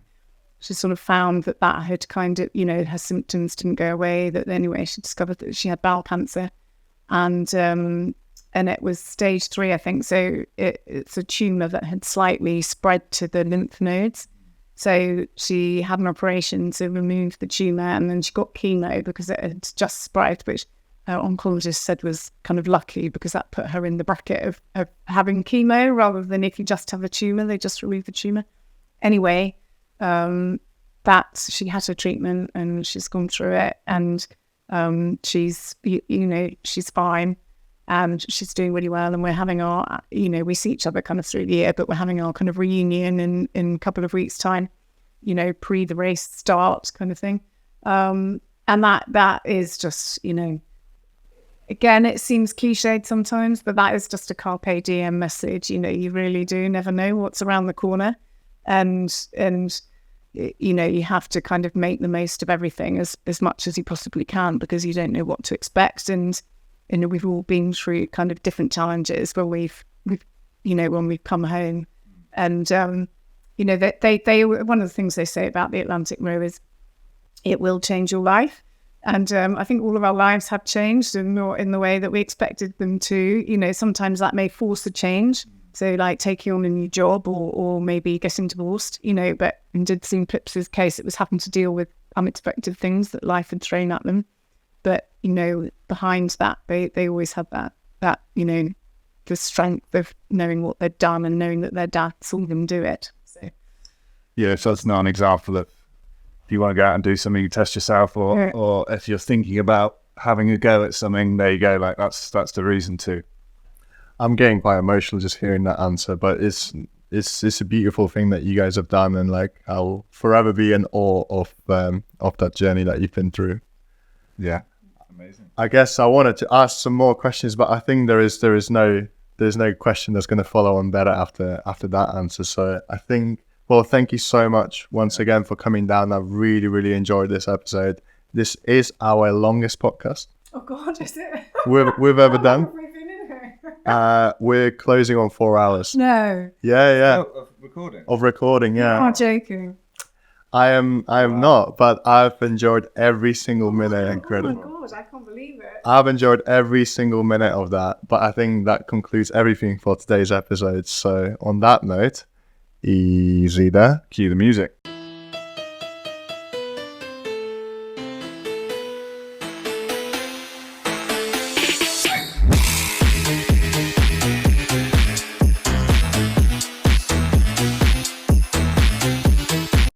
she sort of found that had kind of, her symptoms didn't go away. That anyway, she discovered that she had bowel cancer, and it was stage 3, I think. So it's a tumour that had slightly spread to the lymph nodes. So she had an operation to remove the tumour, and then she got chemo because it had just spread, which our oncologist said was kind of lucky, because that put her in the bracket of having chemo, rather than if you just have a tumour, they just remove the tumour. Anyway, that she had her treatment and she's gone through it, and she's she's fine. And she's doing really well, and we're having our, we see each other kind of through the year, but we're having our kind of reunion in a couple of weeks' time, pre the race start kind of thing. And that is just, again, it seems cliched sometimes, but that is just a carpe diem message. You really do never know what's around the corner, and you have to kind of make the most of everything as much as you possibly can, because you don't know what to expect. And we've all been through kind of different challenges when we've when we've come home, and they one of the things they say about the Atlantic row is it will change your life, and I think all of our lives have changed, and not in the way that we expected them to. Sometimes that may force a change, so like taking on a new job or maybe getting divorced. But in Did's and Pip's case, it was having to deal with unexpected things that life had thrown at them. But, behind that, they always had that, the strength of knowing what they'd done and knowing that their dad saw them do it. So. Yeah, so that's not an example of, if you want to go out and do something, you test yourself, or if you're thinking about having a go at something, there you go, like that's the reason to. I'm getting quite emotional just hearing that answer, but it's a beautiful thing that you guys have done, and like I'll forever be in awe of that journey that you've been through. Yeah. Amazing. I guess I wanted to ask some more questions, but I think there's no question that's going to follow on better after that answer. So I think, well, thank you so much once again for coming down. I really, really enjoyed this episode. This is our longest podcast. Oh God, is it? We've ever done. We're closing on 4 hours. No. Yeah. Of recording, yeah. You're not joking. I am not, but I've enjoyed every single minute. Incredible. Oh my God, I can't believe it. I've enjoyed every single minute of that, but I think that concludes everything for today's episode. So on that note, easy there. Cue the music.